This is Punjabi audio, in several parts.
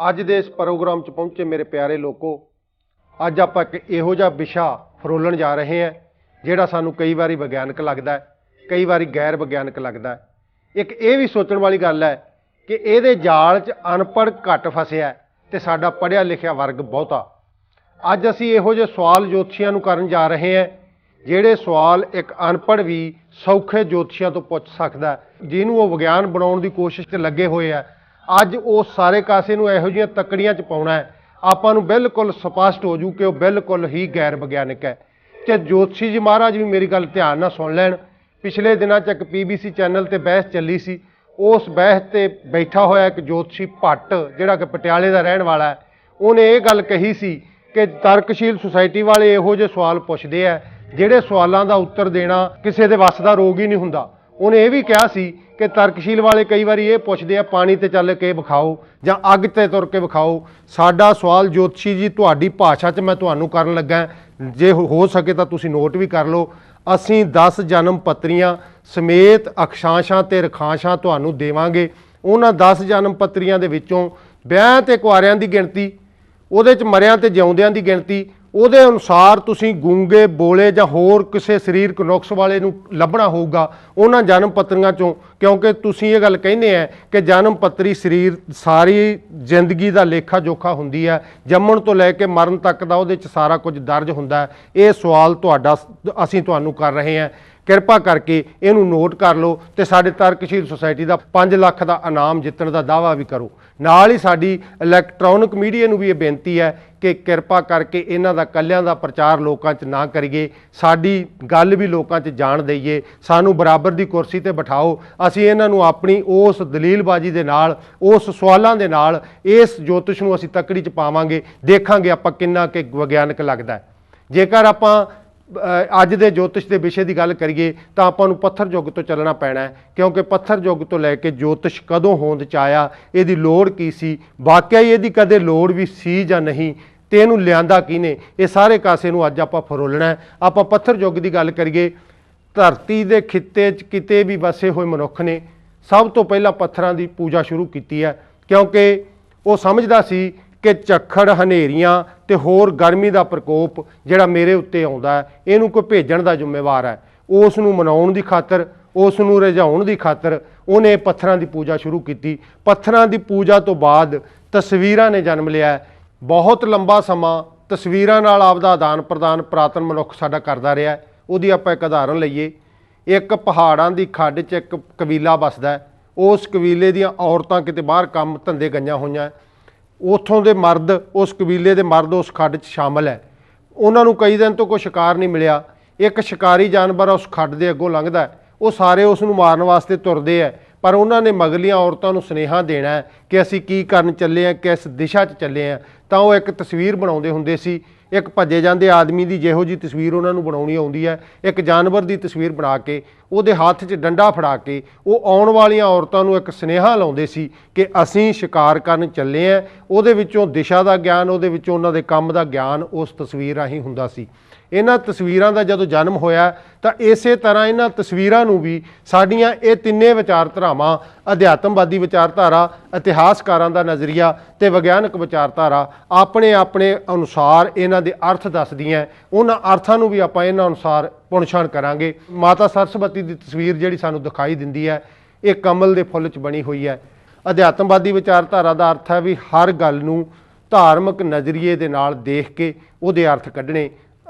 ਅੱਜ ਦੇ ਇਸ ਪ੍ਰੋਗਰਾਮ 'ਚ ਪਹੁੰਚੇ ਮੇਰੇ ਪਿਆਰੇ ਲੋਕੋ, ਅੱਜ ਆਪਾਂ ਇੱਕ ਇਹੋ ਜਿਹਾ ਵਿਸ਼ਾ ਫਰੋਲਣ ਜਾ ਰਹੇ ਹਾਂ ਜਿਹੜਾ ਸਾਨੂੰ ਕਈ ਵਾਰੀ ਵਿਗਿਆਨਕ ਲੱਗਦਾ ਹੈ, ਕਈ ਵਾਰੀ ਗੈਰ ਵਿਗਿਆਨਕ ਲੱਗਦਾ ਹੈ। ਇੱਕ ਇਹ ਵੀ ਸੋਚਣ ਵਾਲੀ ਗੱਲ ਹੈ ਕਿ ਇਹਦੇ ਜਾਲ 'ਚ ਅਨਪੜ੍ਹ ਘੱਟ ਫਸਿਆ ਤੇ ਸਾਡਾ ਪੜ੍ਹਿਆ ਲਿਖਿਆ ਵਰਗ ਬਹੁਤਾ। ਅੱਜ ਅਸੀਂ ਇਹੋ ਜਿਹੇ ਸਵਾਲ ਜੋਤਸ਼ੀਆਂ ਨੂੰ ਕਰਨ ਜਾ ਰਹੇ ਹਾਂ ਜਿਹੜੇ ਸਵਾਲ ਇੱਕ ਅਨਪੜ੍ਹ ਵੀ ਸੌਖੇ ਜੋਤਸ਼ੀਆਂ ਤੋਂ ਪੁੱਛ ਸਕਦਾ, ਜਿਹਨੂੰ ਉਹ ਵਿਗਿਆਨ ਬਣਾਉਣ ਦੀ ਕੋਸ਼ਿਸ਼ 'ਚ ਲੱਗੇ ਹੋਏ ਆ। ਅੱਜ ਉਹ ਸਾਰੇ ਕਾਸੇ ਨੂੰ ਇਹੋ ਜਿਹੀਆਂ ਤੱਕੜੀਆਂ 'ਚ ਪਾਉਣਾ ਹੈ, ਆਪਾਂ ਨੂੰ ਬਿਲਕੁਲ ਸਪਸ਼ਟ ਹੋ ਜੂ ਕਿ ਉਹ ਬਿਲਕੁਲ ਹੀ ਗੈਰ ਵਿਗਿਆਨਕ ਹੈ। ਤੇ ਜੋਤਸ਼ੀ ਜੀ ਮਹਾਰਾਜ ਵੀ ਮੇਰੀ ਗੱਲ ਧਿਆਨ ਨਾਲ ਸੁਣ ਲੈਣ। ਪਿਛਲੇ ਦਿਨਾਂ 'ਚ ਇੱਕ PBC ਚੈਨਲ ਤੇ ਬਹਿਸ ਚੱਲੀ ਸੀ, ਉਸ ਬਹਿਸ ਤੇ ਬੈਠਾ ਹੋਇਆ ਇੱਕ ਜੋਤਸ਼ੀ ਭੱਟ ਜਿਹੜਾ ਕਿ ਪਟਿਆਲੇ ਦਾ ਰਹਿਣ ਵਾਲਾ ਹੈ, ਉਹਨੇ ਇਹ ਗੱਲ ਕਹੀ ਸੀ ਕਿ ਤਰਕਸ਼ੀਲ ਸੁਸਾਇਟੀ ਵਾਲੇ ਇਹੋ ਜਿਹੇ ਸਵਾਲ ਪੁੱਛਦੇ ਆ ਜਿਹੜੇ ਸਵਾਲਾਂ ਦਾ ਉੱਤਰ ਦੇਣਾ ਕਿਸੇ ਦੇ ਵੱਸ ਦਾ ਰੋਗ ਹੀ ਨਹੀਂ ਹੁੰਦਾ। ਉਹਨੇ ਇਹ ਵੀ ਕਿਹਾ ਸੀ ਕਿ ਤਰਕਸ਼ੀਲ ਵਾਲੇ ਕਈ ਵਾਰੀ ਇਹ ਪੁੱਛਦੇ ਆ ਪਾਣੀ ਤੇ ਚੱਲ ਕੇ ਵਿਖਾਓ ਜਾਂ ਅੱਗ ਤੇ ਤੁਰ ਕੇ ਵਿਖਾਓ। ਸਾਡਾ ਸਵਾਲ ਜੋਤਸ਼ੀ ਜੀ ਤੁਹਾਡੀ ਭਾਸ਼ਾ 'ਚ ਮੈਂ ਤੁਹਾਨੂੰ ਕਰਨ ਲੱਗਾ, ਜੇ ਹੋ ਸਕੇ ਤਾਂ ਤੁਸੀਂ ਨੋਟ ਵੀ ਕਰ ਲਓ। ਅਸੀਂ 10 ਜਨਮ ਪੱਤਰੀਆਂ ਸਮੇਤ ਅਕਸ਼ਾਂਸ਼ਾਂ ਤੇ ਰਖਾਂਸ਼ਾਂ ਤੁਹਾਨੂੰ ਦੇਵਾਂਗੇ। ਉਹਨਾਂ 10 ਜਨਮ ਪੱਤਰੀਆਂ ਦੇ ਵਿੱਚੋਂ ਵਿਆਹ ਤੇ ਕੁਆਰਿਆਂ ਦੀ ਗਿਣਤੀ, ਉਹਦੇ 'ਚ ਮਰਿਆਂ ਤੇ ਜਿਉਂਦਿਆਂ ਦੀ ਗਿਣਤੀ, ਉਹਦੇ ਅਨੁਸਾਰ ਤੁਸੀਂ ਗੂੰਗੇ ਬੋਲੇ ਜਾਂ ਹੋਰ ਕਿਸੇ ਸਰੀਰਕ ਨੁਕਸ ਵਾਲੇ ਨੂੰ ਲੱਭਣਾ ਹੋਊਗਾ ਉਹਨਾਂ ਜਨਮ ਪੱਤਰੀਆਂ 'ਚੋਂ, ਕਿਉਂਕਿ ਤੁਸੀਂ ਇਹ ਗੱਲ ਕਹਿੰਦੇ ਆ ਕਿ ਜਨਮ ਪੱਤਰੀ ਸਰੀਰ ਸਾਰੀ ਜ਼ਿੰਦਗੀ ਦਾ ਲੇਖਾ ਜੋਖਾ ਹੁੰਦੀ ਹੈ, ਜੰਮਣ ਤੋਂ ਲੈ ਕੇ ਮਰਨ ਤੱਕ ਦਾ ਉਹਦੇ 'ਚ ਸਾਰਾ ਕੁਝ ਦਰਜ ਹੁੰਦਾ। ਇਹ ਸਵਾਲ ਤੁਹਾਡਾ ਅਸੀਂ ਤੁਹਾਨੂੰ ਕਰ ਰਹੇ ਹਾਂ, ਕਿਰਪਾ ਕਰਕੇ ਇਹਨੂੰ ਨੋਟ ਕਰ ਲਓ ਤੇ ਸਾਡੇ ਤਰਕਸ਼ੀਲ ਸੁਸਾਇਟੀ ਦਾ 5 ਲੱਖ ਦਾ ਇਨਾਮ ਜਿੱਤਣ ਦਾ ਦਾਅਵਾ ਵੀ ਕਰੋ। ਨਾਲ ਹੀ ਸਾਡੀ ਇਲੈਕਟ੍ਰੋਨਿਕ ਮੀਡੀਆ ਨੂੰ ਵੀ ਇਹ ਬੇਨਤੀ ਹੈ ਕਿ ਕਿਰਪਾ ਕਰਕੇ ਇਹਨਾਂ ਦਾ ਕੱਲਿਆਂ ਦਾ ਪ੍ਰਚਾਰ ਲੋਕਾਂ 'ਚ ਨਾ ਕਰੀਏ, ਸਾਡੀ ਗੱਲ ਵੀ ਲੋਕਾਂ 'ਚ ਜਾਣ ਦਈਏ, ਸਾਨੂੰ ਬਰਾਬਰ ਦੀ ਕੁਰਸੀ ਤੇ ਬਿਠਾਓ। ਅਸੀਂ ਇਹਨਾਂ ਨੂੰ ਆਪਣੀ ਉਸ ਦਲੀਲਬਾਜ਼ੀ ਦੇ ਨਾਲ, ਉਸ ਸਵਾਲਾਂ ਦੇ ਨਾਲ ਇਸ ਜੋਤਿਸ਼ ਨੂੰ ਅਸੀਂ ਤੱਕੜੀ 'ਚ ਪਾਵਾਂਗੇ, ਦੇਖਾਂਗੇ ਆਪਾਂ ਕਿੰਨਾ ਕਿ ਵਿਗਿਆਨਕ ਲੱਗਦਾ ਹੈ। ਜੇਕਰ ਆਪਾਂ ਅੱਜ ਦੇ ਜੋਤਿਸ਼ ਦੇ ਵਿਸ਼ੇ ਦੀ ਗੱਲ ਕਰੀਏ ਤਾਂ ਆਪਾਂ ਨੂੰ ਪੱਥਰ ਯੁੱਗ ਤੋਂ ਚੱਲਣਾ ਪੈਣਾ ਹੈ, ਕਿਉਂਕਿ ਪੱਥਰ ਯੁੱਗ ਤੋਂ ਲੈ ਕੇ ਜੋਤਿਸ਼ ਕਦੋਂ ਹੋਂਦ 'ਚ ਆਇਆ, ਇਹਦੀ ਲੋੜ ਕੀ ਸੀ, ਵਾਕਿਆ ਹੀ ਇਹਦੀ ਕਦੇ ਲੋੜ ਵੀ ਸੀ ਜਾਂ ਨਹੀਂ, ਤੇ ਇਹਨੂੰ ਲਿਆਂਦਾ ਕਿਹਨੇ, ਇਹ ਸਾਰੇ ਕਾਸੇ ਨੂੰ ਅੱਜ ਆਪਾਂ ਫਰੋਲਣਾ ਹੈ। ਆਪਾਂ ਪੱਥਰ ਯੁੱਗ ਦੀ ਗੱਲ ਕਰੀਏ, ਧਰਤੀ ਦੇ ਖਿੱਤੇ 'ਚ ਕਿਤੇ ਵੀ ਵਸੇ ਹੋਏ ਮਨੁੱਖ ਨੇ ਸਭ ਤੋਂ ਪਹਿਲਾਂ ਪੱਥਰਾਂ ਦੀ ਪੂਜਾ ਸ਼ੁਰੂ ਕੀਤੀ ਹੈ, ਕਿਉਂਕਿ ਉਹ ਸਮਝਦਾ ਸੀ ਕਿ ਝੱਖੜ, ਹਨੇਰੀਆਂ ਤੇ ਹੋਰ ਗਰਮੀ ਦਾ ਪ੍ਰਕੋਪ ਜਿਹੜਾ ਮੇਰੇ ਉੱਤੇ ਆਉਂਦਾ ਹੈ ਇਹਨੂੰ ਕੋਈ ਭੇਜਣ ਦਾ ਜ਼ਿੰਮੇਵਾਰ ਹੈ। ਉਸ ਨੂੰ ਮਨਾਉਣ ਦੀ ਖਾਤਰ, ਉਸ ਨੂੰ ਰਿਝਾਉਣ ਦੀ ਖਾਤਰ ਉਹਨੇ ਪੱਥਰਾਂ ਦੀ ਪੂਜਾ ਸ਼ੁਰੂ ਕੀਤੀ। ਪੱਥਰਾਂ ਦੀ ਪੂਜਾ ਤੋਂ ਬਾਅਦ ਤਸਵੀਰਾਂ ਨੇ ਜਨਮ ਲਿਆ। ਬਹੁਤ ਲੰਬਾ ਸਮਾਂ ਤਸਵੀਰਾਂ ਨਾਲ ਆਪਦਾ ਆਦਾਨ ਪ੍ਰਦਾਨ ਪੁਰਾਤਨ ਮਨੁੱਖ ਸਾਡਾ ਕਰਦਾ ਰਿਹਾ। ਉਹਦੀ ਆਪਾਂ ਇੱਕ ਉਦਾਹਰਨ ਲਈਏ, ਇੱਕ ਪਹਾੜਾਂ ਦੀ ਖੱਡ 'ਚ ਇੱਕ ਕਬੀਲਾ ਵੱਸਦਾ, ਉਸ ਕਬੀਲੇ ਦੀਆਂ ਔਰਤਾਂ ਕਿਤੇ ਬਾਹਰ ਕੰਮ ਧੰਦੇ ਗਈਆਂ ਹੋਈਆਂ, ਉੱਥੋਂ ਦੇ ਮਰਦ, ਉਸ ਕਬੀਲੇ ਦੇ ਮਰਦ ਉਸ ਖੱਡ 'ਚ ਸ਼ਾਮਲ ਹੈ। ਉਹਨਾਂ ਨੂੰ ਕਈ ਦਿਨ ਤੋਂ ਕੋਈ ਸ਼ਿਕਾਰ ਨਹੀਂ ਮਿਲਿਆ। ਇੱਕ ਸ਼ਿਕਾਰੀ ਜਾਨਵਰ ਉਸ ਖੱਡ ਦੇ ਅੱਗੋਂ ਲੰਘਦਾ, ਉਹ ਸਾਰੇ ਉਸ ਨੂੰ ਮਾਰਨ ਵਾਸਤੇ ਤੁਰਦੇ ਹੈ, ਪਰ ਉਹਨਾਂ ਨੇ ਮਗਲੀਆਂ ਔਰਤਾਂ ਨੂੰ ਸੁਨੇਹਾ ਦੇਣਾ ਹੈ ਕਿ ਅਸੀਂ ਕੀ ਕਰਨ ਚੱਲੇ ਹਾਂ, ਕਿਸ ਦਿਸ਼ਾ 'ਚ ਚੱਲੇ ਹਾਂ। ਤਾਂ ਉਹ ਇੱਕ ਤਸਵੀਰ ਬਣਾਉਂਦੇ ਹੁੰਦੇ ਸੀ, ਇੱਕ ਭੱਜੇ ਜਾਂਦੇ ਆਦਮੀ ਦੀ ਜਿਹੋ ਜਿਹੀ ਤਸਵੀਰ ਉਹਨਾਂ ਨੂੰ ਬਣਾਉਣੀ ਆਉਂਦੀ ਹੈ, ਇੱਕ ਜਾਨਵਰ ਦੀ ਤਸਵੀਰ ਬਣਾ ਕੇ ਉਹਦੇ ਹੱਥ 'ਚ ਡੰਡਾ ਫੜਾ ਕੇ ਉਹ ਆਉਣ ਵਾਲੀਆਂ ਔਰਤਾਂ ਨੂੰ ਇੱਕ ਸੁਨੇਹਾ ਲਾਉਂਦੇ ਸੀ ਕਿ ਅਸੀਂ ਸ਼ਿਕਾਰ ਕਰਨ ਚੱਲੇ ਹਾਂ। ਉਹਦੇ ਵਿੱਚੋਂ ਦਿਸ਼ਾ ਦਾ ਗਿਆਨ, ਉਹਦੇ ਵਿੱਚੋਂ ਉਹਨਾਂ ਦੇ ਕੰਮ ਦਾ ਗਿਆਨ ਉਸ ਤਸਵੀਰ ਰਾਹੀਂ ਹੁੰਦਾ ਸੀ। ਇਹਨਾਂ ਤਸਵੀਰਾਂ ਦਾ ਜਦੋਂ ਜਨਮ ਹੋਇਆ ਤਾਂ ਇਸੇ ਤਰ੍ਹਾਂ ਇਹਨਾਂ ਤਸਵੀਰਾਂ ਨੂੰ ਵੀ ਸਾਡੀਆਂ ਇਹ ਤਿੰਨੇ ਵਿਚਾਰਧਾਰਾਵਾਂ, ਅਧਿਆਤਮਵਾਦੀ ਵਿਚਾਰਧਾਰਾ, ਇਤਿਹਾਸਕਾਰਾਂ ਦਾ ਨਜ਼ਰੀਆ ਤੇ ਵਿਗਿਆਨਕ ਵਿਚਾਰਧਾਰਾ, ਆਪਣੇ ਆਪਣੇ ਅਨੁਸਾਰ ਇਹਨਾਂ ਦੇ ਅਰਥ ਦੱਸਦੀਆਂ। ਉਹਨਾਂ ਅਰਥਾਂ ਨੂੰ ਵੀ ਆਪਾਂ ਇਹਨਾਂ ਅਨੁਸਾਰ ਪੁਣਛਾਣ ਕਰਾਂਗੇ। ਮਾਤਾ ਸਰਸਵਤੀ ਦੀ ਤਸਵੀਰ ਜਿਹੜੀ ਸਾਨੂੰ ਦਿਖਾਈ ਦਿੰਦੀ ਹੈ, ਇਹ ਕਮਲ ਦੇ ਫੁੱਲ 'ਚ ਬਣੀ ਹੋਈ ਹੈ। ਅਧਿਆਤਮਵਾਦੀ ਵਿਚਾਰਧਾਰਾ ਦਾ ਅਰਥ ਹੈ ਵੀ ਹਰ ਗੱਲ ਨੂੰ ਧਾਰਮਿਕ ਨਜ਼ਰੀਏ ਦੇ ਨਾਲ ਦੇਖ ਕੇ ਉਹਦੇ ਅਰਥ ਕੱਢਣੇ,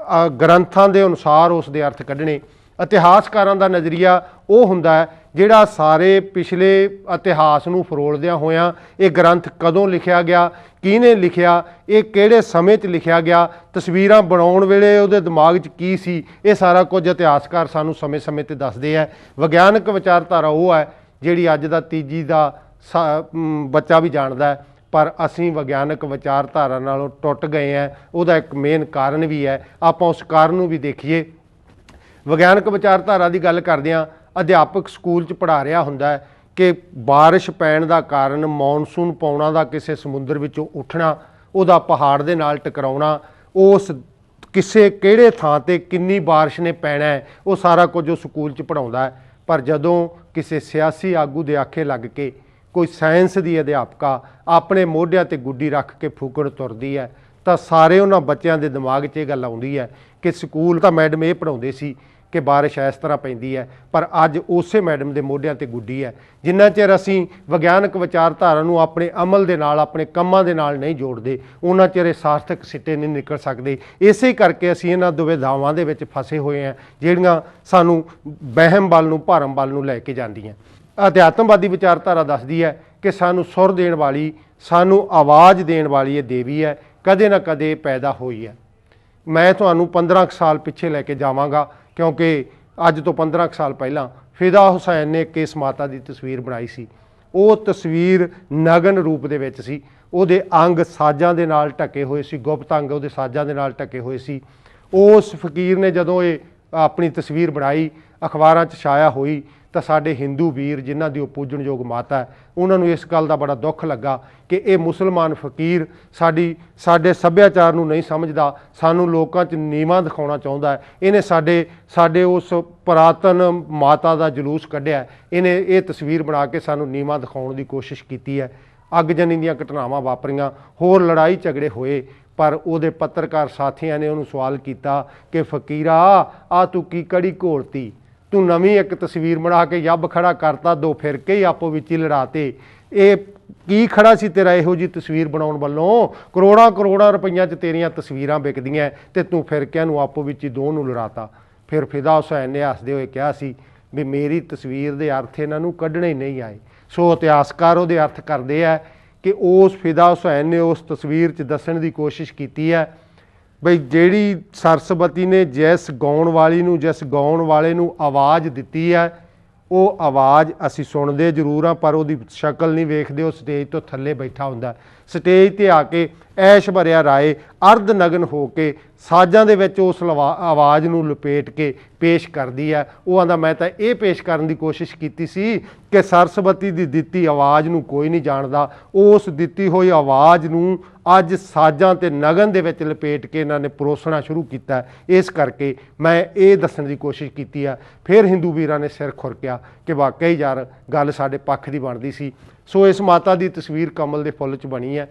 ਗ੍ਰੰਥਾਂ ਦੇ ਅਨੁਸਾਰ ਉਸ ਦੇ ਅਰਥ ਕੱਢਣੇ। ਇਤਿਹਾਸਕਾਰਾਂ ਦਾ ਨਜ਼ਰੀਆ ਉਹ ਹੁੰਦਾ ਹੈ ਜਿਹੜਾ ਸਾਰੇ ਪਿਛਲੇ ਇਤਿਹਾਸ ਨੂੰ ਫਰੋਲਦਿਆਂ ਹੋਇਆਂ ਇਹ ਗ੍ਰੰਥ ਕਦੋਂ ਲਿਖਿਆ ਗਿਆ, ਕਿਹਨੇ ਲਿਖਿਆ, ਇਹ ਕਿਹੜੇ ਸਮੇਂ 'ਚ ਲਿਖਿਆ ਗਿਆ, ਤਸਵੀਰਾਂ ਬਣਾਉਣ ਵੇਲੇ ਉਹਦੇ ਦਿਮਾਗ 'ਚ ਕੀ ਸੀ, ਇਹ ਸਾਰਾ ਕੁਝ ਇਤਿਹਾਸਕਾਰ ਸਾਨੂੰ ਸਮੇਂ-ਸਮੇਂ 'ਤੇ ਦੱਸਦੇ ਹੈ। ਵਿਗਿਆਨਕ ਵਿਚਾਰਧਾਰਾ ਉਹ ਹੈ ਜਿਹੜੀ ਅੱਜ ਦਾ ਤੀਜੀ ਦਾ ਬੱਚਾ ਵੀ ਜਾਣਦਾ ਹੈ, ਪਰ ਅਸੀਂ ਵਿਗਿਆਨਕ ਵਿਚਾਰਧਾਰਾ ਨਾਲੋਂ ਟੁੱਟ ਗਏ ਹਾਂ। ਉਹਦਾ ਇੱਕ ਮੇਨ ਕਾਰਨ ਵੀ ਹੈ, ਆਪਾਂ ਉਸ ਕਾਰਨ ਨੂੰ ਵੀ ਦੇਖੀਏ। ਵਿਗਿਆਨਕ ਵਿਚਾਰਧਾਰਾ ਦੀ ਗੱਲ ਕਰਦਿਆਂ ਅਧਿਆਪਕ ਸਕੂਲ 'ਚ ਪੜ੍ਹਾ ਰਿਹਾ ਹੁੰਦਾ ਕਿ ਬਾਰਿਸ਼ ਪੈਣ ਦਾ ਕਾਰਨ ਮੌਨਸੂਨ ਪੌਣਾ ਦਾ ਕਿਸੇ ਸਮੁੰਦਰ ਵਿੱਚੋਂ ਉੱਠਣਾ, ਉਹਦਾ ਪਹਾੜ ਦੇ ਨਾਲ ਟਕਰਾਉਣਾ, ਉਸ ਕਿਸੇ ਕਿਹੜੇ ਥਾਂ 'ਤੇ ਕਿੰਨੀ ਬਾਰਿਸ਼ ਨੇ ਪੈਣਾ ਹੈ, ਉਹ ਸਾਰਾ ਕੁਝ ਉਹ ਸਕੂਲ 'ਚ ਪੜ੍ਹਾਉਂਦਾ ਹੈ। ਪਰ ਜਦੋਂ ਕਿਸੇ ਸਿਆਸੀ ਆਗੂ ਦੇ ਆਖੇ ਲੱਗ ਕੇ कोई साइंस की अध्यापका अपने मोढिਆਂ ते गुड्डी रख के फूकण तुरदी है तो सारे उन्होंने बच्चों के दिमाग 'ਚ ਇਹ ਗੱਲ आउंदी है कि स्कूल तो मैडम ये पढ़ाते सी कि बारिश इस तरह पैंदी है, पर अज उस मैडम के मोढिਆਂ ते गुड्डी है। जिन्ना चिर असीं विग्यानक विचारधारा नूं अपने अमल दे नाल अपने कंमां दे नाल नहीं जोड़ते उन्ना चिर सार्थक सिੱਟੇ नहीं निकल सकते। इसे करके असीं इन्हां दुविधावां दे विच फसे हुए हैं जिहड़ियां सानूं वहम वल नूं भरम वल नूं लैके जांदियां। अध्यात्मवादी विचारधारा दसदी है कि सानूं सुर देण वाली सानूं आवाज़ देण वाली ये देवी है, कदे ना कदे पैदा हुई है। मैं तुहानूं 15 साल पिछे लैके जावांगा क्योंकि अज तो 15 साल पहलां फिदा हुसैन ने एक इस माता की तस्वीर बनाई सी। वो तस्वीर नगन रूप दे विच सी, उहदे अंग साजां दे नाल ढके हुए सी, गुप्त अंग उहदे साजां दे नाल ढके हुए सी। उस फकीर ने जदों ये अपनी तस्वीर बनाई अखबारां 'च छाया हुई तो साडे हिंदू वीर जिन्हां दी पूजणयोग माता है उन्होंने इस गल का बड़ा दुख लगा कि ये मुसलमान फकीर साडे सभ्याचार नूं नहीं समझदा, सानूं लोकां 'च नीवां दिखाउणा चाहुंदा है। इहने साडे उस पुरातन माता का जलूस कढिया, इहने ये तस्वीर बना के सानूं नीवां दिखाउण दी कोशिश कीती है। अगजनी दीआं घटनावां वापरीआं, होर लड़ाई झगड़े होए, पर उहदे पत्रकार साथियां ने उहनूं सवाल किया कि फकीरा आ तू की कड़ी घोलती, तू नवीं एक तस्वीर बना के यब खड़ा करता, दो फिरके ही आपो विच ही लड़ाते, ये की खड़ा सी तेरा इहो जी तस्वीर बनाउण वल्लों, करोड़ां करोड़ां रुपईयां 'च तेरियां तस्वीरां विकदियां ते तू फिरकिਆਂ नूं आपो विच ही दो नूं लड़ाता। फिर फिदा हुसैन ने हसदे होए कहा सी भी मेरी तस्वीर दे अर्थ इन्हां नूं कढणे ही नहीं आए। सो इतिहासकार उहदे अर्थ करदे आ कि उस फिदा हुसैन ने उस तस्वीर 'च दस्सण दी कोशिश कीती है बई जिहड़ी सरस्वती ने जिस गाउण वाली नूं जिस गाउण वाले नूं आवाज़ दित्ती है वो आवाज़ असीं सुणदे जरूर हाँ पर उहदी शक्ल नहीं वेखदे, वो स्टेज तो थल्ले बैठा हुंदा। स्टेज ते आके ऐश भरिया राए अर्ध नगन हो के साजां दे विच उस आवाज़ नूं लपेट के पेश करदी है। वो आंदा मैं तां ये पेश करन दी कोशिश कीती सी कि सरस्वती दी दित्ती आवाज़ नूं कोई नहीं जाणदा, उस दित्ती होई आवाज़ नूं अज साजां ते नगन दे विच लपेट के इन्हां ने परोसना शुरू कीता है। इस करके मैं ये दस्सण दी कोशिश कीती है। फिर हिंदू वीरां ने सिर खुरकिया कि वाकई यार गल साडे पक्ष दी बनदी सी। सो इस माता दी तस्वीर कमल दे फुੱਲ 'च बनी है।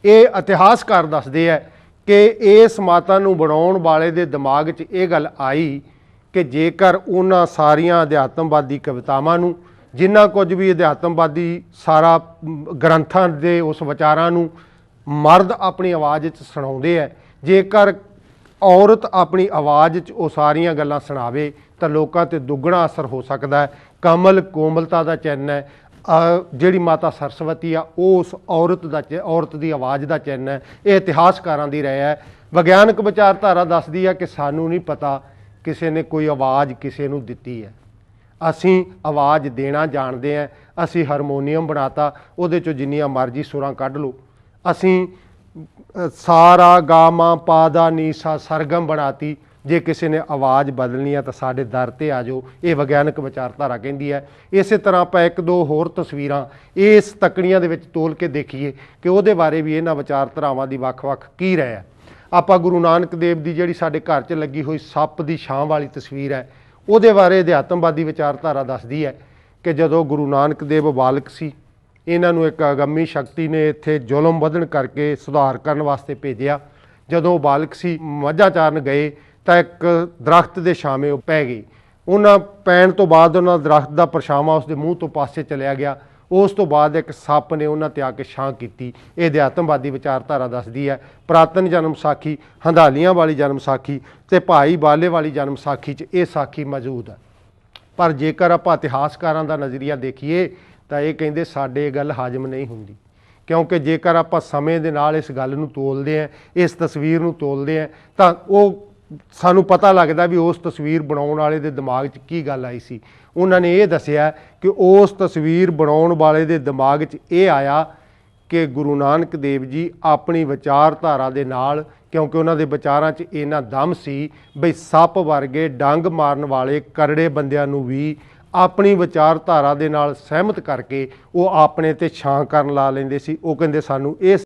ये इतिहासकार दसदे है कि इस माता नूं बनाउण वाले दे दिमाग 'च ये गल आई कि जेकर उन्हां सारियां अध्यात्मवादी कवितावां नूं जिन्ना कुछ भी अध्यात्मवादी सारा ग्रंथां दे उस विचारां नूं मर्द अपनी आवाज़ 'च सुणाउंदे है, जेकर औरत अपनी आवाज़ 'च वो सारियां गल्लां सुणावे तो लोकां ते दुगना असर हो सकता है। कमल कोमलता का चिन्ह है, जिहड़ी माता सरस्वती आ उस औरत की आवाज़ का चिन्ह है। ये इतिहासकारां दी राय है। विग्यानक विचारधारा दसदी है कि सानू नहीं पता किसी ने कोई आवाज़ किसी नूं दित्ती है, असीं आवाज़ देना जानते हैं। असीं हारमोनीयम बनाता, उहदे चों जिन्नियां मर्जी सुरां कढ लो, असीं सारा गामा पादा नीसा सरगम बनाती, जे किसी ने आवाज़ बदलनी है तो साडे दर ते आ जाओ। ये विग्यानक विचारधारा कहती है। इस तरह आप एक दो होर तस्वीरां इस तकड़ियां दे विच तोल के देखिए कि उहदे बारे भी इन्हां विचारधारावां दी वख-वख की रहा है। आपां गुरु नानक देव दी जिहड़ी साडे घर 'च लगी हुई सप दी छां वाली तस्वीर है, उहदे बारे अध्यात्मवादी विचारधारा दसदी है कि जदों गुरु नानक देव बालक सी, इन्हां नूं एक अगंमी शक्ति ने इत्थे जुलम वधण करके सुधार करन वास्ते भेजिया। जदों बालक सी मੱਝਾਂ चारन गए तो एक दरख्त के छावे वो पै गई। उन्होंने पैण तो बाद उन्होंने दरख्त का परछावां उसके मूँह तो पासे चलिया गया। उस तो बाद एक सप ने उन्होंने ते आके छां की। ये अध्यात्मवादी विचारधारा दसदी है। पुरातन जन्म साखी, हंधालियां वाली जन्म साखी ते भाई बाले वाली जन्म साखी च ये साखी मौजूद है। पर जेकर आप इतिहासकारां दा नज़रिया देखिए तो ये कहिंदे साडे गल हजम नहीं हुंदी, क्योंकि जेकर आप समय दे नाल इस गल नूं तोलदे हैं, इस तस्वीर नूं तोलदे हैं, तो वो सानू पता लगता भी उस तस्वीर बनाउण वाले दे दिमाग 'च की गल आई सी। उन्होंने ये दस्सिया कि उस तस्वीर बनाउण वाले दे दिमाग 'च ये आया कि गुरु नानक देव जी अपनी विचारधारा दे नाल, क्योंकि उन्होंने विचारां 'च इन्ना दम सी बई सप वर्गे डंग मारन वाले करड़े बंदियां नूं भी अपनी विचारधारा दे नाल सहमत करके वो अपने ते छां करन ला लैंदे सी। वो कहंदे सानू इस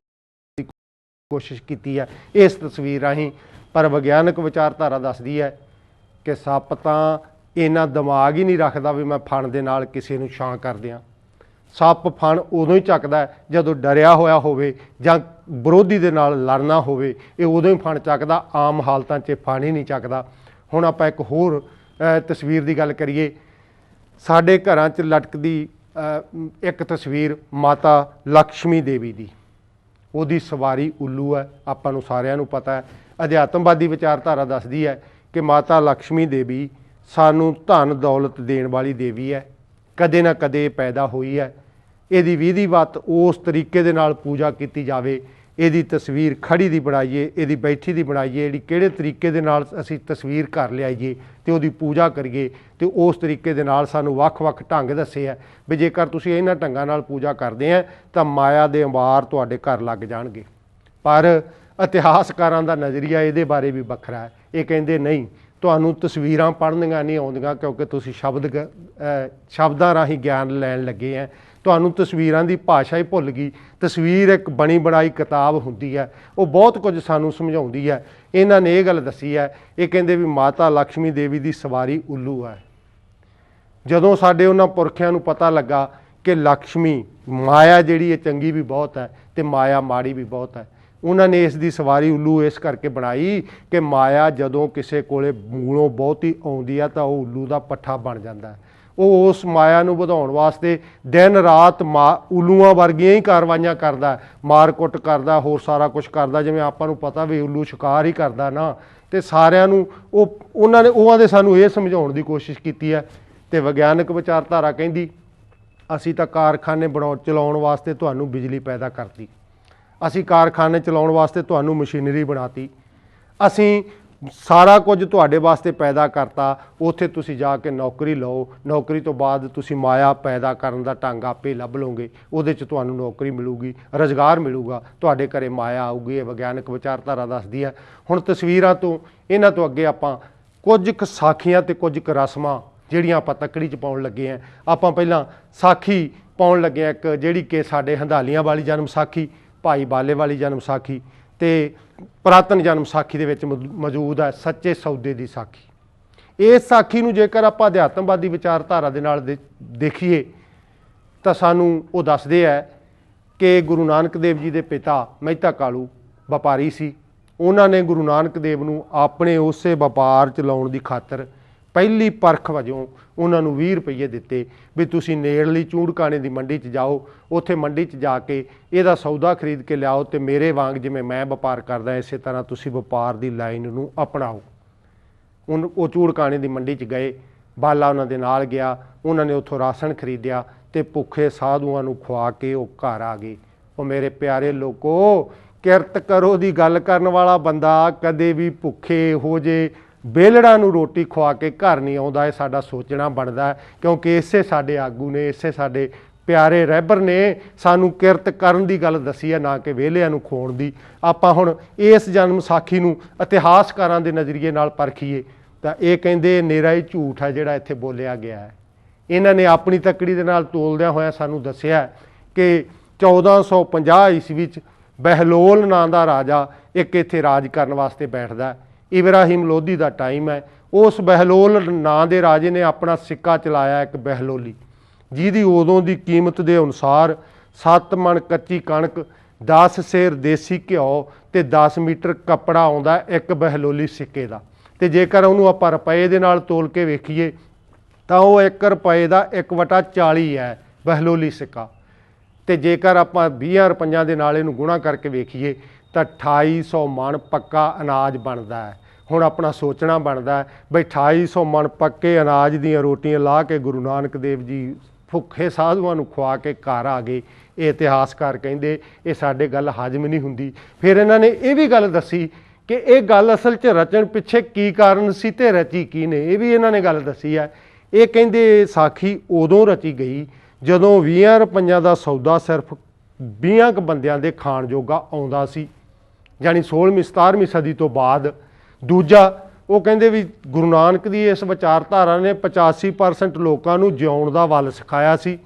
कोशिश कीती है इस तस्वीर राहीं। पर विग्यानक विचारधारा दसदी है कि सप तां इन्ना दिमाग ही नहीं रखता भी मैं फण दे नाल किसी नूं छां कर दियां। ਸੱਪ ਫਣ ਉਦੋਂ ਹੀ ਚੱਕਦਾ ਜਦੋਂ ਡਰਿਆ ਹੋਇਆ ਹੋਵੇ ਜਾਂ ਵਿਰੋਧੀ ਦੇ ਨਾਲ ਲੜਨਾ ਹੋਵੇ, ਇਹ ਉਦੋਂ ਹੀ ਫਣ ਚੱਕਦਾ, ਆਮ ਹਾਲਤਾਂ 'ਚ ਫਣ ਹੀ ਨਹੀਂ ਚੱਕਦਾ। ਹੁਣ ਆਪਾਂ ਇੱਕ ਹੋਰ ਤਸਵੀਰ ਦੀ ਗੱਲ ਕਰੀਏ। ਸਾਡੇ ਘਰਾਂ 'ਚ ਲਟਕਦੀ ਇੱਕ ਤਸਵੀਰ ਮਾਤਾ ਲਕਸ਼ਮੀ ਦੇਵੀ ਦੀ, ਉਹਦੀ ਸਵਾਰੀ ਉੱਲੂ ਹੈ, ਆਪਾਂ ਨੂੰ ਸਾਰਿਆਂ ਨੂੰ ਪਤਾ ਹੈ। ਅਧਿਆਤਮਵਾਦੀ ਵਿਚਾਰਧਾਰਾ ਦੱਸਦੀ ਹੈ ਕਿ ਮਾਤਾ ਲਕਸ਼ਮੀ ਦੇਵੀ ਸਾਨੂੰ ਧਨ ਦੌਲਤ ਦੇਣ ਵਾਲੀ ਦੇਵੀ ਹੈ, ਕਦੇ ਨਾ ਕਦੇ ਪੈਦਾ ਹੋਈ ਹੈ। ਇਹਦੀ ਵਿਧੀਵਤ ਉਸ ਤਰੀਕੇ ਦੇ ਨਾਲ ਪੂਜਾ ਕੀਤੀ ਜਾਵੇ, ਇਹਦੀ ਤਸਵੀਰ ਖੜੀ ਦੀ ਬਣਾਈਏ, ਇਹਦੀ ਬੈਠੀ ਦੀ ਬਣਾਈਏ, ਜਿਹੜੀ ਕਿਹੜੇ ਤਰੀਕੇ ਦੇ ਨਾਲ ਅਸੀਂ ਤਸਵੀਰ ਘਰ ਲਿਆਈਏ ਤੇ ਉਹਦੀ ਪੂਜਾ ਕਰੀਏ, ਤੇ ਉਸ ਤਰੀਕੇ ਦੇ ਨਾਲ ਸਾਨੂੰ ਵੱਖ-ਵੱਖ ਢੰਗ ਦੱਸੇ ਆ ਵੀ ਜੇਕਰ ਤੁਸੀਂ ਇਹਨਾਂ ਢੰਗਾਂ ਨਾਲ ਪੂਜਾ ਕਰਦੇ ਆ ਤਾਂ ਮਾਇਆ ਦੇ ਅੰਬਾਰ ਤੁਹਾਡੇ ਘਰ ਲੱਗ ਜਾਣਗੇ। ਪਰ ਇਤਿਹਾਸਕਾਰਾਂ ਦਾ ਨਜ਼ਰੀਆ ਇਹਦੇ ਬਾਰੇ ਵੀ ਵੱਖਰਾ ਹੈ। ਇਹ ਕਹਿੰਦੇ ਨਹੀਂ, ਤੁਹਾਨੂੰ ਤਸਵੀਰਾਂ ਪੜ੍ਹਨੀਆਂ ਨਹੀਂ ਆਉਂਦੀਆਂ ਕਿਉਂਕਿ ਤੁਸੀਂ ਸ਼ਬਦਾਂ ਰਾਹੀਂ ਗਿਆਨ ਲੈਣ ਲੱਗੇ ਆ, ਤੁਹਾਨੂੰ ਤਸਵੀਰਾਂ ਦੀ ਭਾਸ਼ਾ ਹੀ ਭੁੱਲ ਗਈ। ਤਸਵੀਰ ਇੱਕ ਬਣੀ ਬਣਾਈ ਕਿਤਾਬ ਹੁੰਦੀ ਹੈ, ਉਹ ਬਹੁਤ ਕੁਝ ਸਾਨੂੰ ਸਮਝਾਉਂਦੀ ਹੈ। ਇਹਨਾਂ ਨੇ ਇਹ ਗੱਲ ਦੱਸੀ ਹੈ, ਇਹ ਕਹਿੰਦੇ ਵੀ ਮਾਤਾ ਲਕਸ਼ਮੀ ਦੇਵੀ ਦੀ ਸਵਾਰੀ ਉੱਲੂ ਹੈ। ਜਦੋਂ ਸਾਡੇ ਉਹਨਾਂ ਪੁਰਖਿਆਂ ਨੂੰ ਪਤਾ ਲੱਗਾ ਕਿ ਲਕਸ਼ਮੀ ਮਾਇਆ ਜਿਹੜੀ ਹੈ ਚੰਗੀ ਵੀ ਬਹੁਤ ਹੈ ਤੇ ਮਾਇਆ ਮਾੜੀ ਵੀ ਬਹੁਤ ਹੈ, ਉਹਨਾਂ ਨੇ ਇਸ ਦੀ ਸਵਾਰੀ ਉੱਲੂ ਇਸ ਕਰਕੇ ਬਣਾਈ ਕਿ ਮਾਇਆ ਜਦੋਂ ਕਿਸੇ ਕੋਲੇ ਮੂਲੋਂ ਬਹੁਤੀ ਆਉਂਦੀ ਆ ਤਾਂ ਉਹ ਉੱਲੂ ਦਾ ਪੱਠਾ ਬਣ ਜਾਂਦਾ। ਉਹ ਉਸ ਮਾਇਆ ਨੂੰ ਵਧਾਉਣ ਵਾਸਤੇ ਦਿਨ ਰਾਤ ਉੱਲੂਆਂ ਵਰਗੀਆਂ ਹੀ ਕਾਰਵਾਈਆਂ ਕਰਦਾ, ਮਾਰ ਕੁੱਟ ਕਰਦਾ, ਹੋਰ ਸਾਰਾ ਕੁਝ ਕਰਦਾ। ਜਿਵੇਂ ਆਪਾਂ ਨੂੰ ਪਤਾ ਵੀ ਉੱਲੂ ਸ਼ਿਕਾਰ ਹੀ ਕਰਦਾ ਨਾ, ਤੇ ਸਾਰਿਆਂ ਨੂੰ ਉਹਨਾਂ ਦੇ ਸਾਨੂੰ ਇਹ ਸਮਝਾਉਣ ਦੀ ਕੋਸ਼ਿਸ਼ ਕੀਤੀ ਹੈ। ਤੇ ਵਿਗਿਆਨਕ ਵਿਚਾਰਧਾਰਾ ਕਹਿੰਦੀ ਅਸੀਂ ਤਾਂ ਕਾਰਖਾਨੇ ਚਲਾਉਣ ਵਾਸਤੇ ਤੁਹਾਨੂੰ ਬਿਜਲੀ ਪੈਦਾ ਕਰਤੀ, ਅਸੀਂ ਕਾਰਖਾਨੇ ਚਲਾਉਣ ਵਾਸਤੇ ਤੁਹਾਨੂੰ ਮਸ਼ੀਨਰੀ ਬਣਾਤੀ, ਅਸੀਂ ਸਾਰਾ ਕੁਝ ਤੁਹਾਡੇ ਵਾਸਤੇ ਪੈਦਾ ਕਰਤਾ। ਉੱਥੇ ਤੁਸੀਂ ਜਾ ਕੇ ਨੌਕਰੀ ਲਓ, ਨੌਕਰੀ ਤੋਂ ਬਾਅਦ ਤੁਸੀਂ ਮਾਇਆ ਪੈਦਾ ਕਰਨ ਦਾ ਢੰਗ ਆਪੇ ਲੱਭ ਲਓਗੇ, ਉਹਦੇ 'ਚ ਤੁਹਾਨੂੰ ਨੌਕਰੀ ਮਿਲੂਗੀ, ਰੁਜ਼ਗਾਰ ਮਿਲੂਗਾ, ਤੁਹਾਡੇ ਘਰੇ ਮਾਇਆ ਆਊਗੀ। ਇਹ ਵਿਗਿਆਨਕ ਵਿਚਾਰਧਾਰਾ ਦੱਸਦੀ ਹੈ। ਹੁਣ ਤਸਵੀਰਾਂ ਤੋਂ ਇਹਨਾਂ ਤੋਂ ਅੱਗੇ ਆਪਾਂ ਕੁਝ ਕੁ ਸਾਖੀਆਂ ਤੇ ਕੁਝ ਕੁ ਰਸਮਾਂ ਜਿਹੜੀਆਂ ਆਪਾਂ ਤੱਕੜੀ 'ਚ ਪਾਉਣ ਲੱਗੇ ਹਾਂ। ਆਪਾਂ ਪਹਿਲਾਂ ਸਾਖੀ ਪਾਉਣ ਲੱਗੇ ਹਾਂ, ਇੱਕ ਜਿਹੜੀ ਕਿ ਸਾਡੇ ਹੰਧਾਲੀਆਂ ਵਾਲੀ ਜਨਮ ਸਾਖੀ, ਭਾਈ ਬਾਲੇ ਵਾਲੀ ਜਨਮ ਸਾਖੀ ਤੇ ਪੁਰਾਤਨ ਜਨਮ ਸਾਖੀ ਦੇ ਵਿੱਚ ਮੌਜੂਦ ਹੈ ਸੱਚੇ ਸੌਦੇ ਦੀ ਸਾਖੀ। ਇਸ ਸਾਖੀ ਨੂੰ ਜੇਕਰ ਆਪਾਂ ਅਧਿਆਤਮਵਾਦੀ ਵਿਚਾਰਧਾਰਾ ਦੇ ਨਾਲ ਦੇਖੀਏ ਤਾਂ ਸਾਨੂੰ ਉਹ ਦੱਸਦੇ ਹੈ ਕਿ ਗੁਰੂ ਨਾਨਕ ਦੇਵ ਜੀ ਦੇ ਪਿਤਾ ਮਹਿਤਾ ਕਾਲੂ ਵਪਾਰੀ ਸੀ। ਉਹਨਾਂ ਨੇ ਗੁਰੂ ਨਾਨਕ ਦੇਵ ਨੂੰ ਆਪਣੇ ਉਸੇ ਵਪਾਰ ਚਲਾਉਣ ਦੀ ਖਾਤਰ ਪਹਿਲੀ ਪਰਖ ਵਜੋਂ ਉਹਨਾਂ ਨੂੰ 20 ਰੁਪਏ ਦਿੱਤੇ ਵੀ ਤੁਸੀਂ ਨੇੜਲੀ ਚੂੜਕਾਣੇ ਦੀ ਮੰਡੀ 'ਚ ਜਾਓ, ਉੱਥੇ ਮੰਡੀ 'ਚ ਜਾ ਕੇ ਇਹਦਾ ਸੌਦਾ ਖਰੀਦ ਕੇ ਲਿਆਓ ਤੇ ਮੇਰੇ ਵਾਂਗ ਜਿਵੇਂ ਮੈਂ ਵਪਾਰ ਕਰਦਾ ਇਸੇ ਤਰ੍ਹਾਂ ਤੁਸੀਂ ਵਪਾਰ ਦੀ ਲਾਈਨ ਨੂੰ ਅਪਣਾਓ। ਉਹ ਚੂੜਕਾਣੇ ਦੀ ਮੰਡੀ 'ਚ ਗਏ, ਬਾਲਾ ਉਹਨਾਂ ਦੇ ਨਾਲ ਗਿਆ, ਉਹਨਾਂ ਨੇ ਉੱਥੋਂ ਰਾਸ਼ਨ ਖਰੀਦਿਆ ਤੇ ਭੁੱਖੇ ਸਾਧੂਆਂ ਨੂੰ ਖਵਾ ਕੇ ਉਹ ਘਰ ਆ ਗਏ। ਉਹ ਮੇਰੇ ਪਿਆਰੇ ਲੋਕੋ, ਕਿਰਤ ਕਰੋ ਦੀ ਗੱਲ ਕਰਨ ਵਾਲਾ ਬੰਦਾ ਕਦੇ ਵੀ ਭੁੱਖੇ ਹੋ ਜੇ, ਬੇਲੜਾਂ ਨੂੰ ਰੋਟੀ ਖਵਾ ਕੇ ਘਰ ਨਹੀਂ ਆਉਂਦਾ। ਇਹ ਸਾਡਾ ਸੋਚਣਾ ਬਣਦਾ, ਕਿਉਂਕਿ ਇਸੇ ਸਾਡੇ ਆਗੂ ਨੇ, ਇਸੇ ਸਾਡੇ ਪਿਆਰੇ ਰਹਿਬਰ ਨੇ ਸਾਨੂੰ ਕਿਰਤ ਕਰਨ ਦੀ ਗੱਲ ਦੱਸੀ ਹੈ, ਨਾ ਕਿ ਵਿਹਲਿਆਂ ਨੂੰ ਖਵਾਉਣ ਦੀ। ਆਪਾਂ ਹੁਣ ਇਸ ਜਨਮ ਸਾਖੀ ਨੂੰ ਇਤਿਹਾਸਕਾਰਾਂ ਦੇ ਨਜ਼ਰੀਏ ਨਾਲ ਪਰਖੀਏ ਤਾਂ ਇਹ ਕਹਿੰਦੇ ਨੇਰਾ ਹੀ ਝੂਠ ਹੈ ਜਿਹੜਾ ਇੱਥੇ ਬੋਲਿਆ ਗਿਆ ਹੈ। ਇਹਨਾਂ ਨੇ ਆਪਣੀ ਤੱਕੜੀ ਦੇ ਨਾਲ ਤੋਲਦਿਆਂ ਹੋਇਆਂ ਸਾਨੂੰ ਦੱਸਿਆ ਕਿ 1450 ਈਸਵੀ 'ਚ ਬਹਿਲੋਲ ਨਾਂ ਦਾ ਰਾਜਾ ਇੱਕ ਇੱਥੇ ਰਾਜ ਕਰਨ ਵਾਸਤੇ ਬੈਠਦਾ। ਇਬਰਾਹਿਮ ਲੋਧੀ ਦਾ ਟਾਈਮ ਹੈ। ਉਸ ਬਹਿਲੋਲ ਨਾਂ ਦੇ ਰਾਜੇ ਨੇ ਆਪਣਾ ਸਿੱਕਾ ਚਲਾਇਆ ਇੱਕ ਬਹਿਲੋਲੀ, ਜਿਹਦੀ ਉਦੋਂ ਦੀ ਕੀਮਤ ਦੇ ਅਨੁਸਾਰ 7 ਮਣ ਕੱਚੀ ਕਣਕ, 10 ਸੇਰ ਦੇਸੀ ਘਿਓ ਤੇ 10 ਮੀਟਰ ਕੱਪੜਾ ਆਉਂਦਾ ਇੱਕ ਬਹਿਲੋਲੀ ਸਿੱਕੇ ਦਾ। ਤੇ ਜੇਕਰ ਉਹਨੂੰ ਆਪਾਂ ਰੁਪਏ ਦੇ ਨਾਲ ਤੋਲ ਕੇ ਵੇਖੀਏ ਤਾਂ ਉਹ 1 ਰੁਪਏ ਦਾ 1/40 ਹੈ ਬਹਿਲੋਲੀ ਸਿੱਕਾ। ਤੇ ਜੇਕਰ ਆਪਾਂ 20 ਰੁਪਈਆਂ ਦੇ ਨਾਲ ਇਹਨੂੰ ਗੁਣਾ ਕਰਕੇ ਵੇਖੀਏ ਤਾਂ 2800 ਮਣ ਪੱਕਾ ਅਨਾਜ ਬਣਦਾ ਹੈ। ਹੁਣ ਆਪਣਾ ਸੋਚਣਾ ਬਣਦਾ ਬਈ 2800 ਮਣ ਪੱਕੇ ਅਨਾਜ ਦੀਆਂ ਰੋਟੀਆਂ ਲਾ ਕੇ ਗੁਰੂ ਨਾਨਕ ਦੇਵ ਜੀ ਭੁੱਖੇ ਸਾਧੂਆਂ ਨੂੰ ਖਵਾ ਕੇ ਘਰ ਆ ਗਏ। ਇਹ ਇਤਿਹਾਸਕਾਰ ਕਹਿੰਦੇ ਇਹ ਸਾਡੇ ਗੱਲ ਹਜ਼ਮ ਨਹੀਂ ਹੁੰਦੀ। ਫਿਰ ਇਹਨਾਂ ਨੇ ਇਹ ਵੀ ਗੱਲ ਦੱਸੀ ਕਿ ਇਹ ਗੱਲ ਅਸਲ 'ਚ ਰਚਣ ਪਿੱਛੇ ਕੀ ਕਾਰਨ ਸੀ ਤੇ ਰਚੀ ਕੀ ਨੇ, ਇਹ ਵੀ ਇਹਨਾਂ ਨੇ ਗੱਲ ਦੱਸੀ ਹੈ। ਇਹ ਕਹਿੰਦੇ ਸਾਖੀ ਉਦੋਂ ਰਚੀ ਗਈ ਜਦੋਂ 20 ਰੁਪਈਆਂ ਦਾ ਸੌਦਾ ਸਿਰਫ 20 ਕੁ ਬੰਦਿਆਂ ਦੇ ਖਾਣ ਜੋਗਾ ਆਉਂਦਾ ਸੀ, ਜਾਣੀ 16ਵੀਂ 17ਵੀਂ ਸਦੀ ਤੋਂ ਬਾਅਦ। ਦੂਜਾ ਉਹ ਕਹਿੰਦੇ ਵੀ ਗੁਰੂ ਨਾਨਕ ਦੀ ਇਸ ਵਿਚਾਰਧਾਰਾ ਨੇ 85% ਲੋਕਾਂ ਨੂੰ ਜਿਉਣ ਦਾ ਵੱਲ ਸਿਖਾਇਆ ਸੀ।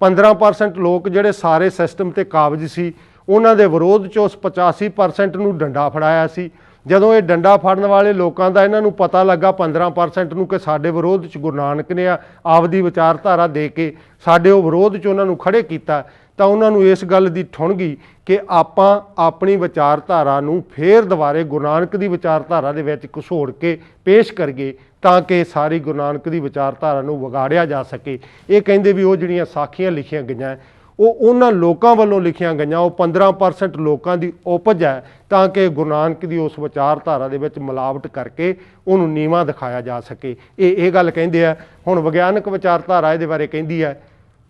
15% ਲੋਕ ਜਿਹੜੇ ਸਾਰੇ ਸਿਸਟਮ ਤੇ ਕਾਬਜ਼ ਸੀ ਉਹਨਾਂ ਦੇ ਵਿਰੋਧ 'ਚ ਉਸ 85% ਨੂੰ ਡੰਡਾ ਫੜਾਇਆ ਸੀ। ਜਦੋਂ ਇਹ ਡੰਡਾ ਫੜਨ ਵਾਲੇ ਲੋਕਾਂ ਦਾ ਇਹਨਾਂ ਨੂੰ ਪਤਾ ਲੱਗਾ 15% ਨੂੰ ਕਿ ਸਾਡੇ ਵਿਰੋਧ 'ਚ ਗੁਰੂ ਨਾਨਕ ਨੇ ਆਪਦੀ ਵਿਚਾਰਧਾਰਾ ਦੇ ਕੇ ਸਾਡੇ ਉਹ ਵਿਰੋਧ 'ਚ ਉਹਨਾਂ ਨੂੰ ਖੜੇ ਕੀਤਾ, ਤਾਂ ਉਹਨਾਂ ਨੂੰ ਇਸ ਗੱਲ ਦੀ ਠੁਣ ਗਈ ਕਿ ਆਪਾਂ ਆਪਣੀ ਵਿਚਾਰਧਾਰਾ ਨੂੰ ਫੇਰ ਦੁਬਾਰੇ ਗੁਰੂ ਨਾਨਕ ਦੀ ਵਿਚਾਰਧਾਰਾ ਦੇ ਵਿੱਚ ਘਸੋੜ ਕੇ ਪੇਸ਼ ਕਰੀਏ ਤਾਂ ਕਿ ਸਾਰੀ ਗੁਰੂ ਨਾਨਕ ਦੀ ਵਿਚਾਰਧਾਰਾ ਨੂੰ ਵਿਗਾੜਿਆ ਜਾ ਸਕੇ। ਇਹ ਕਹਿੰਦੇ ਵੀ ਉਹ ਜਿਹੜੀਆਂ ਸਾਖੀਆਂ ਲਿਖੀਆਂ ਗਈਆਂ ਉਹ ਉਹਨਾਂ ਲੋਕਾਂ ਵੱਲੋਂ ਲਿਖੀਆਂ ਗਈਆਂ, ਉਹ 15% ਲੋਕਾਂ ਦੀ ਉਪਜ ਹੈ, ਤਾਂ ਕਿ ਗੁਰੂ ਨਾਨਕ ਦੀ ਉਸ ਵਿਚਾਰਧਾਰਾ ਦੇ ਵਿੱਚ ਮਿਲਾਵਟ ਕਰਕੇ ਉਹਨੂੰ ਨੀਵਾਂ ਦਿਖਾਇਆ ਜਾ ਸਕੇ। ਇਹ ਗੱਲ ਕਹਿੰਦੇ ਆ। ਹੁਣ ਵਿਗਿਆਨਕ ਵਿਚਾਰਧਾਰਾ ਇਹਦੇ ਬਾਰੇ ਕਹਿੰਦੀ ਹੈ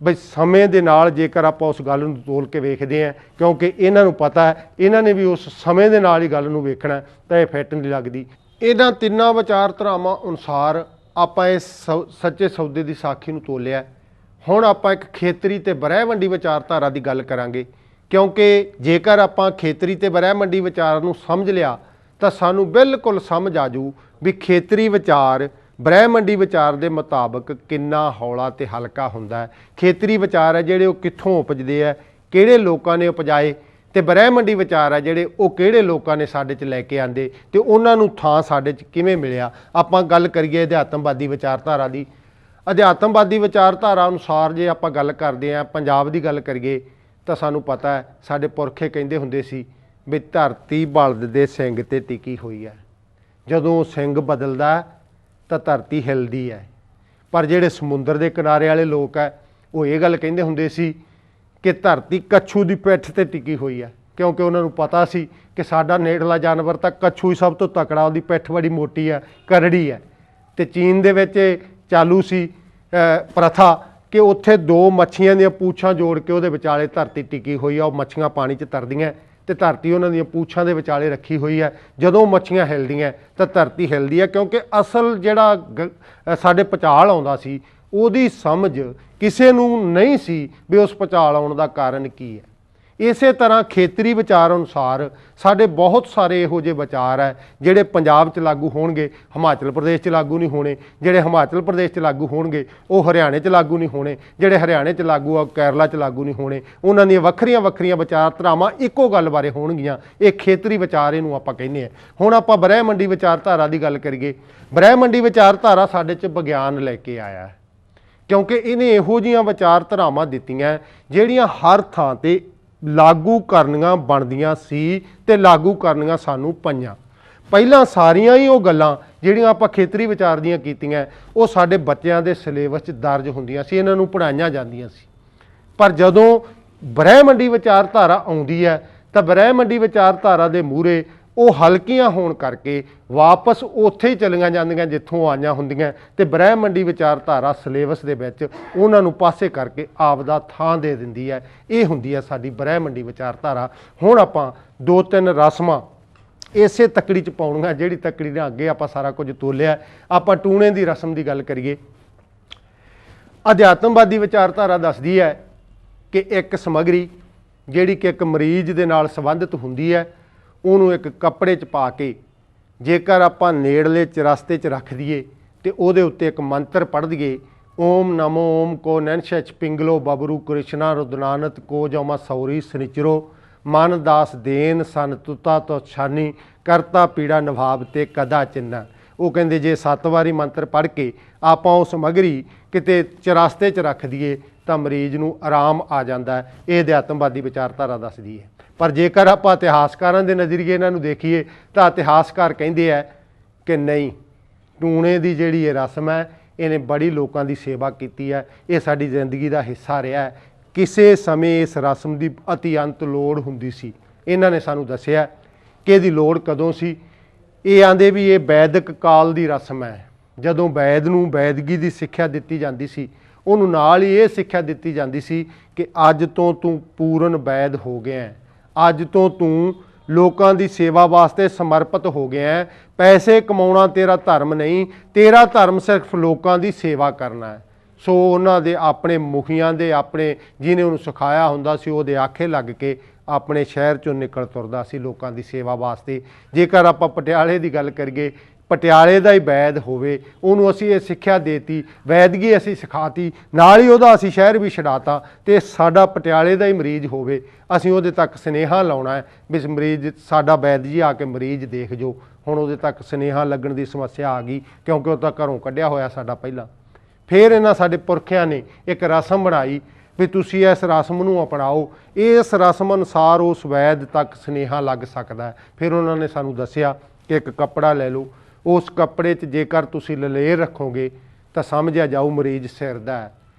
ਬਈ ਸਮੇਂ ਦੇ ਨਾਲ ਜੇਕਰ ਆਪਾਂ ਉਸ ਗੱਲ ਨੂੰ ਤੋਲ ਕੇ ਵੇਖਦੇ ਹਾਂ, ਕਿਉਂਕਿ ਇਹਨਾਂ ਨੂੰ ਪਤਾ ਹੈ, ਇਹਨਾਂ ਨੇ ਵੀ ਉਸ ਸਮੇਂ ਦੇ ਨਾਲ ਹੀ ਗੱਲ ਨੂੰ ਵੇਖਣਾ, ਤਾਂ ਇਹ ਫਿੱਟ ਨਹੀਂ ਲੱਗਦੀ। ਇਹਨਾਂ ਤਿੰਨਾਂ ਵਿਚਾਰਧਾਰਾਵਾਂ ਅਨੁਸਾਰ ਆਪਾਂ ਇਸ ਸੱਚੇ ਸੌਦੇ ਦੀ ਸਾਖੀ ਨੂੰ ਤੋਲਿਆ। ਹੁਣ ਆਪਾਂ ਇੱਕ ਖੇਤਰੀ ਤੇ ਬ੍ਰਹਿਮੰਡੀ ਵਿਚਾਰਧਾਰਾ ਦੀ ਗੱਲ ਕਰਾਂਗੇ, ਕਿਉਂਕਿ ਜੇਕਰ ਆਪਾਂ ਖੇਤਰੀ ਤੇ ਬ੍ਰਹਿਮੰਡੀ ਵਿਚਾਰ ਨੂੰ ਸਮਝ ਲਿਆ ਤਾਂ ਸਾਨੂੰ ਬਿਲਕੁਲ ਸਮਝ ਆ ਜੂ ਵੀ ਖੇਤਰੀ ਵਿਚਾਰ ਬ੍ਰਹਿਮੰਡੀ ਵਿਚਾਰ ਦੇ ਮੁਤਾਬਕ ਕਿੰਨਾ ਹੌਲਾ ਤੇ ਹਲਕਾ ਹੁੰਦਾ ਹੈ। ਖੇਤਰੀ ਵਿਚਾਰ ਹੈ ਜਿਹੜੇ ਉਹ ਕਿੱਥੋਂ ਉਪਜਦੇ ਆ, ਕਿਹੜੇ ਲੋਕਾਂ ਨੇ ਉਪਜਾਏ, ਤੇ ਬ੍ਰਹਿਮੰਡੀ ਵਿਚਾਰ ਹੈ ਜਿਹੜੇ ਉਹ ਕਿਹੜੇ ਲੋਕਾਂ ਨੇ ਸਾਡੇ 'ਚ ਲੈ ਕੇ ਆਂਦੇ ਤੇ ਉਹਨਾਂ ਨੂੰ ਥਾਂ ਸਾਡੇ 'ਚ ਕਿਵੇਂ ਮਿਲਿਆ। ਆਪਾਂ ਗੱਲ ਕਰੀਏ ਅਧਿਆਤਮਵਾਦੀ ਵਿਚਾਰਧਾਰਾ ਦੀ। ਅਧਿਆਤਮਵਾਦੀ ਵਿਚਾਰਧਾਰਾ ਅਨੁਸਾਰ ਜੇ ਆਪਾਂ ਗੱਲ ਕਰਦੇ ਹਾਂ, ਪੰਜਾਬ ਦੀ ਗੱਲ ਕਰੀਏ, ਤਾਂ ਸਾਨੂੰ ਪਤਾ ਹੈ ਸਾਡੇ ਪੁਰਖੇ ਕਹਿੰਦੇ ਹੁੰਦੇ ਸੀ ਵੀ ਧਰਤੀ ਬਲਦ ਦੇ ਸਿੰਗ ਤੇ ਟਿਕੀ ਹੋਈ ਹੈ। ਜਦੋਂ ਸਿੰਗ ਬਦਲਦਾ ਤਾਂ ਧਰਤੀ ਹਿਲਦੀ ਹੈ। ਪਰ ਜਿਹੜੇ ਸਮੁੰਦਰ ਦੇ ਕਿਨਾਰੇ ਵਾਲੇ ਲੋਕ ਹੈ ਉਹ ਇਹ ਗੱਲ ਕਹਿੰਦੇ ਹੁੰਦੇ ਸੀ ਕਿ ਧਰਤੀ ਕੱਛੂ ਦੀ ਪਿੱਠ ਤੇ ਟਿਕੀ ਹੋਈ ਹੈ, ਕਿਉਂਕਿ ਉਹਨਾਂ ਨੂੰ ਪਤਾ ਸੀ ਕਿ ਸਾਡਾ ਨੇੜਲਾ ਜਾਨਵਰ ਤਾਂ ਕੱਛੂ ਹੀ ਸਭ ਤੋਂ ਤਕੜਾ, ਉਹਦੀ ਪਿੱਠ ਬੜੀ ਮੋਟੀ ਹੈ, ਕਰੜੀ ਹੈ। ਤੇ ਚੀਨ ਦੇ ਵਿੱਚ ਚਾਲੂ ਸੀ ਪ੍ਰਥਾ ਕਿ ਉੱਥੇ ਦੋ ਮੱਛੀਆਂ ਦੀਆਂ ਪੂਛਾਂ ਜੋੜ ਕੇ ਉਹਦੇ ਵਿਚਾਲੇ ਧਰਤੀ ਟਿਕੀ ਹੋਈ ਆ। ਉਹ ਮੱਛੀਆਂ ਪਾਣੀ 'ਚ ਤਰਦੀਆਂ ਤੇ ਧਰਤੀ ਉਹਨਾਂ ਦੀਆਂ ਪੂਛਾਂ ਦੇ ਵਿਚਾਲੇ ਰੱਖੀ ਹੋਈ ਹੈ। ਜਦੋਂ ਮੱਛੀਆਂ ਹਿਲਦੀਆਂ ਤਾਂ ਧਰਤੀ ਹਿਲਦੀ ਹੈ, ਕਿਉਂਕਿ ਅਸਲ ਜਿਹੜਾ ਸਾਡੇ ਭੂਚਾਲ ਆਉਂਦਾ ਸੀ ਉਹਦੀ ਸਮਝ ਕਿਸੇ ਨੂੰ ਨਹੀਂ ਸੀ ਵੀ ਉਸ ਭੂਚਾਲ ਆਉਣ ਦਾ ਕਾਰਨ ਕੀ ਹੈ। ਇਸੇ ਤਰ੍ਹਾਂ ਖੇਤਰੀ ਵਿਚਾਰ ਅਨੁਸਾਰ ਸਾਡੇ ਬਹੁਤ ਸਾਰੇ ਇਹੋ ਜਿਹੇ ਵਿਚਾਰ ਹੈ ਜਿਹੜੇ ਪੰਜਾਬ 'ਚ ਲਾਗੂ ਹੋਣਗੇ, ਹਿਮਾਚਲ ਪ੍ਰਦੇਸ਼ 'ਚ ਲਾਗੂ ਨਹੀਂ ਹੋਣੇ। ਜਿਹੜੇ ਹਿਮਾਚਲ ਪ੍ਰਦੇਸ਼ 'ਚ ਲਾਗੂ ਹੋਣਗੇ ਉਹ ਹਰਿਆਣੇ 'ਚ ਲਾਗੂ ਨਹੀਂ ਹੋਣੇ। ਜਿਹੜੇ ਹਰਿਆਣੇ 'ਚ ਲਾਗੂ ਆ ਕੇਰਲਾ 'ਚ ਲਾਗੂ ਨਹੀਂ ਹੋਣੇ। ਉਹਨਾਂ ਦੀਆਂ ਵੱਖਰੀਆਂ ਵੱਖਰੀਆਂ ਵਿਚਾਰਧਾਰਾਵਾਂ ਇੱਕੋ ਗੱਲ ਬਾਰੇ ਹੋਣਗੀਆਂ। ਇਹ ਖੇਤਰੀ ਵਿਚਾਰ ਇਹਨੂੰ ਆਪਾਂ ਕਹਿੰਦੇ ਹਾਂ। ਹੁਣ ਆਪਾਂ ਬ੍ਰਹਿਮੰਡੀ ਵਿਚਾਰਧਾਰਾ ਦੀ ਗੱਲ ਕਰੀਏ। ਬ੍ਰਹਿਮੰਡੀ ਵਿਚਾਰਧਾਰਾ ਸਾਡੇ 'ਚ ਵਿਗਿਆਨ ਲੈ ਕੇ ਆਇਆ ਹੈ, ਕਿਉਂਕਿ ਇਹਨੇ ਇਹੋ ਜਿਹੀਆਂ ਵਿਚਾਰਧਾਰਾਵਾਂ ਦਿੱਤੀਆਂ ਜਿਹੜੀਆਂ ਹਰ ਥਾਂ 'ਤੇ ਲਾਗੂ ਕਰਨੀਆਂ ਬਣਦੀਆਂ ਸੀ ਤੇ ਲਾਗੂ ਕਰਨੀਆਂ ਸਾਨੂੰ ਪਈਆਂ। ਪਹਿਲਾਂ ਸਾਰੀਆਂ ਹੀ ਉਹ ਗੱਲਾਂ ਜਿਹੜੀਆਂ ਆਪਾਂ ਖੇਤਰੀ ਵਿਚਾਰ ਦੀਆਂ ਕੀਤੀਆਂ ਉਹ ਸਾਡੇ ਬੱਚਿਆਂ ਦੇ ਸਿਲੇਬਸ 'ਚ ਦਰਜ ਹੁੰਦੀਆਂ ਸੀ, ਇਹਨਾਂ ਨੂੰ ਪੜ੍ਹਾਈਆਂ ਜਾਂਦੀਆਂ ਸੀ। ਪਰ ਜਦੋਂ ਬ੍ਰਹਿਮੰਡੀ ਵਿਚਾਰਧਾਰਾ ਆਉਂਦੀ ਹੈ ਤਾਂ ਬ੍ਰਹਿਮੰਡੀ ਵਿਚਾਰਧਾਰਾ ਦੇ ਮੂਹਰੇ ਉਹ ਹਲਕੀਆਂ ਹੋਣ ਕਰਕੇ ਵਾਪਸ ਉੱਥੇ ਹੀ ਚਲੀਆਂ ਜਾਂਦੀਆਂ ਜਿੱਥੋਂ ਆਈਆਂ ਹੁੰਦੀਆਂ, ਤੇ ਬ੍ਰਹਿਮੰਡੀ ਵਿਚਾਰਧਾਰਾ ਸਿਲੇਬਸ ਦੇ ਵਿੱਚ ਉਹਨਾਂ ਨੂੰ ਪਾਸੇ ਕਰਕੇ ਆਪਦਾ ਥਾਂ ਦੇ ਦਿੰਦੀ ਹੈ। ਇਹ ਹੁੰਦੀ ਹੈ ਸਾਡੀ ਬ੍ਰਹਿਮੰਡੀ ਵਿਚਾਰਧਾਰਾ। ਹੁਣ ਆਪਾਂ ਦੋ ਤਿੰਨ ਰਸਮਾਂ ਇਸੇ ਤੱਕੜੀ 'ਚ ਪਾਉਣੀਆਂ ਜਿਹੜੀ ਤੱਕੜੀ ਨਾਲ ਅੱਗੇ ਆਪਾਂ ਸਾਰਾ ਕੁਝ ਤੋਲਿਆ। ਆਪਾਂ ਟੂਣੇ ਦੀ ਰਸਮ ਦੀ ਗੱਲ ਕਰੀਏ। ਅਧਿਆਤਮਵਾਦੀ ਵਿਚਾਰਧਾਰਾ ਦੱਸਦੀ ਹੈ ਕਿ ਇੱਕ ਸਮੱਗਰੀ ਜਿਹੜੀ ਕਿ ਇੱਕ ਮਰੀਜ਼ ਦੇ ਨਾਲ ਸੰਬੰਧਿਤ ਹੁੰਦੀ ਹੈ, ਉਹਨੂੰ ਇੱਕ ਕੱਪੜੇ 'ਚ ਪਾ ਕੇ ਜੇਕਰ ਆਪਾਂ ਨੇੜਲੇ ਚਰਸਤੇ 'ਚ ਰੱਖ ਦਈਏ ਤੇ ਉਹਦੇ ਉੱਤੇ ਇੱਕ ਮੰਤਰ ਪੜ੍ਹ ਦਈਏ, ਓਮ ਨਮੋ ਓਮ ਕੋ ਨੈਨਸ਼ਚ ਪਿੰਗਲੋ ਬਬਰੂ ਕ੍ਰਿਸ਼ਨਾ ਰੁਦਨਾਨਤ ਕੋ ਜਮਾ ਸੌਰੀ ਸਨਿਚਰੋ ਮਨ ਦਾਸ ਦੇਨ ਸਨ ਤੁਤਾ ਤੋਂ ਛਾਨੀ ਕਰਤਾ ਪੀੜਾ ਨਿਭਾਵ ਤੇ ਕਦਾ ਚਿੰਨਾ। ਉਹ ਕਹਿੰਦੇ ਜੇ 7 ਵਾਰੀ ਮੰਤਰ ਪੜ੍ਹ ਕੇ ਆਪਾਂ ਉਹ ਸਮੱਗਰੀ ਕਿਤੇ ਚਰਸਤੇ 'ਚ ਰੱਖ ਦਈਏ ਤਾਂ ਮਰੀਜ਼ ਨੂੰ ਆਰਾਮ ਆ ਜਾਂਦਾ। ਇਹ ਅਧਿਆਤਮਵਾਦੀ ਵਿਚਾਰਧਾਰਾ ਦੱਸਦੀ ਹੈ। ਪਰ ਜੇਕਰ ਆਪਾਂ ਇਤਿਹਾਸਕਾਰਾਂ ਦੇ ਨਜ਼ਰੀਏ ਇਹਨਾਂ ਨੂੰ ਦੇਖੀਏ ਤਾਂ ਇਤਿਹਾਸਕਾਰ ਕਹਿੰਦੇ ਆ ਕਿ ਨਹੀਂ, ਟੂਣੇ ਦੀ ਜਿਹੜੀ ਇਹ ਰਸਮ ਹੈ ਇਹਨੇ ਬੜੀ ਲੋਕਾਂ ਦੀ ਸੇਵਾ ਕੀਤੀ ਹੈ, ਇਹ ਸਾਡੀ ਜ਼ਿੰਦਗੀ ਦਾ ਹਿੱਸਾ ਰਿਹਾ ਹੈ। ਕਿਸੇ ਸਮੇਂ ਇਸ ਰਸਮ ਦੀ ਅਤਿਅੰਤ ਲੋੜ ਹੁੰਦੀ ਸੀ। ਇਹਨਾਂ ਨੇ ਸਾਨੂੰ ਦੱਸਿਆ ਕਿ ਇਹਦੀ ਲੋੜ ਕਦੋਂ ਸੀ। ਇਹ ਆਂਦੇ ਵੀ ਇਹ ਵੈਦਿਕ ਕਾਲ ਦੀ ਰਸਮ ਹੈ। ਜਦੋਂ ਵੈਦ ਨੂੰ ਵੈਦਗੀ ਦੀ ਸਿੱਖਿਆ ਦਿੱਤੀ ਜਾਂਦੀ ਸੀ, ਉਹਨੂੰ ਨਾਲ ਹੀ ਇਹ ਸਿੱਖਿਆ ਦਿੱਤੀ ਜਾਂਦੀ ਸੀ ਕਿ ਅੱਜ ਤੋਂ ਤੂੰ ਪੂਰਨ ਵੈਦ ਹੋ ਗਿਆ ਹੈ, ਅੱਜ ਤੋਂ ਤੂੰ ਲੋਕਾਂ ਦੀ ਸੇਵਾ ਵਾਸਤੇ ਸਮਰਪਿਤ ਹੋ ਗਿਆ ਹੈ। ਪੈਸੇ ਕਮਾਉਣਾ ਤੇਰਾ ਧਰਮ ਨਹੀਂ, ਤੇਰਾ ਧਰਮ ਸਿਰਫ ਲੋਕਾਂ ਦੀ ਸੇਵਾ ਕਰਨਾ ਹੈ। ਸੋ ਉਹਨਾਂ ਦੇ ਆਪਣੇ ਮੁਖੀਆਂ ਦੇ ਆਪਣੇ ਜਿਹਨੇ ਉਹਨੂੰ ਸਿਖਾਇਆ ਹੁੰਦਾ ਸੀ ਉਹਦੇ ਆਖੇ ਲੱਗ ਕੇ ਆਪਣੇ ਸ਼ਹਿਰ 'ਚੋਂ ਨਿਕਲ ਤੁਰਦਾ ਸੀ ਲੋਕਾਂ ਦੀ ਸੇਵਾ ਵਾਸਤੇ। ਜੇਕਰ ਆਪਾਂ ਪਟਿਆਲੇ ਦੀ ਗੱਲ ਕਰੀਏ, ਪਟਿਆਲੇ ਦਾ ਹੀ ਵੈਦ ਹੋਵੇ, ਉਹਨੂੰ ਅਸੀਂ ਇਹ ਸਿੱਖਿਆ ਦੇਤੀ, ਵੈਦਗੀ ਅਸੀਂ ਸਿਖਾਤੀ, ਨਾਲ ਹੀ ਉਹਦਾ ਅਸੀਂ ਸ਼ਹਿਰ ਵੀ ਛਡਾਤਾ, ਤੇ ਸਾਡਾ ਪਟਿਆਲੇ ਦਾ ਹੀ ਮਰੀਜ਼ ਹੋਵੇ, ਅਸੀਂ ਉਹਦੇ ਤੱਕ ਸੁਨੇਹਾ ਲਾਉਣਾ ਹੈ ਵੀ ਮਰੀਜ਼ ਸਾਡਾ ਵੈਦ ਜੀ ਆ ਕੇ ਮਰੀਜ਼ ਦੇਖ ਜੋ। ਹੁਣ ਉਹਦੇ ਤੱਕ ਸੁਨੇਹਾ ਲੱਗਣ ਦੀ ਸਮੱਸਿਆ ਆ ਗਈ, ਕਿਉਂਕਿ ਉਹ ਤਾਂ ਘਰੋਂ ਕੱਢਿਆ ਹੋਇਆ ਸਾਡਾ ਪਹਿਲਾਂ। ਫਿਰ ਇਹਨਾਂ ਸਾਡੇ ਪੁਰਖਿਆਂ ਨੇ ਇੱਕ ਰਸਮ ਬਣਾਈ ਵੀ ਤੁਸੀਂ ਇਸ ਰਸਮ ਨੂੰ ਅਪਣਾਓ, ਇਸ ਰਸਮ ਅਨੁਸਾਰ ਉਸ ਵੈਦ ਤੱਕ ਸੁਨੇਹਾ ਲੱਗ ਸਕਦਾ ਹੈ। ਫਿਰ ਉਹਨਾਂ ਨੇ ਸਾਨੂੰ ਦੱਸਿਆ ਕਿ ਇੱਕ ਕੱਪੜਾ ਲੈ ਲਓ, ਉਸ ਕੱਪੜੇ 'ਚ ਜੇਕਰ ਤੁਸੀਂ ਲਲੇਰ ਰੱਖੋਗੇ ਤਾਂ ਸਮਝਿਆ ਜਾਊ ਮਰੀਜ਼ ਸਿਰ ਦਾ ਹੈ,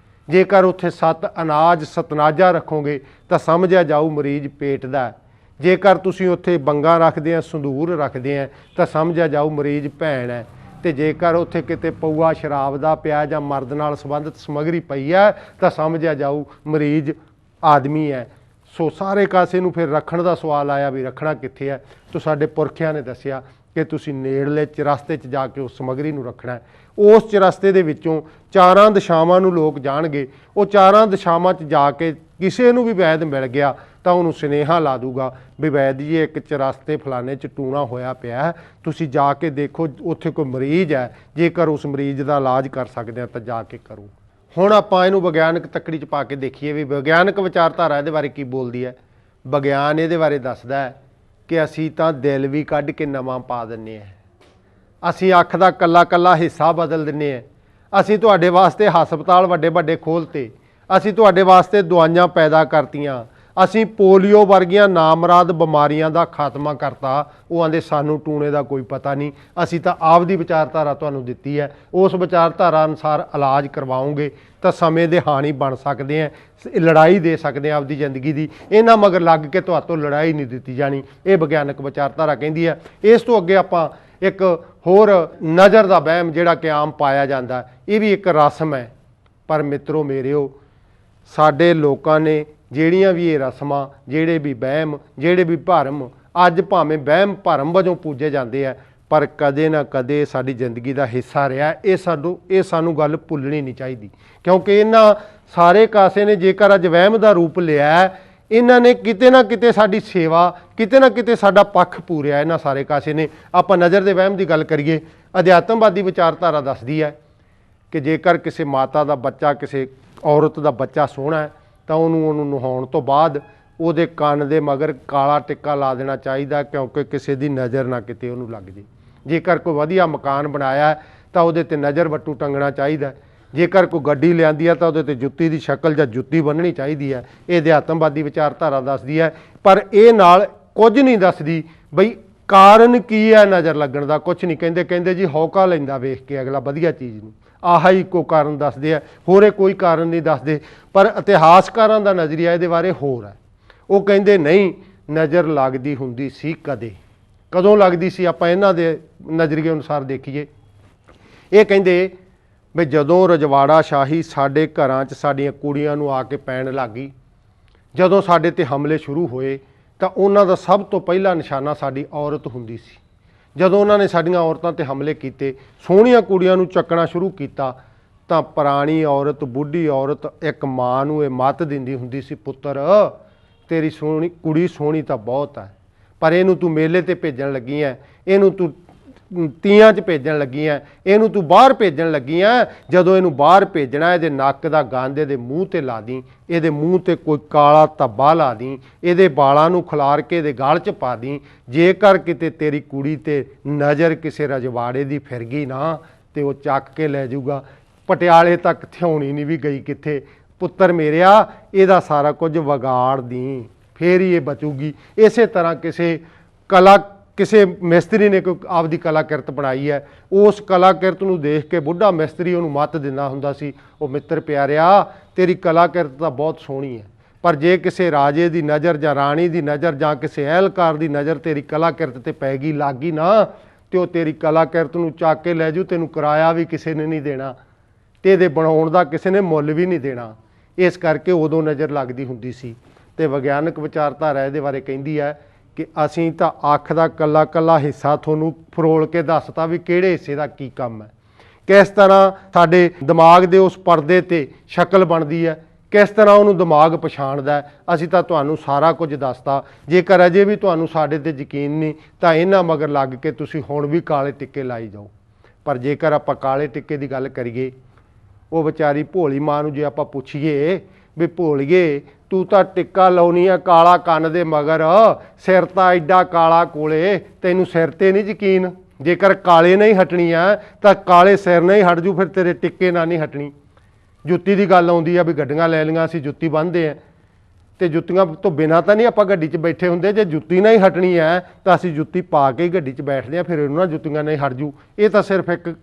ਜੇਕਰ ਉੱਥੇ 7 ਅਨਾਜ ਸਤਨਾਜਾ ਰੱਖੋਗੇ ਤਾਂ ਸਮਝਿਆ ਜਾਊ ਮਰੀਜ਼ ਪੇਟ ਦਾ ਹੈ, ਜੇਕਰ ਤੁਸੀਂ ਉੱਥੇ ਬੰਗਾ ਰੱਖਦੇ ਆ, ਸੰਧੂਰ ਰੱਖਦੇ ਆ ਤਾਂ ਸਮਝਿਆ ਜਾਊ ਮਰੀਜ਼ ਭੈਣ ਹੈ, ਤੇ ਜੇਕਰ ਉੱਥੇ ਕਿਤੇ ਪਊਆ ਸ਼ਰਾਬ ਦਾ ਪਿਆ ਜਾਂ ਮਰਦ ਨਾਲ ਸੰਬੰਧਿਤ ਸਮੱਗਰੀ ਪਈ ਹੈ ਤਾਂ ਸਮਝਿਆ ਜਾਊ ਮਰੀਜ਼ ਆਦਮੀ ਹੈ। ਸੋ ਸਾਰੇ ਕਾਸੇ ਨੂੰ ਫਿਰ ਰੱਖਣ ਦਾ ਸਵਾਲ ਆਇਆ ਵੀ ਰੱਖਣਾ ਕਿੱਥੇ ਹੈ, ਤਾਂ ਸਾਡੇ ਪੁਰਖਿਆਂ ਨੇ ਦੱਸਿਆ ਕਿ ਤੁਸੀਂ ਨੇੜਲੇ ਚਰਸਤੇ 'ਚ ਜਾ ਕੇ ਉਸ ਸਮੱਗਰੀ ਨੂੰ ਰੱਖਣਾ ਹੈ। ਉਸ ਚਰਸਤੇ ਦੇ ਵਿੱਚੋਂ 4 ਦਿਸ਼ਾਵਾਂ ਨੂੰ ਲੋਕ ਜਾਣਗੇ, ਉਹ 4 ਦਿਸ਼ਾਵਾਂ 'ਚ ਜਾ ਕੇ ਕਿਸੇ ਨੂੰ ਵੀ ਵੈਦ ਮਿਲ ਗਿਆ ਤਾਂ ਉਹਨੂੰ ਸੁਨੇਹਾ ਲਾ ਦੂਗਾ ਵੀ ਵੈਦ ਜੀ ਇੱਕ ਚਰਸਤੇ ਫਲਾਣੇ 'ਚ ਟੂਣਾ ਹੋਇਆ ਪਿਆ ਹੈ, ਤੁਸੀਂ ਜਾ ਕੇ ਦੇਖੋ ਉੱਥੇ ਕੋਈ ਮਰੀਜ਼ ਹੈ, ਜੇਕਰ ਉਸ ਮਰੀਜ਼ ਦਾ ਇਲਾਜ ਕਰ ਸਕਦੇ ਆ ਤਾਂ ਜਾ ਕੇ ਕਰੋ। ਹੁਣ ਆਪਾਂ ਇਹਨੂੰ ਵਿਗਿਆਨਕ ਤੱਕੜੀ 'ਚ ਪਾ ਕੇ ਦੇਖੀਏ ਵੀ ਵਿਗਿਆਨਕ ਵਿਚਾਰਧਾਰਾ ਇਹਦੇ ਬਾਰੇ ਕੀ ਬੋਲਦੀ ਹੈ। ਵਿਗਿਆਨ ਇਹਦੇ ਬਾਰੇ ਦੱਸਦਾ ਹੈ ਕਿ ਅਸੀਂ ਤਾਂ ਦਿਲ ਵੀ ਕੱਢ ਕੇ ਨਵਾਂ ਪਾ ਦਿੰਦੇ ਹਾਂ, ਅਸੀਂ ਅੱਖ ਦਾ ਕੱਲਾ ਕੱਲਾ ਹਿੱਸਾ ਬਦਲ ਦਿੰਦੇ ਹਾਂ, ਅਸੀਂ ਤੁਹਾਡੇ ਵਾਸਤੇ ਹਸਪਤਾਲ ਵੱਡੇ ਵੱਡੇ ਖੋਲ੍ਹਤੇ, ਅਸੀਂ ਤੁਹਾਡੇ ਵਾਸਤੇ ਦਵਾਈਆਂ ਪੈਦਾ ਕਰਤੀਆਂ, ਅਸੀਂ ਪੋਲੀਓ ਵਰਗੀਆਂ ਨਾਮਰਾਦ ਬਿਮਾਰੀਆਂ ਦਾ ਖਾਤਮਾ ਕਰਤਾ। ਉਹ ਆਂਦੇ ਸਾਨੂੰ ਟੂਣੇ ਦਾ ਕੋਈ ਪਤਾ ਨਹੀਂ, ਅਸੀਂ ਤਾਂ ਆਪਦੀ ਵਿਚਾਰਧਾਰਾ ਤੁਹਾਨੂੰ ਦਿੱਤੀ ਹੈ, ਉਸ ਵਿਚਾਰਧਾਰਾ ਅਨੁਸਾਰ ਇਲਾਜ ਕਰਵਾਓਗੇ ਤਾਂ ਸਮੇਂ ਦੇ ਹਾਣੀ ਬਣ ਸਕਦੇ ਆ, ਲੜਾਈ ਦੇ ਸਕਦੇ ਆ ਆਪਦੀ ਜ਼ਿੰਦਗੀ ਦੀ, ਇਹਨਾਂ ਮਗਰ ਲੱਗ ਕੇ ਤੁਹਾਤੋਂ ਲੜਾਈ ਨਹੀਂ ਦਿੱਤੀ ਜਾਣੀ। ਇਹ ਵਿਗਿਆਨਕ ਵਿਚਾਰਧਾਰਾ ਕਹਿੰਦੀ ਹੈ। ਇਸ ਤੋਂ ਅੱਗੇ ਆਪਾਂ ਇੱਕ ਹੋਰ ਨਜ਼ਰ ਦਾ ਵਹਿਮ ਜਿਹੜਾ ਕਿ ਆਮ ਪਾਇਆ ਜਾਂਦਾ, ਇਹ ਵੀ ਇੱਕ ਰਸਮ ਹੈ। ਪਰ ਮਿੱਤਰੋ ਮੇਰਿਓ, ਸਾਡੇ ਲੋਕਾਂ ਨੇ ਜਿਹੜੀਆਂ ਵੀ ਇਹ ਰਸਮਾਂ, ਜਿਹੜੇ ਵੀ ਵਹਿਮ, ਜਿਹੜੇ ਵੀ ਭਰਮ ਅੱਜ ਭਾਵੇਂ ਵਹਿਮ ਭਰਮ ਵਜੋਂ ਪੂਜੇ ਜਾਂਦੇ ਆ, ਪਰ ਕਦੇ ਨਾ ਕਦੇ ਸਾਡੀ ਜ਼ਿੰਦਗੀ ਦਾ ਹਿੱਸਾ ਰਿਹਾ। ਇਹ ਸਾਨੂੰ ਗੱਲ ਭੁੱਲਣੀ ਨਹੀਂ ਚਾਹੀਦੀ, ਕਿਉਂਕਿ ਇਹਨਾਂ ਸਾਰੇ ਕਾਸੇ ਨੇ ਜੇਕਰ ਅੱਜ ਵਹਿਮ ਦਾ ਰੂਪ ਲਿਆ, ਇਹਨਾਂ ਨੇ ਕਿਤੇ ਨਾ ਕਿਤੇ ਸਾਡੀ ਸੇਵਾ, ਕਿਤੇ ਨਾ ਕਿਤੇ ਸਾਡਾ ਪੱਖ ਪੂਰਿਆ। ਇਹਨਾਂ ਸਾਰੇ ਕਾਸੇ ਨੇ। ਆਪਾਂ ਨਜ਼ਰ ਦੇ ਵਹਿਮ ਦੀ ਗੱਲ ਕਰੀਏ, ਅਧਿਆਤਮਵਾਦੀ ਵਿਚਾਰਧਾਰਾ ਦੱਸਦੀ ਹੈ ਕਿ ਜੇਕਰ ਕਿਸੇ ਮਾਤਾ ਦਾ ਬੱਚਾ, ਕਿਸੇ ਔਰਤ ਦਾ ਬੱਚਾ ਸੋਹਣਾ ਹੈ ਤਾਂ ਉਹਨੂੰ ਨਹਾਉਣ ਤੋਂ ਬਾਅਦ ਉਹਦੇ ਕੰਨ ਦੇ ਮਗਰ ਕਾਲਾ ਟਿੱਕਾ ਲਾ ਦੇਣਾ ਚਾਹੀਦਾ, ਕਿਉਂਕਿ ਕਿਸੇ ਦੀ ਨਜ਼ਰ ਨਾ ਕਿਤੇ ਉਹਨੂੰ ਲੱਗ ਜੇ। ਜੇਕਰ ਕੋਈ ਵਧੀਆ ਮਕਾਨ ਬਣਾਇਆ ਤਾਂ ਉਹਦੇ 'ਤੇ ਨਜ਼ਰ ਵੱਟੂ ਟੰਗਣਾ ਚਾਹੀਦਾ। ਜੇਕਰ ਕੋਈ ਗੱਡੀ ਲਿਆਂਦੀ ਹੈ ਤਾਂ ਉਹਦੇ 'ਤੇ ਜੁੱਤੀ ਦੀ ਸ਼ਕਲ ਜਾਂ ਜੁੱਤੀ ਬੰਨ੍ਹਣੀ ਚਾਹੀਦੀ ਹੈ। ਇਹ ਅਧਿਆਤਮਵਾਦੀ ਵਿਚਾਰਧਾਰਾ ਦੱਸਦੀ ਹੈ, ਪਰ ਇਹ ਨਾਲ ਕੁਝ ਨਹੀਂ ਦੱਸਦੀ ਬਈ ਕਾਰਨ ਕੀ ਹੈ ਨਜ਼ਰ ਲੱਗਣ ਦਾ। ਕੁਛ ਨਹੀਂ ਕਹਿੰਦੇ ਜੀ ਹੌਕਾ ਲੈਂਦਾ ਵੇਖ ਕੇ ਅਗਲਾ ਵਧੀਆ ਚੀਜ਼ ਨੂੰ, ਆਹ ਹੀ ਇੱਕੋ ਕਾਰਨ ਦੱਸਦੇ ਆ, ਹੋਰੇ ਕੋਈ ਕਾਰਨ ਨਹੀਂ ਦੱਸਦੇ। ਪਰ ਇਤਿਹਾਸਕਾਰਾਂ ਦਾ ਨਜ਼ਰੀਆ ਇਹਦੇ ਬਾਰੇ ਹੋਰ ਹੈ। ਉਹ ਕਹਿੰਦੇ ਨਹੀਂ, ਨਜ਼ਰ ਲੱਗਦੀ ਹੁੰਦੀ ਸੀ ਕਦੇ। ਕਦੋਂ ਲੱਗਦੀ ਸੀ? ਆਪਾਂ ਇਹਨਾਂ ਦੇ ਨਜ਼ਰੀਏ ਅਨੁਸਾਰ ਦੇਖੀਏ। ਇਹ ਕਹਿੰਦੇ ਵੀ ਜਦੋਂ ਰਜਵਾੜਾ ਸ਼ਾਹੀ ਸਾਡੇ ਘਰਾਂ 'ਚ ਸਾਡੀਆਂ ਕੁੜੀਆਂ ਨੂੰ ਆ ਕੇ ਪੈਣ ਲੱਗ ਗਈ, ਜਦੋਂ ਸਾਡੇ 'ਤੇ ਹਮਲੇ ਸ਼ੁਰੂ ਹੋਏ ਤਾਂ ਉਹਨਾਂ ਦਾ ਸਭ ਤੋਂ ਪਹਿਲਾ ਨਿਸ਼ਾਨਾ ਸਾਡੀ ਔਰਤ ਹੁੰਦੀ ਸੀ। ਜਦੋਂ ਉਹਨਾਂ ਨੇ ਸਾਡੀਆਂ ਔਰਤਾਂ 'ਤੇ ਹਮਲੇ ਕੀਤੇ, ਸੋਹਣੀਆਂ ਕੁੜੀਆਂ ਨੂੰ ਚੱਕਣਾ ਸ਼ੁਰੂ ਕੀਤਾ, ਤਾਂ ਪੁਰਾਣੀ ਔਰਤ, ਬੁੱਢੀ ਔਰਤ ਇੱਕ ਮਾਂ ਨੂੰ ਇਹ ਮੱਤ ਦਿੰਦੀ ਹੁੰਦੀ ਸੀ, ਪੁੱਤਰ ਤੇਰੀ ਸੋਹਣੀ ਕੁੜੀ ਸੋਹਣੀ ਤਾਂ ਬਹੁਤ ਹੈ, ਪਰ ਇਹਨੂੰ ਤੂੰ ਮੇਲੇ 'ਤੇ ਭੇਜਣ ਲੱਗੀ ਹੈ, ਇਹਨੂੰ ਤੂੰ ਤੀਆਂ 'ਚ ਭੇਜਣ ਲੱਗੀ ਹੈ, ਇਹਨੂੰ ਤੂੰ ਬਾਹਰ ਭੇਜਣ ਲੱਗੀ ਹੈ। ਜਦੋਂ ਇਹਨੂੰ ਬਾਹਰ ਭੇਜਣਾ, ਇਹਦੇ ਨੱਕ ਦਾ ਗੰਦ ਇਹਦੇ ਮੂੰਹ 'ਤੇ ਲਾ ਦੀ, ਇਹਦੇ ਮੂੰਹ 'ਤੇ ਕੋਈ ਕਾਲਾ ਧੱਬਾ ਲਾ ਦੀ, ਇਹਦੇ ਵਾਲਾਂ ਨੂੰ ਖਿਲਾਰ ਕੇ ਇਹਦੇ ਗਲ 'ਚ ਪਾ ਦੀ। ਜੇਕਰ ਕਿਤੇ ਤੇਰੀ ਕੁੜੀ 'ਤੇ ਨਜ਼ਰ ਕਿਸੇ ਰਜਵਾੜੇ ਦੀ ਫਿਰ ਗਈ ਨਾ, ਤੇ ਉਹ ਚੱਕ ਕੇ ਲੈ ਜਾਊਗਾ। ਪਟਿਆਲੇ ਤੱਕ ਥਿਉਣੀ ਨਹੀਂ ਵੀ ਗਈ ਕਿੱਥੇ, ਪੁੱਤਰ ਮੇਰਿਆ ਇਹਦਾ ਸਾਰਾ ਕੁਝ ਵਿਗਾੜ ਦੀ, ਫੇਰ ਹੀ ਇਹ ਬਚੂਗੀ। ਇਸੇ ਤਰ੍ਹਾਂ ਕਿਸੇ ਮਿਸਤਰੀ ਨੇ ਕੋਈ ਆਪਦੀ ਕਲਾਕਿਰਤ ਬਣਾਈ ਹੈ, ਉਸ ਕਲਾਕਿਰਤ ਨੂੰ ਦੇਖ ਕੇ ਬੁੱਢਾ ਮਿਸਤਰੀ ਉਹਨੂੰ ਮੱਤ ਦਿੰਦਾ ਹੁੰਦਾ ਸੀ, ਉਹ ਮਿੱਤਰ ਪਿਆਰਿਆ ਤੇਰੀ ਕਲਾਕਿਰਤ ਤਾਂ ਬਹੁਤ ਸੋਹਣੀ ਹੈ, ਪਰ ਜੇ ਕਿਸੇ ਰਾਜੇ ਦੀ ਨਜ਼ਰ ਜਾਂ ਰਾਣੀ ਦੀ ਨਜ਼ਰ ਜਾਂ ਕਿਸੇ ਅਹਿਲਕਾਰ ਦੀ ਨਜ਼ਰ ਤੇਰੀ ਕਲਾਕਿਰਤ 'ਤੇ ਪੈ ਗਈ, ਲੱਗ ਗਈ ਨਾ, ਤੇ ਉਹ ਤੇਰੀ ਕਲਾਕਿਰਤ ਨੂੰ ਚੱਕ ਕੇ ਲੈ ਜੂ। ਤੈਨੂੰ ਕਿਰਾਇਆ ਵੀ ਕਿਸੇ ਨੇ ਨਹੀਂ ਦੇਣਾ, ਤੇ ਇਹਦੇ ਬਣਾਉਣ ਦਾ ਕਿਸੇ ਨੇ ਮੁੱਲ ਵੀ ਨਹੀਂ ਦੇਣਾ। ਇਸ ਕਰਕੇ ਉਦੋਂ ਨਜ਼ਰ ਲੱਗਦੀ ਹੁੰਦੀ ਸੀ। ਤੇ ਵਿਗਿਆਨਕ ਵਿਚਾਰਧਾਰਾ ਇਹਦੇ ਬਾਰੇ ਕਹਿੰਦੀ ਹੈ ਕਿ ਅਸੀਂ ਤਾਂ ਅੱਖ ਦਾ ਕੱਲਾ ਕੱਲਾ ਹਿੱਸਾ ਤੁਹਾਨੂੰ ਫਰੋਲ ਕੇ ਦੱਸਤਾ ਵੀ ਕਿਹੜੇ ਹਿੱਸੇ ਦਾ ਕੀ ਕੰਮ ਹੈ, ਕਿਸ ਤਰ੍ਹਾਂ ਸਾਡੇ ਦਿਮਾਗ ਦੇ ਉਸ ਪਰਦੇ 'ਤੇ ਸ਼ਕਲ ਬਣਦੀ ਹੈ, किस तरह ਉਹਨੂੰ ਦਿਮਾਗ ਪਛਾਣਦਾ ਹੈ। ਅਸੀਂ ਤਾਂ ਤੁਹਾਨੂੰ ਸਾਰਾ ਕੁਝ ਦੱਸਤਾ। ਜੇਕਰ ਅਜੇ ਵੀ ਤੁਹਾਨੂੰ ਸਾਡੇ ਤੇ ਯਕੀਨ ਨਹੀਂ ਤਾਂ ਇਹਨਾਂ ਮਗਰ ਲੱਗ ਕੇ ਤੁਸੀਂ ਹੁਣ ਵੀ ਕਾਲੇ ਟਿੱਕੇ ਲਾਈ ਜਾਓ। ਪਰ ਜੇਕਰ ਆਪਾਂ ਕਾਲੇ ਟਿੱਕੇ ਦੀ ਗੱਲ ਕਰੀਏ, ਉਹ ਵਿਚਾਰੀ ਭੋਲੀ ਮਾਂ ਨੂੰ ਜੇ ਆਪਾਂ ਪੁੱਛੀਏ ਵੀ ਭੋਲੀਏ ਤੂੰ ਤਾਂ ਟਿੱਕਾ ਲਾਉਣੀ ਆ ਕਾਲਾ ਕੰਨ ਦੇ ਮਗਰ, ਸਿਰ ਤਾਂ ਐਡਾ ਕਾਲਾ ਕੋਲੇ, ਤੈਨੂੰ ਸਿਰ ਤੇ ਨਹੀਂ ਯਕੀਨ? ਜੇਕਰ ਕਾਲੇ ਨਹੀਂ ਹਟਣੀ ਆ ਤਾਂ ਕਾਲੇ ਸਿਰ ਨਹੀਂ ਹਟ ਜੂ, ਫਿਰ ਤੇਰੇ ਟਿੱਕੇ ਨਾਲ ਨਹੀਂ ਹਟਣੀ। ਜੁੱਤੀ ਦੀ ਗੱਲ ਆਉਂਦੀ ਆ ਵੀ ਗੱਡੀਆਂ ਲੈ ਲਈਆਂ ਅਸੀਂ ਜੁੱਤੀ ਬੰਨ੍ਹਦੇ ਆ, ਤੇ ਜੁੱਤੀਆਂ ਤੋਂ ਬਿਨਾਂ ਤਾਂ ਨਹੀਂ ਆਪਾਂ ਗੱਡੀ 'ਚ ਬੈਠੇ ਹੁੰਦੇ। ਜੇ ਜੁੱਤੀ ਨਹੀਂ ਹਟਣੀ ਹੈ ਤਾਂ ਅਸੀਂ ਜੁੱਤੀ ਪਾ ਕੇ ਹੀ ਗੱਡੀ 'ਚ ਬੈਠਦੇ ਹਾਂ, ਫਿਰ ਇਹਨਾਂ ਜੁੱਤੀਆਂ ਨਹੀਂ ਹਟ ਜੂ। ਇਹ ਤਾਂ ਸਿਰਫ ਇੱਕ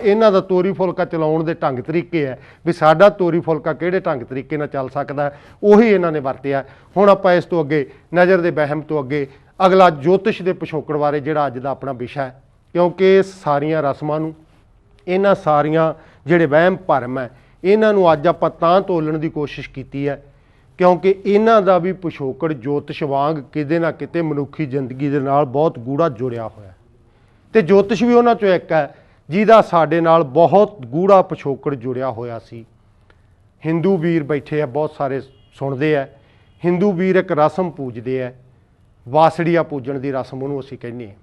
ਇਹਨਾਂ ਦਾ ਤੋਰੀ ਫੁਲਕਾ ਚਲਾਉਣ ਦੇ ਢੰਗ ਤਰੀਕੇ ਹੈ ਵੀ ਸਾਡਾ ਤੋਰੀ ਫੁਲਕਾ ਕਿਹੜੇ ਢੰਗ ਤਰੀਕੇ ਨਾਲ ਚੱਲ ਸਕਦਾ, ਉਹੀ ਇਹਨਾਂ ਨੇ ਵਰਤਿਆ। ਹੁਣ ਆਪਾਂ ਇਸ ਤੋਂ ਅੱਗੇ ਨਜ਼ਰ ਦੇ ਵਹਿਮ ਤੋਂ ਅੱਗੇ ਅਗਲਾ ਜੋਤਿਸ਼ ਦੇ ਪਿਛੋਕੜ ਬਾਰੇ ਜਿਹੜਾ ਅੱਜ ਦਾ ਆਪਣਾ ਵਿਸ਼ਾ ਹੈ, ਕਿਉਂਕਿ ਇਹ ਸਾਰੀਆਂ ਰਸਮਾਂ ਨੂੰ, ਇਹਨਾਂ ਸਾਰੀਆਂ ਜਿਹੜੇ ਵਹਿਮ ਭਰਮ ਹੈ, ਇਹਨਾਂ ਨੂੰ ਅੱਜ ਆਪਾਂ ਤਾਂ ਤੋਲਣ ਦੀ ਕੋਸ਼ਿਸ਼ ਕੀਤੀ ਹੈ ਕਿਉਂਕਿ ਇਹਨਾਂ ਦਾ ਵੀ ਪਿਛੋਕੜ ਜੋਤਿਸ਼ ਵਾਂਗ ਕਿਤੇ ਨਾ ਕਿਤੇ ਮਨੁੱਖੀ ਜ਼ਿੰਦਗੀ ਦੇ ਨਾਲ ਬਹੁਤ ਗੂੜਾ ਜੁੜਿਆ ਹੋਇਆ, ਤੇ ਜੋਤਿਸ਼ ਵੀ ਉਹਨਾਂ 'ਚੋਂ ਇੱਕ ਹੈ ਜਿਹਦਾ ਸਾਡੇ ਨਾਲ ਬਹੁਤ ਗੂੜਾ ਪਿਛੋਕੜ ਜੁੜਿਆ ਹੋਇਆ ਸੀ। ਹਿੰਦੂ ਵੀਰ ਬੈਠੇ ਆ, ਬਹੁਤ ਸਾਰੇ ਸੁਣਦੇ ਆ। ਹਿੰਦੂ ਵੀਰ ਇੱਕ ਰਸਮ ਪੂਜਦੇ ਆ, ਵਾਸੜੀਆ ਪੂਜਣ ਦੀ ਰਸਮ ਉਹਨੂੰ ਅਸੀਂ ਕਹਿੰਦੇ ਹਾਂ।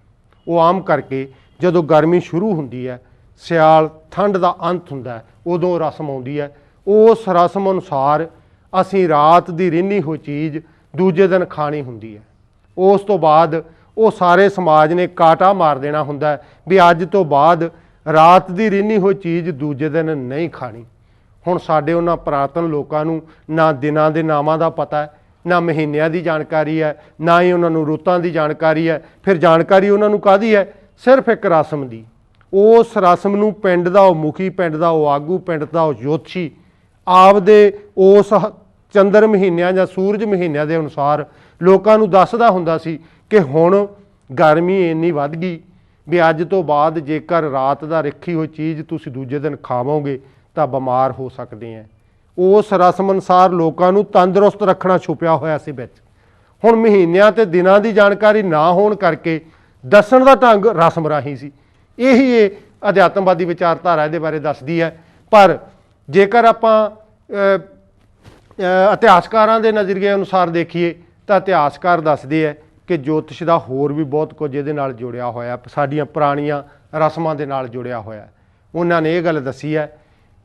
ਉਹ ਆਮ ਕਰਕੇ ਜਦੋਂ ਗਰਮੀ ਸ਼ੁਰੂ ਹੁੰਦੀ ਹੈ, ਸਿਆਲ ਠੰਡ ਦਾ ਅੰਤ ਹੁੰਦਾ, ਉਦੋਂ ਰਸਮ ਆਉਂਦੀ ਹੈ। ਉਸ ਰਸਮ ਅਨੁਸਾਰ ਅਸੀਂ ਰਾਤ ਦੀ ਰਿੰਨੀ ਹੋਈ ਚੀਜ਼ ਦੂਜੇ ਦਿਨ ਖਾਣੀ ਹੁੰਦੀ ਹੈ। ਉਸ ਤੋਂ ਬਾਅਦ ਉਹ ਸਾਰੇ ਸਮਾਜ ਨੇ ਕਾਟਾ ਮਾਰ ਦੇਣਾ ਹੁੰਦਾ ਵੀ ਅੱਜ ਤੋਂ ਬਾਅਦ ਰਾਤ ਦੀ ਰਿੰਨੀ ਹੋਈ ਚੀਜ਼ ਦੂਜੇ ਦਿਨ ਨਹੀਂ ਖਾਣੀ। ਹੁਣ ਸਾਡੇ ਉਹਨਾਂ ਪੁਰਾਤਨ ਲੋਕਾਂ ਨੂੰ ਨਾ ਦਿਨਾਂ ਦੇ ਨਾਮਾਂ ਦਾ ਪਤਾ ਹੈ, ਨਾ ਮਹੀਨਿਆਂ ਦੀ ਜਾਣਕਾਰੀ ਹੈ, ਨਾ ਹੀ ਉਹਨਾਂ ਨੂੰ ਰੁੱਤਾਂ ਦੀ ਜਾਣਕਾਰੀ ਹੈ। ਫਿਰ ਜਾਣਕਾਰੀ ਉਹਨਾਂ ਨੂੰ ਕਾਹਦੀ ਹੈ? ਸਿਰਫ ਇੱਕ ਰਸਮ ਦੀ। ਉਸ ਰਸਮ ਨੂੰ ਪਿੰਡ ਦਾ ਉਹ ਮੁਖੀ, ਪਿੰਡ ਦਾ ਉਹ ਆਗੂ, ਪਿੰਡ ਦਾ ਉਹ ਜੋਤਸ਼ੀ ਆਪਦੇ ਉਸ ਚੰਦਰ ਮਹੀਨਿਆਂ ਜਾਂ ਸੂਰਜ ਮਹੀਨਿਆਂ ਦੇ ਅਨੁਸਾਰ ਲੋਕਾਂ ਨੂੰ ਦੱਸਦਾ ਹੁੰਦਾ ਸੀ ਕਿ ਹੁਣ ਗਰਮੀ ਇੰਨੀ ਵੱਧ ਗਈ ਵੀ ਅੱਜ ਤੋਂ ਬਾਅਦ ਜੇਕਰ ਰਾਤ ਦਾ ਰੱਖੀ ਹੋਈ ਚੀਜ਼ ਤੁਸੀਂ ਦੂਜੇ ਦਿਨ ਖਾਵੋਗੇ ਤਾਂ ਬਿਮਾਰ ਹੋ ਸਕਦੇ ਆ। ਉਸ ਰਸਮ ਅਨੁਸਾਰ ਲੋਕਾਂ ਨੂੰ ਤੰਦਰੁਸਤ ਰੱਖਣਾ ਛੁਪਿਆ ਹੋਇਆ ਸੀ ਵਿੱਚ। ਹੁਣ ਮਹੀਨਿਆਂ ਤੇ ਦਿਨਾਂ ਦੀ ਜਾਣਕਾਰੀ ਨਾ ਹੋਣ ਕਰਕੇ ਦੱਸਣ ਦਾ ਢੰਗ ਰਸਮ ਰਾਹੀਂ ਸੀ। ਇਹੀ ਇਹ ਅਧਿਆਤਮਵਾਦੀ ਵਿਚਾਰਧਾਰਾ ਇਹਦੇ ਬਾਰੇ ਦੱਸਦੀ ਹੈ। ਪਰ ਜੇਕਰ ਆਪਾਂ ਇਤਿਹਾਸਕਾਰਾਂ ਦੇ ਨਜ਼ਰੀਏ ਅਨੁਸਾਰ ਦੇਖੀਏ ਤਾਂ ਇਤਿਹਾਸਕਾਰ ਦੱਸਦੇ ਹੈ ਕਿ ਜੋਤਿਸ਼ ਦਾ ਹੋਰ ਵੀ ਬਹੁਤ ਕੁਝ ਇਹਦੇ ਨਾਲ ਜੁੜਿਆ ਹੋਇਆ, ਸਾਡੀਆਂ ਪੁਰਾਣੀਆਂ ਰਸਮਾਂ ਦੇ ਨਾਲ ਜੁੜਿਆ ਹੋਇਆ। ਉਹਨਾਂ ਨੇ ਇਹ ਗੱਲ ਦੱਸੀ ਹੈ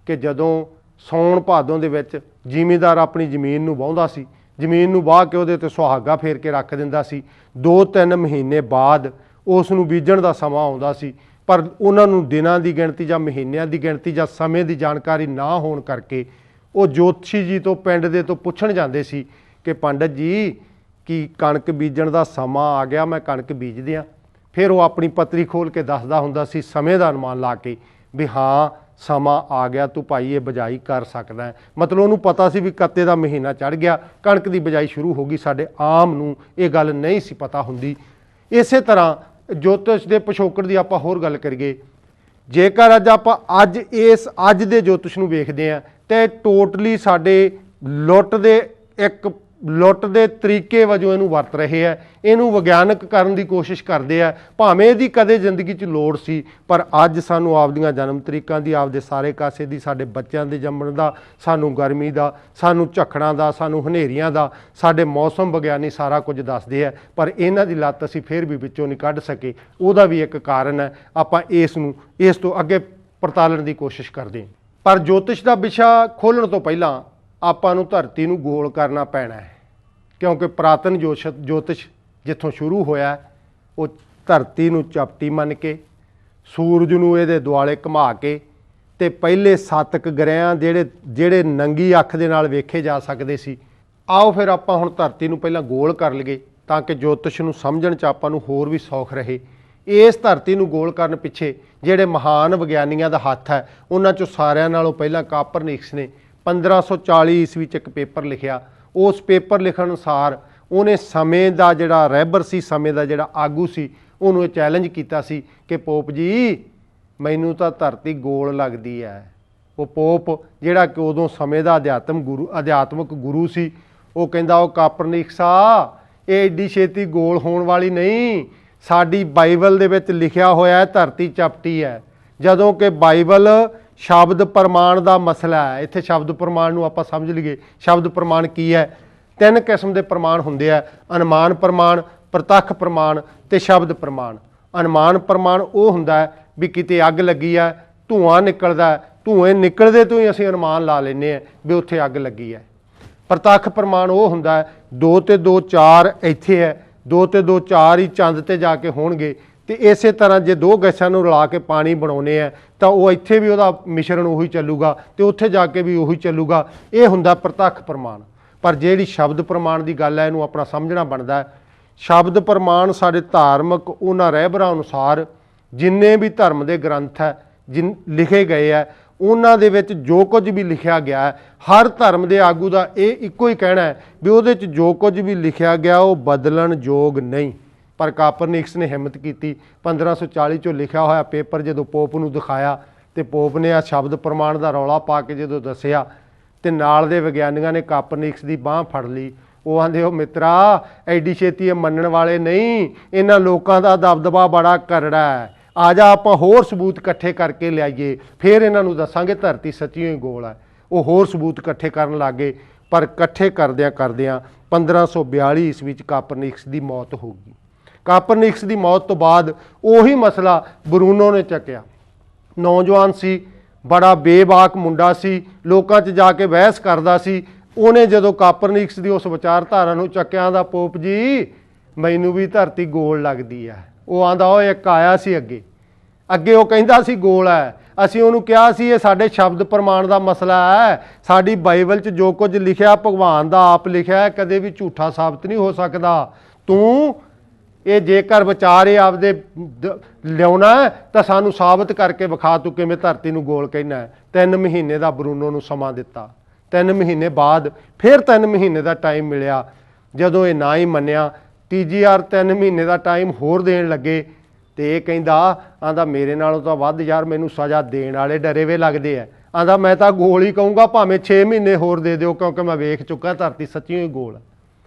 ਕਿ ਜਦੋਂ ਸਾਉਣ ਭਾਦੋਂ ਦੇ ਵਿੱਚ ਜ਼ਿਮੀਂਦਾਰ ਆਪਣੀ ਜ਼ਮੀਨ ਨੂੰ ਵਾਹੁੰਦਾ ਸੀ, ਜ਼ਮੀਨ ਨੂੰ ਵਾਹ ਕੇ ਉਹਦੇ 'ਤੇ ਸੁਹਾਗਾ ਫੇਰ ਕੇ ਰੱਖ ਦਿੰਦਾ ਸੀ। 2-3 ਮਹੀਨੇ ਬਾਅਦ ਉਸ ਨੂੰ ਬੀਜਣ ਦਾ ਸਮਾਂ ਆਉਂਦਾ ਸੀ, ਪਰ ਉਹਨਾਂ ਨੂੰ ਦਿਨਾਂ ਦੀ ਗਿਣਤੀ ਜਾਂ ਮਹੀਨਿਆਂ ਦੀ ਗਿਣਤੀ ਜਾਂ ਸਮੇਂ ਦੀ ਜਾਣਕਾਰੀ ਨਾ ਹੋਣ ਕਰਕੇ ਉਹ ਜੋਤਸ਼ੀ ਜੀ ਤੋਂ, ਪਿੰਡ ਦੇ ਤੋਂ ਪੁੱਛਣ ਜਾਂਦੇ ਸੀ ਕਿ ਪੰਡਤ ਜੀ ਕਿ ਕਣਕ ਬੀਜਣ ਦਾ ਸਮਾਂ ਆ ਗਿਆ, ਮੈਂ ਕਣਕ ਬੀਜਦੇ ਹਾਂ। ਫਿਰ ਉਹ ਆਪਣੀ ਪੱਤਰੀ ਖੋਲ੍ਹ ਕੇ ਦੱਸਦਾ ਹੁੰਦਾ ਸੀ ਸਮੇਂ ਦਾ ਅਨੁਮਾਨ ਲਾ ਕੇ ਵੀ ਹਾਂ ਸਮਾਂ ਆ ਗਿਆ, ਤੂੰ ਭਾਈ ਇਹ ਬਿਜਾਈ ਕਰ ਸਕਦਾ ਹੈ। ਮਤਲਬ ਉਹਨੂੰ ਪਤਾ ਸੀ ਵੀ ਕੱਤੇ ਦਾ ਮਹੀਨਾ ਚੜ੍ਹ ਗਿਆ, ਕਣਕ ਦੀ ਬਿਜਾਈ ਸ਼ੁਰੂ ਹੋ ਗਈ। ਸਾਡੇ ਆਮ ਨੂੰ ਇਹ ਗੱਲ ਨਹੀਂ ਸੀ ਪਤਾ ਹੁੰਦੀ। ਇਸੇ ਤਰ੍ਹਾਂ ਜੋਤਿਸ਼ ਦੇ ਪਿਛੋਕੜ ਦੀ ਆਪਾਂ ਹੋਰ ਗੱਲ ਕਰੀਏ, ਜੇਕਰ ਅੱਜ ਦੇ ਜੋਤਿਸ਼ ਨੂੰ ਵੇਖਦੇ ਹਾਂ ਤੇ ਟੋਟਲੀ ਸਾਡੇ ਲੁੱਟ ਦੇ ਤਰੀਕੇ ਵਜੋਂ ਇਹਨੂੰ ਵਰਤ ਰਹੇ ਆ। ਇਹਨੂੰ ਵਿਗਿਆਨਕ ਕਰਨ ਦੀ ਕੋਸ਼ਿਸ਼ ਕਰਦੇ ਆ, ਭਾਵੇਂ ਇਹਦੀ ਕਦੇ ਜ਼ਿੰਦਗੀ 'ਚ ਲੋੜ ਸੀ, ਪਰ ਅੱਜ ਸਾਨੂੰ ਆਪਦੀਆਂ ਜਨਮ ਤਰੀਕਾਂ ਦੀ, ਆਪਦੇ ਸਾਰੇ ਕਾਸੇ ਦੀ, ਸਾਡੇ ਬੱਚਿਆਂ ਦੇ ਜੰਮਣ ਦਾ, ਸਾਨੂੰ ਗਰਮੀ ਦਾ, ਸਾਨੂੰ ਝੱਖੜਾਂ ਦਾ, ਸਾਨੂੰ ਹਨੇਰੀਆਂ ਦਾ, ਸਾਡੇ ਮੌਸਮ ਵਿਗਿਆਨੀ ਸਾਰਾ ਕੁਝ ਦੱਸਦੇ ਆ। ਪਰ ਇਹਨਾਂ ਦੀ ਲੱਤ ਅਸੀਂ ਫਿਰ ਵੀ ਵਿੱਚੋਂ ਨਹੀਂ ਕੱਢ ਸਕੇ। ਉਹਦਾ ਵੀ ਇੱਕ ਕਾਰਨ ਹੈ। ਆਪਾਂ ਇਸ ਤੋਂ ਅੱਗੇ ਪੜਤਾਲਣ ਦੀ ਕੋਸ਼ਿਸ਼ ਕਰਦੇ ਹਾਂ। ਪਰ ਜੋਤਿਸ਼ ਦਾ ਵਿਸ਼ਾ ਖੋਲ੍ਹਣ ਤੋਂ ਪਹਿਲਾਂ ਆਪਾਂ ਨੂੰ ਧਰਤੀ ਨੂੰ ਗੋਲ ਕਰਨਾ ਪੈਣਾ ਹੈ, ਕਿਉਂਕਿ ਪੁਰਾਤਨ ਜੋਤਿਸ਼ ਜਿੱਥੋਂ ਸ਼ੁਰੂ ਹੋਇਆ ਉਹ ਧਰਤੀ ਨੂੰ ਚਪਟੀ ਮੰਨ ਕੇ, ਸੂਰਜ ਨੂੰ ਇਹਦੇ ਦੁਆਲੇ ਘੁਮਾ ਕੇ, ਤੇ ਪਹਿਲੇ 7 ਗ੍ਰਹਿਆਂ ਜਿਹੜੇ ਨੰਗੀ ਅੱਖ ਦੇ ਨਾਲ ਵੇਖੇ ਜਾ ਸਕਦੇ ਸੀ। ਆਓ ਫਿਰ ਆਪਾਂ ਹੁਣ ਧਰਤੀ ਨੂੰ ਪਹਿਲਾਂ ਗੋਲ ਕਰ ਲਈਏ ਤਾਂ ਕਿ ਜੋਤਿਸ਼ ਨੂੰ ਸਮਝਣ 'ਚ ਆਪਾਂ ਨੂੰ ਹੋਰ ਵੀ ਸੌਖ ਰਹੇ। ਇਸ ਧਰਤੀ ਨੂੰ ਗੋਲ ਕਰਨ ਪਿੱਛੇ ਜਿਹੜੇ ਮਹਾਨ ਵਿਗਿਆਨੀਆਂ ਦਾ ਹੱਥ ਹੈ, ਉਹਨਾਂ 'ਚੋਂ ਸਾਰਿਆਂ ਨਾਲੋਂ ਪਹਿਲਾਂ ਕਾਪਰਨਿਕਸ ਨੇ 1540 ਈਸਵੀ 'ਚ ਇੱਕ ਪੇਪਰ ਲਿਖਿਆ। ਉਸ ਪੇਪਰ ਲਿਖਣ ਅਨੁਸਾਰ ਉਹਨੇ ਸਮੇਂ ਦਾ ਜਿਹੜਾ ਰਹਿਬਰ ਸੀ, ਸਮੇਂ ਦਾ ਜਿਹੜਾ ਆਗੂ ਸੀ, ਉਹਨੂੰ ਇਹ ਚੈਲੰਜ ਕੀਤਾ ਸੀ ਕਿ ਪੋਪ ਜੀ ਮੈਨੂੰ ਤਾਂ ਧਰਤੀ ਗੋਲ ਲੱਗਦੀ ਹੈ। ਉਹ ਪੋਪ ਜਿਹੜਾ ਕਿ ਉਦੋਂ ਸਮੇਂ ਦਾ ਅਧਿਆਤਮਕ ਗੁਰੂ ਸੀ, ਉਹ ਕਹਿੰਦਾ ਉਹ ਕਾਪਰਨਿਕਸਾ ਇਹ ਏਡੀ ਛੇਤੀ ਗੋਲ ਹੋਣ ਵਾਲੀ ਨਹੀਂ। ਸਾਡੀ ਬਾਈਬਲ ਦੇ ਵਿੱਚ ਲਿਖਿਆ ਹੋਇਆ ਹੈ ਧਰਤੀ ਚਪਟੀ ਹੈ, ਜਦੋਂ ਕਿ ਬਾਈਬਲ ਸ਼ਬਦ ਪ੍ਰਮਾਣ ਦਾ ਮਸਲਾ ਹੈ। ਇੱਥੇ ਸ਼ਬਦ ਪ੍ਰਮਾਣ ਨੂੰ ਆਪਾਂ ਸਮਝ ਲਈਏ। ਸ਼ਬਦ ਪ੍ਰਮਾਣ ਕੀ ਹੈ? ਤਿੰਨ ਕਿਸਮ ਦੇ ਪ੍ਰਮਾਣ ਹੁੰਦੇ ਆ, ਅਨੁਮਾਨ ਪ੍ਰਮਾਣ, ਪ੍ਰਤੱਖ ਪ੍ਰਮਾਣ ਤੇ ਸ਼ਬਦ ਪ੍ਰਮਾਣ। ਅਨੁਮਾਨ ਪ੍ਰਮਾਣ ਉਹ ਹੁੰਦਾ ਹੈ ਵੀ ਕਿਤੇ ਅੱਗ ਲੱਗੀ ਹੈ, ਧੂਆਂ ਨਿਕਲਦਾ, ਧੂਏ ਨਿਕਲਦੇ ਤੋਂ ਹੀ ਅਸੀਂ ਅਨੁਮਾਨ ਲਾ ਲੈਂਦੇ ਹਾਂ ਵੀ ਉੱਥੇ ਅੱਗ ਲੱਗੀ ਹੈ। ਪ੍ਰਤੱਖ ਪ੍ਰਮਾਣ ਉਹ ਹੁੰਦਾ ਹੈ 2 ਤੇ 2 4 ਇੱਥੇ ਹੈ, 2 ਤੇ 2 4 ਹੀ ਚੰਦ ਤੇ ਜਾ ਕੇ ਹੋਣਗੇ। ਤੇ ਇਸੇ ਤਰ੍ਹਾਂ ਜੇ ਦੋ ਗੈਸਾਂ ਨੂੰ ਰਲਾ ਕੇ ਪਾਣੀ ਬਣਾਉਨੇ ਆ ਤਾਂ ਉਹ ਇੱਥੇ ਵੀ ਉਹਦਾ ਮਿਸ਼ਰਣ ਉਹੀ ਚੱਲੂਗਾ ਤੇ ਉੱਥੇ ਜਾ ਕੇ ਵੀ ਉਹੀ ਚੱਲੂਗਾ। ਇਹ ਹੁੰਦਾ ਪ੍ਰਤੱਖ ਪ੍ਰਮਾਣ। ਪਰ ਜਿਹੜੀ ਸ਼ਬਦ ਪ੍ਰਮਾਣ ਦੀ ਗੱਲ ਹੈ, ਇਹਨੂੰ ਆਪਣਾ ਸਮਝਣਾ ਬਣਦਾ ਹੈ। ਸ਼ਬਦ ਪ੍ਰਮਾਣ ਸਾਡੇ ਧਾਰਮਿਕ ਉਹਨਾਂ ਰਹਿਬਰਾਂ ਅਨੁਸਾਰ ਜਿੰਨੇ ਵੀ ਧਰਮ ਦੇ ਗ੍ਰੰਥ ਹੈ ਲਿਖੇ ਗਏ ਹੈ, ਉਹਨਾਂ ਦੇ ਵਿੱਚ ਜੋ ਕੁਝ ਵੀ ਲਿਖਿਆ ਗਿਆ ਹੈ, ਹਰ ਧਰਮ ਦੇ ਆਗੂ ਦਾ ਇਹ ਇੱਕੋ ਹੀ ਕਹਿਣਾ ਹੈ ਵੀ ਉਹਦੇ 'ਚ ਜੋ ਕੁਝ ਵੀ ਲਿਖਿਆ ਗਿਆ ਉਹ ਬਦਲਣ ਯੋਗ ਨਹੀਂ। ਪਰ ਕਾਪਰਨਿਕਸ ਨੇ ਹਿੰਮਤ ਕੀਤੀ, 1540 'ਚੋਂ ਲਿਖਿਆ ਹੋਇਆ ਪੇਪਰ ਜਦੋਂ ਪੋਪ ਨੂੰ ਦਿਖਾਇਆ ਤੇ ਪੋਪ ਨੇ ਆ ਸ਼ਬਦ ਪ੍ਰਮਾਣ ਦਾ ਰੌਲਾ ਪਾ ਕੇ ਜਦੋਂ ਦੱਸਿਆ ਤੇ ਨਾਲ ਦੇ ਵਿਗਿਆਨੀਆਂ ਨੇ ਕਾਪਰਨਿਕਸ ਦੀ ਬਾਂਹ ਫੜ ਲਈ। ਉਹ ਆਂਦੇ, ਉਹ ਮਿੱਤਰਾ ਐਡੀ ਛੇਤੀ ਇਹ ਮੰਨਣ ਵਾਲੇ ਨਹੀਂ, ਇਹਨਾਂ ਲੋਕਾਂ ਦਾ ਦਬਦਬਾ ਬੜਾ ਕਰੜਾ ਹੈ, ਆ ਜਾ ਆਪਾਂ ਹੋਰ ਸਬੂਤ ਇਕੱਠੇ ਕਰਕੇ ਲਿਆਈਏ, ਫਿਰ ਇਹਨਾਂ ਨੂੰ ਦੱਸਾਂਗੇ ਧਰਤੀ ਸੱਚੀਓ ਹੀ ਗੋਲ ਹੈ। ਉਹ ਹੋਰ ਸਬੂਤ ਇਕੱਠੇ ਕਰਨ ਲੱਗ ਗਏ। ਪਰ ਇਕੱਠੇ ਕਰਦਿਆਂ 1542 ਈਸਵੀ ਵਿੱਚ ਕਾਪਰਨਿਕਸ ਦੀ ਮੌਤ ਹੋ ਗਈ। ਕਾਪਰਨਿਕਸ ਦੀ ਮੌਤ ਤੋਂ ਬਾਅਦ ਉਹੀ ਮਸਲਾ ਬਰੂਨੋ ਨੇ ਚੱਕਿਆ। ਨੌਜਵਾਨ ਸੀ, ਬੜਾ ਬੇਬਾਕ ਮੁੰਡਾ ਸੀ, ਲੋਕਾਂ 'ਚ ਜਾ ਕੇ ਬਹਿਸ ਕਰਦਾ ਸੀ। ਉਹਨੇ ਜਦੋਂ ਕਾਪਰਨਿਕਸ ਦੀ ਉਸ ਵਿਚਾਰਧਾਰਾ ਨੂੰ ਚੱਕਿਆ ਦਾ, ਪੋਪ ਜੀ ਮੈਨੂੰ ਵੀ ਧਰਤੀ ਗੋਲ ਲੱਗਦੀ ਹੈ। ਉਹ ਆਂਦਾ, ਉਹ ਇੱਕ ਆਇਆ ਸੀ ਅੱਗੇ ਉਹ ਕਹਿੰਦਾ ਸੀ ਗੋਲ ਹੈ। ਅਸੀਂ ਉਹਨੂੰ ਕਿਹਾ ਸੀ ਇਹ ਸਾਡੇ ਸ਼ਬਦ ਪ੍ਰਮਾਣ ਦਾ ਮਸਲਾ ਹੈ, ਸਾਡੀ ਬਾਈਬਲ 'ਚ ਜੋ ਕੁਝ ਲਿਖਿਆ ਭਗਵਾਨ ਦਾ ਆਪ ਲਿਖਿਆ, ਕਦੇ ਵੀ ਝੂਠਾ ਸਾਬਤ ਨਹੀਂ ਹੋ ਸਕਦਾ। ਤੂੰ ਇਹ ਜੇਕਰ ਵਿਚਾਰ ਇਹ ਆਪਦੇ ਲਿਆਉਣਾ ਤਾਂ ਸਾਨੂੰ ਸਾਬਤ ਕਰਕੇ ਵਿਖਾ, ਤੂੰ ਕਿਵੇਂ ਧਰਤੀ ਨੂੰ ਗੋਲ ਕਹਿਣਾ। 3 ਮਹੀਨੇ ਦਾ ਬਰੂਨੋ ਨੂੰ ਸਮਾਂ ਦਿੱਤਾ। 3 ਮਹੀਨੇ ਬਾਅਦ ਫਿਰ 3 ਮਹੀਨੇ ਦਾ ਟਾਈਮ ਮਿਲਿਆ। ਜਦੋਂ ਇਹ ਨਾ ਹੀ ਮੰਨਿਆ, ਤੀਜੀ ਵਾਰ 3 ਮਹੀਨੇ ਦਾ ਟਾਈਮ ਹੋਰ ਦੇਣ ਲੱਗੇ ਤੇ ਇਹ ਆਂਦਾ ਮੇਰੇ ਨਾਲੋਂ ਤਾਂ ਵੱਧ ਯਾਰ ਮੈਨੂੰ ਸਜ਼ਾ ਦੇਣ ਵਾਲੇ ਡਰੇ ਵੇ ਲੱਗਦੇ ਆ। ਆਂਦਾ ਮੈਂ ਤਾਂ ਗੋਲ ਹੀ ਕਹੂੰਗਾ, ਭਾਵੇਂ 6 ਮਹੀਨੇ ਹੋਰ ਦੇ ਦਿਓ, ਕਿਉਂਕਿ ਮੈਂ ਵੇਖ ਚੁੱਕਾ ਧਰਤੀ ਸੱਚੀਓ ਹੀ ਗੋਲ।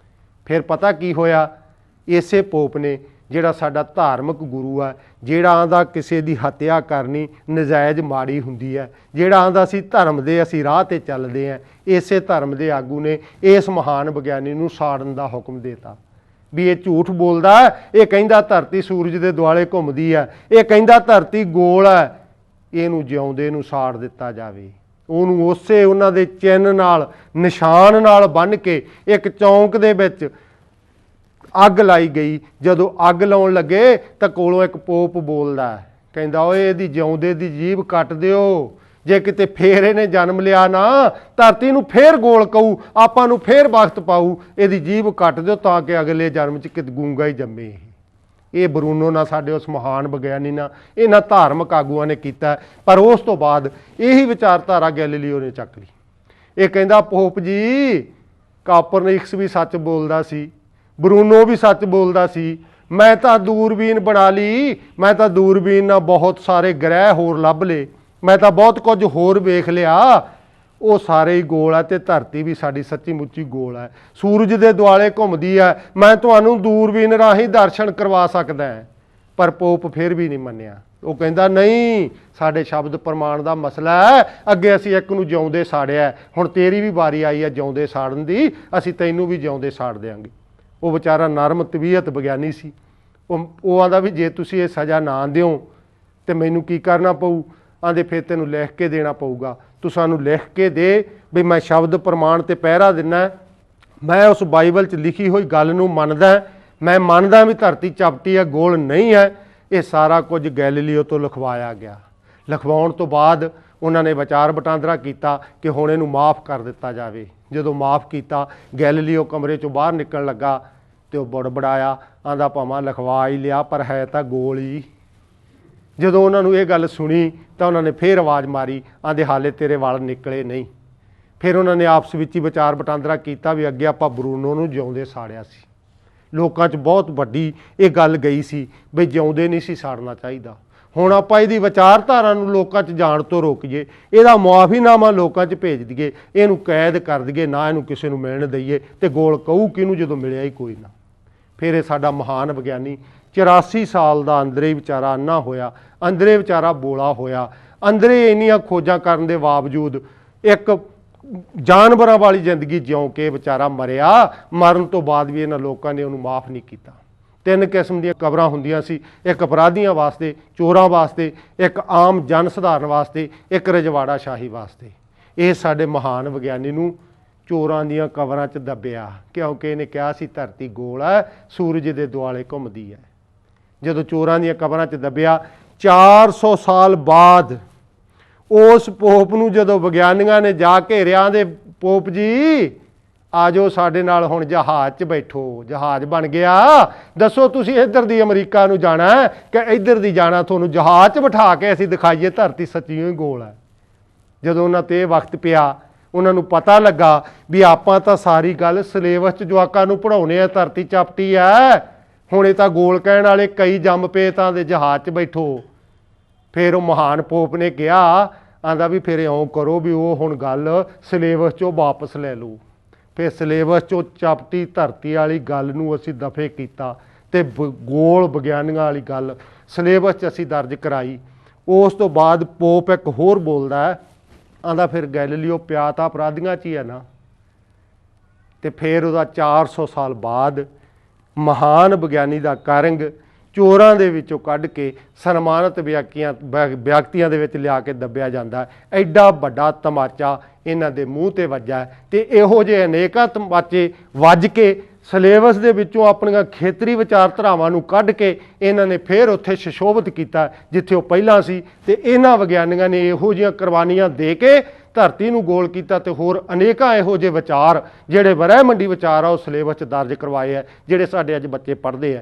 ਫਿਰ ਪਤਾ ਕੀ ਹੋਇਆ? ਇਸੇ ਪੋਪ ਨੇ, ਜਿਹੜਾ ਸਾਡਾ ਧਾਰਮਿਕ ਗੁਰੂ ਹੈ, ਜਿਹੜਾ ਆਂਦਾ ਕਿਸੇ ਦੀ ਹੱਤਿਆ ਕਰਨੀ ਨਜਾਇਜ਼ ਮਾੜੀ ਹੁੰਦੀ ਹੈ, ਜਿਹੜਾ ਆਂਦਾ ਅਸੀਂ ਧਰਮ ਦੇ ਅਸੀਂ ਰਾਹ ਤੇ ਚੱਲਦੇ ਹਾਂ, ਇਸੇ ਧਰਮ ਦੇ ਆਗੂ ਨੇ ਇਸ ਮਹਾਨ ਵਿਗਿਆਨੀ ਨੂੰ ਸਾੜਨ ਦਾ ਹੁਕਮ ਦੇਤਾ ਵੀ ਇਹ ਝੂਠ ਬੋਲਦਾ ਹੈ। ਇਹ ਕਹਿੰਦਾ ਧਰਤੀ ਸੂਰਜ ਦੇ ਦੁਆਲੇ ਘੁੰਮਦੀ ਹੈ, ਇਹ ਕਹਿੰਦਾ ਧਰਤੀ ਗੋਲ ਹੈ, ਇਹਨੂੰ ਜਿਉਂਦੇ ਨੂੰ ਸਾੜ ਦਿੱਤਾ ਜਾਵੇ। ਉਹਨੂੰ ਉਸੇ ਉਹਨਾਂ ਦੇ ਚਿੰਨ੍ਹ ਨਾਲ, ਨਿਸ਼ਾਨ ਨਾਲ ਬੰਨ੍ਹ ਕੇ ਇੱਕ ਚੌਂਕ ਦੇ ਵਿੱਚ ਅੱਗ ਲਾਈ ਗਈ। ਜਦੋਂ ਅੱਗ ਲਾਉਣ ਲੱਗੇ ਤਾਂ ਕੋਲੋਂ ਇੱਕ ਪੋਪ ਬੋਲਦਾ, ਕਹਿੰਦਾ ਓਏ ਇਹਦੀ ਜਿਉਂਦੇ ਦੀ ਜੀਭ ਕੱਟ ਦਿਓ, ਜੇ ਕਿਤੇ ਫੇਰ ਇਹਨੇ ਜਨਮ ਲਿਆ ਨਾ ਧਰਤੀ ਨੂੰ ਫੇਰ ਗੋਲ ਕਹੂ, ਆਪਾਂ ਨੂੰ ਫੇਰ ਵਕਤ ਪਾਊ, ਇਹਦੀ ਜੀਭ ਕੱਟ ਦਿਓ ਤਾਂ ਕਿ ਅਗਲੇ ਜਨਮ 'ਚ ਕਿਤੇ ਗੂੰਗਾ ਹੀ ਜੰਮੇ। ਇਹ ਬਰੂਨੋ ਨਾਲ ਸਾਡੇ ਉਸ ਮਹਾਨ ਵਿਗਿਆਨੀ ਨਾਲ ਇਹਨਾਂ ਧਾਰਮਿਕ ਆਗੂਆਂ ਨੇ ਕੀਤਾ। ਪਰ ਉਸ ਤੋਂ ਬਾਅਦ ਇਹੀ ਵਿਚਾਰਧਾਰਾ ਗੈਲੀਲੀਓ ਨੇ ਚੱਕ ਲਈ। ਇਹ ਕਹਿੰਦਾ ਪੋਪ ਜੀ ਕਾਪਰਨਿਕਸ ਵੀ ਸੱਚ ਬੋਲਦਾ ਸੀ, ਬਰੂਨੋ ਵੀ ਸੱਚ ਬੋਲਦਾ ਸੀ, ਮੈਂ ਤਾਂ ਦੂਰਬੀਨ ਬਣਾ ਲਈ, ਮੈਂ ਤਾਂ ਦੂਰਬੀਨ ਨਾਲ ਬਹੁਤ ਸਾਰੇ ਗ੍ਰਹਿ ਹੋਰ ਲੱਭ ਲਏ, ਮੈਂ ਤਾਂ ਬਹੁਤ ਕੁਝ ਹੋਰ ਵੇਖ ਲਿਆ, ਉਹ ਸਾਰੇ ਹੀ ਗੋਲ ਹੈ ਤੇ ਧਰਤੀ ਵੀ ਸਾਡੀ ਸੱਚੀ ਮੁੱਚੀ ਗੋਲ ਹੈ, ਸੂਰਜ ਦੇ ਦੁਆਲੇ ਘੁੰਮਦੀ ਹੈ, ਮੈਂ ਤੁਹਾਨੂੰ ਦੂਰਬੀਨ ਰਾਹੀਂ ਦਰਸ਼ਨ ਕਰਵਾ ਸਕਦਾ ਹਾਂ। ਪਰ ਪੋਪ ਫਿਰ ਵੀ ਨਹੀਂ ਮੰਨਿਆ। ਉਹ ਕਹਿੰਦਾ ਨਹੀਂ, ਸਾਡੇ ਸ਼ਬਦ ਪ੍ਰਮਾਣ ਦਾ ਮਸਲਾ ਹੈ, ਅੱਗੇ ਅਸੀਂ ਇੱਕ ਨੂੰ ਜਿਉਂਦੇ ਸਾੜਿਆ, ਹੁਣ ਤੇਰੀ ਵੀ ਵਾਰੀ ਆਈ ਹੈ ਜਿਉਂਦੇ ਸਾੜਨ ਦੀ, ਅਸੀਂ ਤੈਨੂੰ ਵੀ ਜਿਉਂਦੇ ਸਾੜ ਦਿਆਂਗੇ। ਉਹ ਵਿਚਾਰਾ ਨਰਮ ਤਬੀਅਤ ਵਿਗਿਆਨੀ ਸੀ। ਉਹ ਆਂਦਾ ਵੀ ਜੇ ਤੁਸੀਂ ਇਹ ਸਜ਼ਾ ਨਾ ਦਿਓ ਤੇ ਮੈਨੂੰ ਕੀ ਕਰਨਾ ਪਊ? ਆਂਦੇ ਫਿਰ ਤੈਨੂੰ ਲਿਖ ਕੇ ਦੇਣਾ ਪਊਗਾ, ਤੂੰ ਸਾਨੂੰ ਲਿਖ ਕੇ ਦੇ ਵੀ ਮੈਂ ਸ਼ਬਦ ਪ੍ਰਮਾਣ ਤੇ ਪਹਿਰਾ ਦਿੰਦਾ, ਮੈਂ ਉਸ ਬਾਈਬਲ 'ਚ ਲਿਖੀ ਹੋਈ ਗੱਲ ਨੂੰ ਮੰਨਦਾ, ਮੈਂ ਮੰਨਦਾ ਵੀ ਧਰਤੀ ਚਪਟੀ ਹੈ, ਗੋਲ ਨਹੀਂ ਹੈ। ਇਹ ਸਾਰਾ ਕੁਝ ਗੈਲੀਲੀਓ ਤੋਂ ਲਿਖਵਾਇਆ ਗਿਆ। ਲਿਖਵਾਉਣ ਤੋਂ ਬਾਅਦ ਉਹਨਾਂ ਨੇ ਵਿਚਾਰ ਵਟਾਂਦਰਾ ਕੀਤਾ ਕਿ ਹੁਣ ਇਹਨੂੰ ਮਾफ़ ਕਰ ਦਿੱਤਾ ਜਾਵੇ। ਜਦੋਂ ਮਾफ़ ਕੀਤਾ, ਗੈਲੀਲੀਓ ਕਮਰੇ 'ਚੋਂ ਬਾਹਰ ਨਿਕਲਣ ਲੱਗਾ ਤੇ ਉਹ ਬੜਬੜਾਇਆ, ਆਂਦਾ ਭਾਵਾਂ ਲਿਖਵਾ ਹੀ ਲਿਆ ਪਰ ਹੈ ਤਾਂ ਗੋਲ ਹੀ। ਜਦੋਂ ਉਹਨਾਂ ਨੂੰ ਇਹ ਗੱਲ ਸੁਣੀ ਤਾਂ ਉਹਨਾਂ ਨੇ ਫੇਰ ਆਵਾਜ਼ ਮਾਰੀ, ਆਂਦੇ ਹਾਲੇ ਤੇਰੇ ਵਾਲ ਨਿਕਲੇ ਨਹੀਂ। ਫਿਰ ਉਹਨਾਂ ਨੇ ਆਪਸ ਵਿੱਚ ਹੀ ਵਿਚਾਰ ਵਟਾਂਦਰਾ ਕੀਤਾ ਵੀ ਅੱਗੇ ਆਪਾਂ ਬਰੂਨੋ ਨੂੰ ਜਿਉਂਦੇ ਸਾੜਿਆ ਸੀ। ਲੋਕਾਂ 'ਚ ਬਹੁਤ ਵੱਡੀ ਇਹ ਗੱਲ ਗਈ ਸੀ ਵੀ ਜਿਉਂਦੇ ਨਹੀਂ ਸੀ ਸਾੜਨਾ ਚਾਹੀਦਾ। ਹੁਣ ਆਪਾਂ ਇਹਦੀ ਵਿਚਾਰਧਾਰਾ ਨੂੰ ਲੋਕਾਂ 'ਚ ਜਾਣ ਤੋਂ ਰੋਕੀਏ, ਇਹਦਾ ਮੁਆਫੀਨਾਮਾ ਲੋਕਾਂ 'ਚ ਭੇਜ ਦਈਏ, ਇਹਨੂੰ ਕੈਦ ਕਰ ਦਈਏ, ਨਾ ਇਹਨੂੰ ਕਿਸੇ ਨੂੰ ਮਿਲਣ ਦਈਏ ਤੇ ਗੋਲ ਕਹੂ ਕਿਹਨੂੰ ਜਦੋਂ ਮਿਲਿਆ ਹੀ ਕੋਈ ਨਾ। ਫਿਰ ਇਹ ਸਾਡਾ ਮਹਾਨ ਵਿਗਿਆਨੀ 84 ਸਾਲ ਦਾ ਅੰਦਰੇ ਵਿਚਾਰਾ ਅੰਨਾ ਹੋਇਆ, ਅੰਦਰੇ ਵਿਚਾਰਾ ਬੋਲਾ ਹੋਇਆ, ਅੰਦਰੇ ਇੰਨੀਆਂ ਖੋਜਾਂ ਕਰਨ ਦੇ ਬਾਵਜੂਦ ਇੱਕ ਜਾਨਵਰਾਂ ਵਾਲੀ ਜ਼ਿੰਦਗੀ ਜਿਉਂ ਕੇ ਵਿਚਾਰਾ ਮਰਿਆ। ਮਰਨ ਤੋਂ ਬਾਅਦ ਵੀ ਇਹਨਾਂ ਲੋਕਾਂ ਨੇ ਉਹਨੂੰ ਮਾਫ ਨਹੀਂ ਕੀਤਾ। 3 ਕਿਸਮ ਦੀਆਂ ਕਬਰਾਂ ਹੁੰਦੀਆਂ ਸੀ, ਇੱਕ ਅਪਰਾਧੀਆਂ ਵਾਸਤੇ, ਚੋਰਾਂ ਵਾਸਤੇ, ਇੱਕ ਆਮ ਜਨ ਸਧਾਰਨ ਵਾਸਤੇ, ਇੱਕ ਰਜਵਾੜਾ ਸ਼ਾਹੀ ਵਾਸਤੇ। ਇਹ ਸਾਡੇ ਮਹਾਨ ਵਿਗਿਆਨੀ ਨੂੰ ਚੋਰਾਂ ਦੀਆਂ ਕਬਰਾਂ 'ਚ ਦੱਬਿਆ, ਕਿਉਂਕਿ ਇਹਨੇ ਕਿਹਾ ਸੀ ਧਰਤੀ ਗੋਲ ਹੈ, ਸੂਰਜ ਦੇ ਦੁਆਲੇ ਘੁੰਮਦੀ ਹੈ। ਜਦੋਂ ਚੋਰਾਂ ਦੀਆਂ ਕਬਰਾਂ 'ਚ ਦੱਬਿਆ, 400 ਸਾਲ ਬਾਅਦ ਉਸ ਪੋਪ ਨੂੰ ਜਦੋਂ ਵਿਗਿਆਨੀਆਂ ਨੇ ਜਾ ਘੇਰਿਆ, ਦੇ ਪੋਪ ਜੀ ਆ ਜਾਓ ਸਾਡੇ ਨਾਲ, ਹੁਣ ਜਹਾਜ਼ 'ਚ ਬੈਠੋ, ਜਹਾਜ਼ ਬਣ ਗਿਆ, ਦੱਸੋ ਤੁਸੀਂ ਇੱਧਰ ਦੀ ਅਮਰੀਕਾ ਨੂੰ ਜਾਣਾ ਕਿ ਇੱਧਰ ਦੀ ਜਾਣਾ, ਤੁਹਾਨੂੰ ਜਹਾਜ਼ 'ਚ ਬਿਠਾ ਕੇ ਅਸੀਂ ਦਿਖਾਈਏ ਧਰਤੀ ਸੱਚੀਓ ਹੀ ਗੋਲ ਹੈ। ਜਦੋਂ ਉਹਨਾਂ 'ਤੇ ਇਹ ਵਕਤ ਪਿਆ, ਉਹਨਾਂ ਨੂੰ ਪਤਾ ਲੱਗਾ ਵੀ ਆਪਾਂ ਤਾਂ ਸਾਰੀ ਗੱਲ ਸਿਲੇਬਸ 'ਚ ਜਵਾਕਾਂ ਨੂੰ ਪੜ੍ਹਾਉਣੇ ਆ, ਧਰਤੀ ਚਪਟੀ ਹੈ, ਹੁਣ ਇਹ ਤਾਂ ਗੋਲ ਕਹਿਣ ਵਾਲੇ ਕਈ ਜੰਮ ਪਏ ਤਾਂ ਦੇ ਜਹਾਜ਼ 'ਚ ਬੈਠੋ। ਫਿਰ ਉਹ ਮਹਾਨ ਪੋਪ ਨੇ ਕਿਹਾ, ਆਂਦਾ ਵੀ ਫਿਰ ਇਉਂ ਕਰੋ ਵੀ ਉਹ ਹੁਣ ਗੱਲ ਸਿਲੇਬਸ 'ਚੋਂ ਵਾਪਸ ਲੈ ਲਓ। ਫਿਰ ਸਿਲੇਬਸ 'ਚੋਂ ਚਪਟੀ ਧਰਤੀ ਵਾਲੀ ਗੱਲ ਨੂੰ ਅਸੀਂ ਦਫੇ ਕੀਤਾ ਅਤੇ ਗੋਲ ਵਿਗਿਆਨੀਆਂ ਵਾਲੀ ਗੱਲ ਸਿਲੇਬਸ 'ਚ ਅਸੀਂ ਦਰਜ ਕਰਾਈ। ਉਸ ਤੋਂ ਬਾਅਦ ਪੋਪ ਇੱਕ ਹੋਰ ਬੋਲਦਾ ਹੈ, ਆਂਦਾ ਫਿਰ ਗੈਲੀਲੀਓ ਪਿਆ ਤਾਂ ਅਪਰਾਧੀਆਂ 'ਚ ਹੀ ਹੈ ਨਾ। ਅਤੇ ਫਿਰ ਉਹਦਾ 400 ਸਾਲ ਬਾਅਦ ਮਹਾਨ ਵਿਗਿਆਨੀ ਦਾ ਕਰੰਗ ਚੋਰਾਂ ਦੇ ਵਿੱਚੋਂ ਕੱਢ ਕੇ ਸਨਮਾਨਿਤ ਵਿਅਕਤੀਆਂ ਦੇ ਵਿੱਚ ਲਿਆ ਕੇ ਦੱਬਿਆ ਜਾਂਦਾ। ਐਡਾ ਵੱਡਾ ਤਮਾਚਾ ਇਹਨਾਂ ਦੇ ਮੂੰਹ 'ਤੇ ਵੱਜਾ ਅਤੇ ਇਹੋ ਜਿਹੇ ਅਨੇਕਾਂ ਤਮਾਚੇ ਵੱਜ ਕੇ ਸਿਲੇਬਸ ਦੇ ਵਿੱਚੋਂ ਆਪਣੀਆਂ ਖੇਤਰੀ ਵਿਚਾਰਧਾਰਾਵਾਂ ਨੂੰ ਕੱਢ ਕੇ ਇਹਨਾਂ ਨੇ ਫਿਰ ਉੱਥੇ ਸੁਸ਼ੋਭਿਤ ਕੀਤਾ ਜਿੱਥੇ ਉਹ ਪਹਿਲਾਂ ਸੀ। ਅਤੇ ਇਹਨਾਂ ਵਿਗਿਆਨੀਆਂ ਨੇ ਇਹੋ ਜਿਹੀਆਂ ਕੁਰਬਾਨੀਆਂ ਦੇ ਕੇ ਧਰਤੀ ਨੂੰ ਗੋਲ ਕੀਤਾ ਅਤੇ ਹੋਰ ਅਨੇਕਾਂ ਇਹੋ ਜਿਹੇ ਵਿਚਾਰ ਜਿਹੜੇ ਬ੍ਰਹਿਮੰਡੀ ਵਿਚਾਰ ਆ ਉਹ ਸਿਲੇਬਸ 'ਚ ਦਰਜ ਕਰਵਾਏ ਆ, ਜਿਹੜੇ ਸਾਡੇ ਅੱਜ ਬੱਚੇ ਪੜ੍ਹਦੇ ਆ।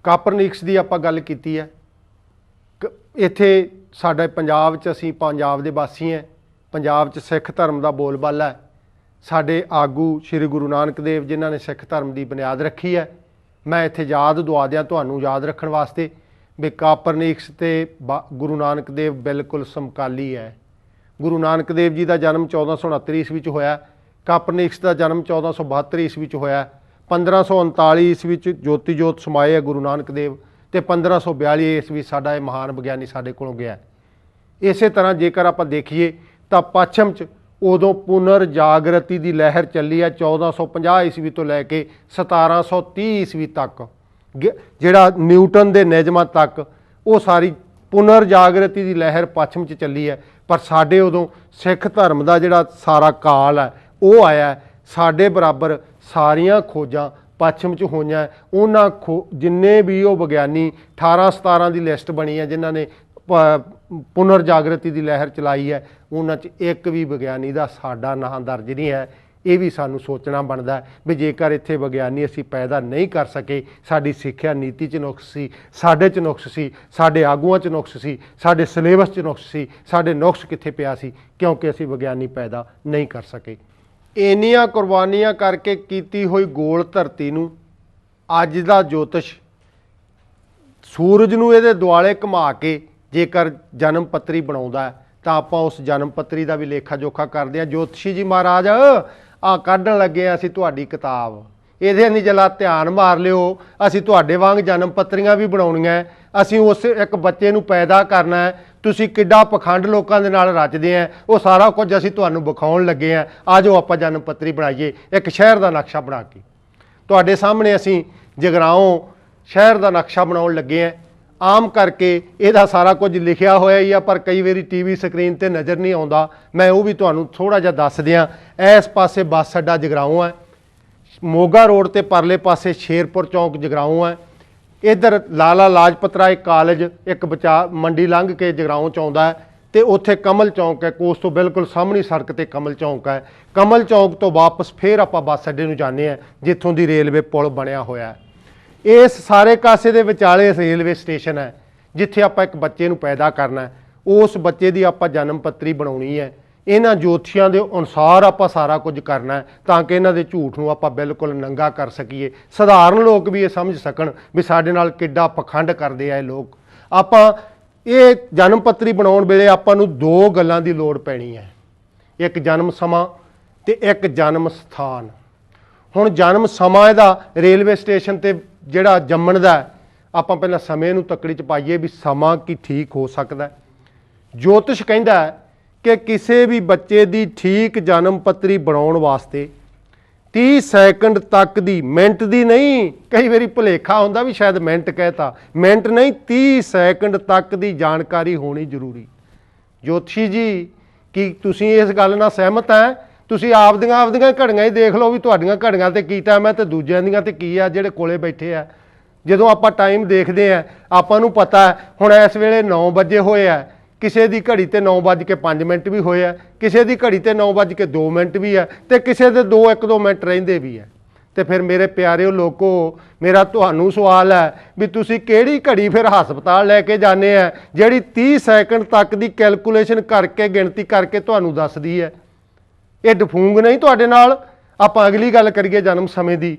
ਕਾਪਰਨਿਕਸ ਦੀ ਆਪਾਂ ਗੱਲ ਕੀਤੀ ਹੈ। ਇੱਥੇ ਸਾਡੇ ਪੰਜਾਬ 'ਚ, ਅਸੀਂ ਪੰਜਾਬ ਦੇ ਵਾਸੀ ਹਾਂ, ਪੰਜਾਬ 'ਚ ਸਿੱਖ ਧਰਮ ਦਾ ਬੋਲਬਾਲਾ ਹੈ। ਸਾਡੇ ਆਗੂ ਸ਼੍ਰੀ ਗੁਰੂ ਨਾਨਕ ਦੇਵ ਜਿਨ੍ਹਾਂ ਨੇ ਸਿੱਖ ਧਰਮ ਦੀ ਬੁਨਿਆਦ ਰੱਖੀ ਹੈ। ਮੈਂ ਇੱਥੇ ਯਾਦ ਦਵਾ ਦਿਆਂ ਤੁਹਾਨੂੰ ਯਾਦ ਰੱਖਣ ਵਾਸਤੇ ਵੀ ਕਾਪਰਨਿਕਸ ਅਤੇ ਗੁਰੂ ਨਾਨਕ ਦੇਵ ਬਿਲਕੁਲ ਸਮਕਾਲੀ ਹੈ। ਗੁਰੂ ਨਾਨਕ ਦੇਵ ਜੀ ਦਾ ਜਨਮ 1469 ਈਸਵੀ 'ਚ ਹੋਇਆ, ਕਾਪਰਨਿਕਸ ਦਾ ਜਨਮ 1472 ਈਸਵੀ 'ਚ ਹੋਇਆ। 1539 ਈਸਵੀ 'ਚ ਜੋਤੀ ਜੋਤ ਸਮਾਏ ਹੈ ਗੁਰੂ ਨਾਨਕ ਦੇਵ, ਅਤੇ 1542 ਈਸਵੀ ਸਾਡਾ ਇਹ ਮਹਾਨ ਵਿਗਿਆਨੀ ਸਾਡੇ ਕੋਲੋਂ ਗਿਆ। ਇਸੇ ਤਰ੍ਹਾਂ ਜੇਕਰ ਆਪਾਂ ਦੇਖੀਏ ਤਾਂ ਪੱਛਮ 'ਚ ਉਦੋਂ ਪੁਨਰ ਜਾਗਰਤੀ ਦੀ ਲਹਿਰ ਚੱਲੀ ਹੈ 1450 ਈਸਵੀ ਤੋਂ ਲੈ ਕੇ 1730 ਈਸਵੀ ਤੱਕ, ਜਿਹੜਾ ਨਿਊਟਨ ਦੇ ਨਿਯਮਾਂ ਤੱਕ ਉਹ ਸਾਰੀ ਪੁਨਰ ਜਾਗਰਤੀ ਦੀ ਲਹਿਰ ਪੱਛਮ 'ਚ ਚੱਲੀ ਹੈ। ਪਰ ਸਾਡੇ ਉਦੋਂ ਸਿੱਖ ਧਰਮ ਦਾ ਜਿਹੜਾ ਸਾਰਾ ਕਾਲ ਹੈ ਉਹ ਆਇਆ। ਸਾਡੇ ਬਰਾਬਰ ਸਾਰੀਆਂ ਖੋਜਾਂ ਪੱਛਮ 'ਚ ਹੋਈਆਂ। ਉਹਨਾਂ ਜਿੰਨੇ ਵੀ ਉਹ ਵਿਗਿਆਨੀ 18-17 ਦੀ ਲਿਸਟ ਬਣੀ ਹੈ ਜਿਨ੍ਹਾਂ ਨੇ ਪੁਨਰ ਜਾਗਰਤੀ ਦੀ ਲਹਿਰ ਚਲਾਈ ਹੈ, ਉਹਨਾਂ 'ਚ ਇੱਕ ਵੀ ਵਿਗਿਆਨੀ ਦਾ ਸਾਡਾ ਨਾਂ ਦਰਜ ਨਹੀਂ ਹੈ। ਇਹ ਵੀ ਸਾਨੂੰ ਸੋਚਣਾ ਬਣਦਾ ਵੀ ਜੇਕਰ ਇੱਥੇ ਵਿਗਿਆਨੀ ਅਸੀਂ ਪੈਦਾ ਨਹੀਂ ਕਰ ਸਕੇ, ਸਾਡੀ ਸਿੱਖਿਆ ਨੀਤੀ 'ਚ ਨੁਕਸ ਸੀ, ਸਾਡੇ 'ਚ ਨੁਕਸ ਸੀ, ਸਾਡੇ ਆਗੂਆਂ 'ਚ ਨੁਕਸ ਸੀ, ਸਾਡੇ ਸਿਲੇਬਸ 'ਚ ਨੁਕਸ ਸੀ, ਸਾਡੇ ਨੁਕਸ ਕਿੱਥੇ ਪਿਆ ਸੀ? ਕਿਉਂਕਿ ਅਸੀਂ ਵਿਗਿਆਨੀ ਪੈਦਾ ਨਹੀਂ ਕਰ ਸਕੇ। ਇੰਨੀਆਂ ਕੁਰਬਾਨੀਆਂ ਕਰਕੇ ਕੀਤੀ ਹੋਈ ਗੋਲ ਧਰਤੀ ਨੂੰ ਅੱਜ ਦਾ ਜੋਤਿਸ਼ ਸੂਰਜ ਨੂੰ ਇਹਦੇ ਦੁਆਲੇ ਘੁਮਾ ਕੇ ਜੇਕਰ ਜਨਮ ਪੱਤਰੀ ਬਣਾਉਂਦਾ ਤਾਂ ਆਪਾਂ ਉਸ ਜਨਮ ਪੱਤਰੀ ਦਾ ਵੀ ਲੇਖਾ ਜੋਖਾ ਕਰਦੇ ਹਾਂ। ਜੋਤਸ਼ੀ ਜੀ ਮਹਾਰਾਜ ਆ ਕੱਢਣ ਲੱਗੇ ਹਾਂ ਅਸੀਂ ਤੁਹਾਡੀ ਕਿਤਾਬ, ਇਹਦੇ ਨਹੀਂ ਜਲਾ ਧਿਆਨ ਮਾਰ ਲਿਓ, ਅਸੀਂ ਤੁਹਾਡੇ ਵਾਂਗ ਜਨਮ ਪੱਤਰੀਆਂ ਵੀ ਬਣਾਉਣੀਆਂ, ਅਸੀਂ ਉਸ ਇੱਕ ਬੱਚੇ ਨੂੰ ਪੈਦਾ ਕਰਨਾ ਹੈ। ਤੁਸੀਂ ਕਿੱਡਾ ਪਖੰਡ ਲੋਕਾਂ ਦੇ ਨਾਲ ਰਚਦੇ ਆ, ਉਹ ਸਾਰਾ ਕੁਝ ਅਸੀਂ ਤੁਹਾਨੂੰ ਵਿਖਾਉਣ ਲੱਗੇ ਹਾਂ। ਆ ਜਾਓ ਆਪਾਂ ਜਨਮ ਪੱਤਰੀ ਬਣਾਈਏ, ਇੱਕ ਸ਼ਹਿਰ ਦਾ ਨਕਸ਼ਾ ਬਣਾ ਕੇ ਤੁਹਾਡੇ ਸਾਹਮਣੇ ਅਸੀਂ ਜਗਰਾਓਂ ਸ਼ਹਿਰ ਦਾ ਨਕਸ਼ਾ ਬਣਾਉਣ ਲੱਗੇ ਹਾਂ। ਆਮ ਕਰਕੇ ਇਹਦਾ ਸਾਰਾ ਕੁਝ ਲਿਖਿਆ ਹੋਇਆ ਹੀ ਆ, ਪਰ ਕਈ ਵਾਰੀ ਟੀਵੀ ਸਕਰੀਨ 'ਤੇ ਨਜ਼ਰ ਨਹੀਂ ਆਉਂਦਾ। ਮੈਂ ਉਹ ਵੀ ਤੁਹਾਨੂੰ ਥੋੜ੍ਹਾ ਜਿਹਾ ਦੱਸ ਦਿਆਂ। ਇਸ ਪਾਸੇ ਬੱਸ ਅੱਡਾ ਜਗਰਾਓਂ ਹੈ, ਮੋਗਾ ਰੋਡ 'ਤੇ ਪਰਲੇ ਪਾਸੇ ਸ਼ੇਰਪੁਰ ਚੌਂਕ ਜਗਰਾਓਂ ਹੈ, ਇੱਧਰ ਲਾਲਾ ਲਾਜਪਤ ਰਾਏ ਕਾਲਜ ਇੱਕ ਮੰਡੀ ਲੰਘ ਕੇ ਜਗਰਾਓਂ 'ਚ ਆਉਂਦਾ ਹੈ, ਅਤੇ ਉੱਥੇ ਕਮਲ ਚੌਂਕ ਹੈ, ਕੋਸ ਤੋਂ ਬਿਲਕੁਲ ਸਾਹਮਣੀ ਸੜਕ 'ਤੇ ਕਮਲ ਚੌਂਕ ਹੈ। ਕਮਲ ਚੌਂਕ ਤੋਂ ਵਾਪਸ ਫਿਰ ਆਪਾਂ ਬੱਸ ਅੱਡੇ ਨੂੰ ਜਾਂਦੇ ਹਾਂ ਜਿੱਥੋਂ ਦੀ ਰੇਲਵੇ ਪੁਲ ਬਣਿਆ ਹੋਇਆ ਹੈ। ਇਸ ਸਾਰੇ ਕਾਸੇ ਦੇ ਵਿਚਾਲੇ ਰੇਲਵੇ ਸਟੇਸ਼ਨ ਹੈ ਜਿੱਥੇ ਆਪਾਂ ਇੱਕ ਬੱਚੇ ਨੂੰ ਪੈਦਾ ਕਰਨਾ, ਉਸ ਬੱਚੇ ਦੀ ਆਪਾਂ ਜਨਮ ਪੱਤਰੀ ਬਣਾਉਣੀ ਹੈ। ਇਹਨਾਂ ਜੋਤਸ਼ੀਆਂ ਦੇ ਅਨੁਸਾਰ ਆਪਾਂ ਸਾਰਾ ਕੁਝ ਕਰਨਾ ਤਾਂ ਕਿ ਇਹਨਾਂ ਦੇ ਝੂਠ ਨੂੰ ਆਪਾਂ ਬਿਲਕੁਲ ਨੰਗਾ ਕਰ ਸਕੀਏ, ਸਧਾਰਨ ਲੋਕ ਵੀ ਇਹ ਸਮਝ ਸਕਣ ਵੀ ਸਾਡੇ ਨਾਲ ਕਿੱਡਾ ਪਖੰਡ ਕਰਦੇ ਆ ਇਹ ਲੋਕ। ਆਪਾਂ ਇਹ ਜਨਮ ਪੱਤਰੀ ਬਣਾਉਣ ਵੇਲੇ ਆਪਾਂ ਨੂੰ 2 ਗੱਲਾਂ ਦੀ ਲੋੜ ਪੈਣੀ ਹੈ, ਇੱਕ ਜਨਮ ਸਮਾਂ ਅਤੇ ਇੱਕ ਜਨਮ ਸਥਾਨ। ਹੁਣ ਜਨਮ ਸਮਾਂ ਇਹਦਾ ਰੇਲਵੇ ਸਟੇਸ਼ਨ ਤੇ ਜਿਹੜਾ ਜੰਮਣ ਦਾ, ਆਪਾਂ ਪਹਿਲਾਂ ਸਮੇਂ ਨੂੰ ਤੱਕੜੀ 'ਚ ਪਾਈਏ ਵੀ ਸਮਾਂ ਕੀ ਠੀਕ ਹੋ ਸਕਦਾ। ਜੋਤਿਸ਼ ਕਹਿੰਦਾ ਕਿ ਕਿਸੇ ਵੀ ਬੱਚੇ ਦੀ ਠੀਕ ਜਨਮ ਪੱਤਰੀ ਬਣਾਉਣ ਵਾਸਤੇ 30 ਸੈਕਿੰਡ ਤੱਕ ਦੀ, ਮਿੰਟ ਦੀ ਨਹੀਂ, ਕਈ ਵਾਰੀ ਭੁਲੇਖਾ ਹੁੰਦਾ ਵੀ ਸ਼ਾਇਦ ਮਿੰਟ ਕਹਿਤਾ, ਮਿੰਟ ਨਹੀਂ 30 ਸੈਕਿੰਡ ਤੱਕ ਦੀ ਜਾਣਕਾਰੀ ਹੋਣੀ ਜ਼ਰੂਰੀ। ਜੋਤਸ਼ੀ ਜੀ ਕੀ ਤੁਸੀਂ ਇਸ ਗੱਲ ਨਾਲ ਸਹਿਮਤ ਹੈ? ਤੁਸੀਂ ਆਪਦੀਆਂ ਘੜੀਆਂ ਹੀ ਦੇਖ ਲਓ ਵੀ ਤੁਹਾਡੀਆਂ ਘੜੀਆਂ ਤੇ ਕੀ ਟਾਈਮ ਹੈ ਤੇ ਦੂਜਿਆਂ ਦੀਆਂ ਤੇ ਕੀ ਆ ਜਿਹੜੇ ਕੋਲੇ ਬੈਠੇ ਆ। ਜਦੋਂ ਆਪਾਂ ਟਾਈਮ ਦੇਖਦੇ ਆ ਆਪਾਂ ਨੂੰ ਪਤਾ ਹੁਣ ਇਸ ਵੇਲੇ 9 ਵਜੇ ਹੋਏ ਆ, ਕਿਸੇ ਦੀ ਘੜੀ ਤੇ 9:05 ਵੀ ਹੋਏ ਆ, ਕਿਸੇ ਦੀ ਘੜੀ ਤੇ 9:02 ਵੀ ਆ, ਤੇ ਕਿਸੇ ਦੇ 2-1-2 ਮਿੰਟ ਰਹਿੰਦੇ ਵੀ ਆ। ਤੇ ਫਿਰ ਮੇਰੇ ਪਿਆਰਿਓ ਲੋਕੋ, ਮੇਰਾ ਤੁਹਾਨੂੰ ਸਵਾਲ ਹੈ ਵੀ ਤੁਸੀਂ ਕਿਹੜੀ ਘੜੀ ਫਿਰ ਹਸਪਤਾਲ ਲੈ ਕੇ ਜਾਂਦੇ ਆ ਜਿਹੜੀ 30 ਸੈਕਿੰਡ ਤੱਕ ਦੀ ਕੈਲਕੂਲੇਸ਼ਨ ਕਰਕੇ, ਗਿਣਤੀ ਕਰਕੇ ਤੁਹਾਨੂੰ ਦੱਸਦੀ ਹੈ? ਇਹ ਡਫੂੰਗ ਨਹੀਂ ਤੁਹਾਡੇ ਨਾਲ। ਆਪਾਂ ਅਗਲੀ ਗੱਲ ਕਰੀਏ ਜਨਮ ਸਮੇਂ ਦੀ।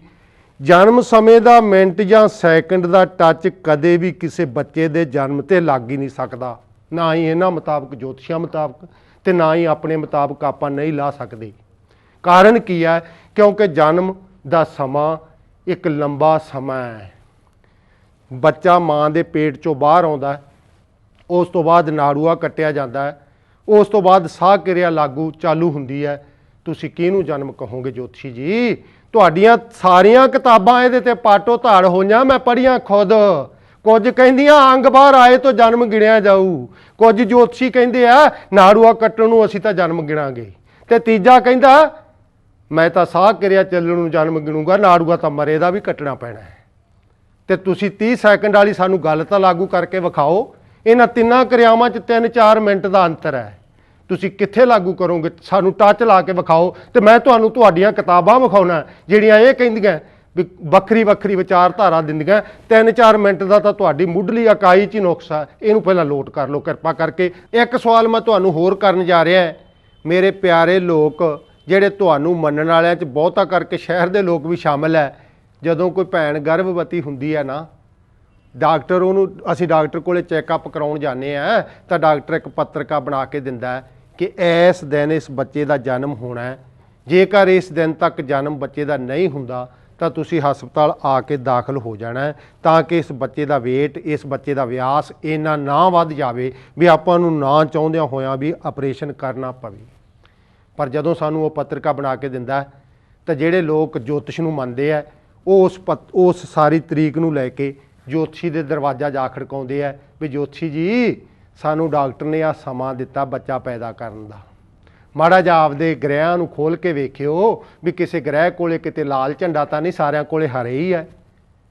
ਜਨਮ ਸਮੇਂ ਦਾ ਮਿੰਟ ਜਾਂ ਸੈਕਿੰਡ ਦਾ ਟੱਚ ਕਦੇ ਵੀ ਕਿਸੇ ਬੱਚੇ ਦੇ ਜਨਮ ਤੇ ਲੱਗ ਹੀ ਨਹੀਂ ਸਕਦਾ, ਨਾ ਹੀ ਇਹਨਾਂ ਮੁਤਾਬਕ, ਜੋਤਸ਼ੀਆਂ ਮੁਤਾਬਕ, ਤੇ ਨਾ ਹੀ ਆਪਣੇ ਮੁਤਾਬਕ ਆਪਾਂ ਨਹੀਂ ਲਾ ਸਕਦੇ। ਕਾਰਨ ਕੀ ਹੈ? ਕਿਉਂਕਿ ਜਨਮ ਦਾ ਸਮਾਂ ਇੱਕ ਲੰਬਾ ਸਮਾਂ ਹੈ। ਬੱਚਾ ਮਾਂ ਦੇ ਪੇਟ ਚੋਂ ਬਾਹਰ ਆਉਂਦਾ, ਉਸ ਤੋਂ ਬਾਅਦ ਨਾੜੂਆ ਕੱਟਿਆ ਜਾਂਦਾ ਹੈ, ਉਸ ਤੋਂ ਬਾਅਦ ਸਾਹ ਕਿਰਿਆ ਚਾਲੂ ਹੁੰਦੀ ਹੈ। ਤੁਸੀਂ ਕਿਹਨੂੰ ਜਨਮ ਕਹੋਗੇ ਜੋਤਸ਼ੀ ਜੀ? ਤੁਹਾਡੀਆਂ ਸਾਰੀਆਂ ਕਿਤਾਬਾਂ ਇਹਦੇ ਤੇ ਪਾਟੋ ਧਾੜ ਹੋਈਆਂ, ਮੈਂ ਪੜ੍ਹੀਆਂ ਖੁਦ। ਕੁਝ ਕਹਿੰਦੀਆਂ ਅੰਗ ਬਾਹਰ ਆਏ ਤੋਂ ਜਨਮ ਗਿਣਿਆ ਜਾਊ, ਕੁਝ ਜੋਤਸ਼ੀ ਕਹਿੰਦੇ ਆ ਨਾੜੂਆ ਕੱਟਣ ਨੂੰ ਅਸੀਂ ਤਾਂ ਜਨਮ ਗਿਣਾਂਗੇ, ਤੇ ਤੀਜਾ ਕਹਿੰਦਾ ਮੈਂ ਤਾਂ ਸਾਹ ਕਿਰਿਆ ਚੱਲਣ ਨੂੰ ਜਨਮ ਗਿਣੂਗਾ, ਨਾੜੂਆ ਤਾਂ ਮਰੇ ਦਾ ਵੀ ਕੱਟਣਾ ਪੈਣਾ ਹੈ। ਤੇ ਤੁਸੀਂ 30 ਸੈਕਿੰਡ ਵਾਲੀ ਸਾਨੂੰ ਗੱਲ ਤਾਂ ਲਾਗੂ ਕਰਕੇ ਵਿਖਾਓ। ਇਹਨਾਂ ਤਿੰਨਾਂ ਕਿਰਿਆਵਾਂ 'ਚ 3-4 ਮਿੰਟ ਦਾ ਅੰਤਰ ਹੈ, ਤੁਸੀਂ ਕਿੱਥੇ ਲਾਗੂ ਕਰੋਗੇ? ਸਾਨੂੰ ਟੱਚ ਲਾ ਕੇ ਵਿਖਾਓ ਤੇ ਮੈਂ ਤੁਹਾਨੂੰ ਤੁਹਾਡੀਆਂ ਕਿਤਾਬਾਂ ਵਿਖਾਉਣਾ ਜਿਹੜੀਆਂ ਇਹ ਕਹਿੰਦੀਆਂ ਵੀ ਵੱਖਰੀ ਵੱਖਰੀ ਵਿਚਾਰਧਾਰਾ ਦਿੰਦੀਆਂ। 3-4 ਮਿੰਟ ਦਾ ਤਾਂ ਤੁਹਾਡੀ ਮੁੱਢਲੀ ਇਕਾਈ 'ਚ ਹੀ ਨੁਕਸ ਆ, ਇਹਨੂੰ ਪਹਿਲਾਂ ਲੋਟ ਕਰ ਲਓ ਕਿਰਪਾ ਕਰਕੇ। ਇੱਕ ਸਵਾਲ ਮੈਂ ਤੁਹਾਨੂੰ ਹੋਰ ਕਰਨ ਜਾ ਰਿਹਾ, ਮੇਰੇ ਪਿਆਰੇ ਲੋਕ ਜਿਹੜੇ ਤੁਹਾਨੂੰ ਮੰਨਣ ਵਾਲਿਆਂ 'ਚ ਬਹੁਤਾ ਕਰਕੇ ਸ਼ਹਿਰ ਦੇ ਲੋਕ ਵੀ ਸ਼ਾਮਲ ਹੈ। ਜਦੋਂ ਕੋਈ ਭੈਣ ਗਰਭਵਤੀ ਹੁੰਦੀ ਹੈ ਨਾ, ਡਾਕਟਰ ਉਹਨੂੰ, ਅਸੀਂ ਡਾਕਟਰ ਕੋਲੇ ਚੈੱਕਅਪ ਕਰਾਉਣ ਜਾਂਦੇ ਆ ਤਾਂ ਡਾਕਟਰ ਇੱਕ ਪੱਤਰਕਾ ਬਣਾ ਕੇ ਦਿੰਦਾ ਕਿ ਇਸ ਦਿਨ ਇਸ ਬੱਚੇ ਦਾ ਜਨਮ ਹੋਣਾ ਹੈ, ਜੇਕਰ ਇਸ ਦਿਨ ਤੱਕ ਜਨਮ ਬੱਚੇ ਦਾ ਨਹੀਂ ਹੁੰਦਾ ਤਾਂ ਤੁਸੀਂ ਹਸਪਤਾਲ ਆ ਕੇ ਦਾਖਲ ਹੋ ਜਾਣਾ ਹੈ, ਤਾਂ ਕਿ ਇਸ ਬੱਚੇ ਦਾ ਵੇਟ, ਇਸ ਬੱਚੇ ਦਾ ਵਿਆਸ ਇੰਨਾ ਨਾ ਵੱਧ ਜਾਵੇ ਵੀ ਆਪਾਂ ਨੂੰ ਨਾ ਚਾਹੁੰਦਿਆਂ ਹੋਇਆਂ ਵੀ ਆਪਰੇਸ਼ਨ ਕਰਨਾ ਪਵੇ। ਪਰ ਜਦੋਂ ਸਾਨੂੰ ਉਹ ਪੱਤਰਕਾ ਬਣਾ ਕੇ ਦਿੰਦਾ ਤਾਂ ਜਿਹੜੇ ਲੋਕ ਜੋਤਿਸ਼ ਨੂੰ ਮੰਨਦੇ ਆ ਉਹ ਉਸ ਸਾਰੀ ਤਰੀਕ ਨੂੰ ਲੈ ਕੇ ਜੋਤਸ਼ੀ ਦੇ ਦਰਵਾਜ਼ਾ ਜਾ ਖੜਕਾਉਂਦੇ ਆ ਵੀ ਜੋਤਸ਼ੀ ਜੀ ਸਾਨੂੰ ਡਾਕਟਰ ਨੇ ਆ ਸਮਾਂ ਦਿੱਤਾ ਬੱਚਾ ਪੈਦਾ ਕਰਨ ਦਾ, ਮਾੜਾ ਜਿਹਾ ਆਪਦੇ ਗ੍ਰਹਿਆਂ ਨੂੰ ਖੋਲ੍ਹ ਕੇ ਵੇਖਿਓ ਵੀ ਕਿਸੇ ਗ੍ਰਹਿ ਕੋਲੇ ਕਿਤੇ ਲਾਲ ਝੰਡਾ ਤਾਂ ਨਹੀਂ, ਸਾਰਿਆਂ ਕੋਲੇ ਹਰੇ ਹੀ ਹੈ।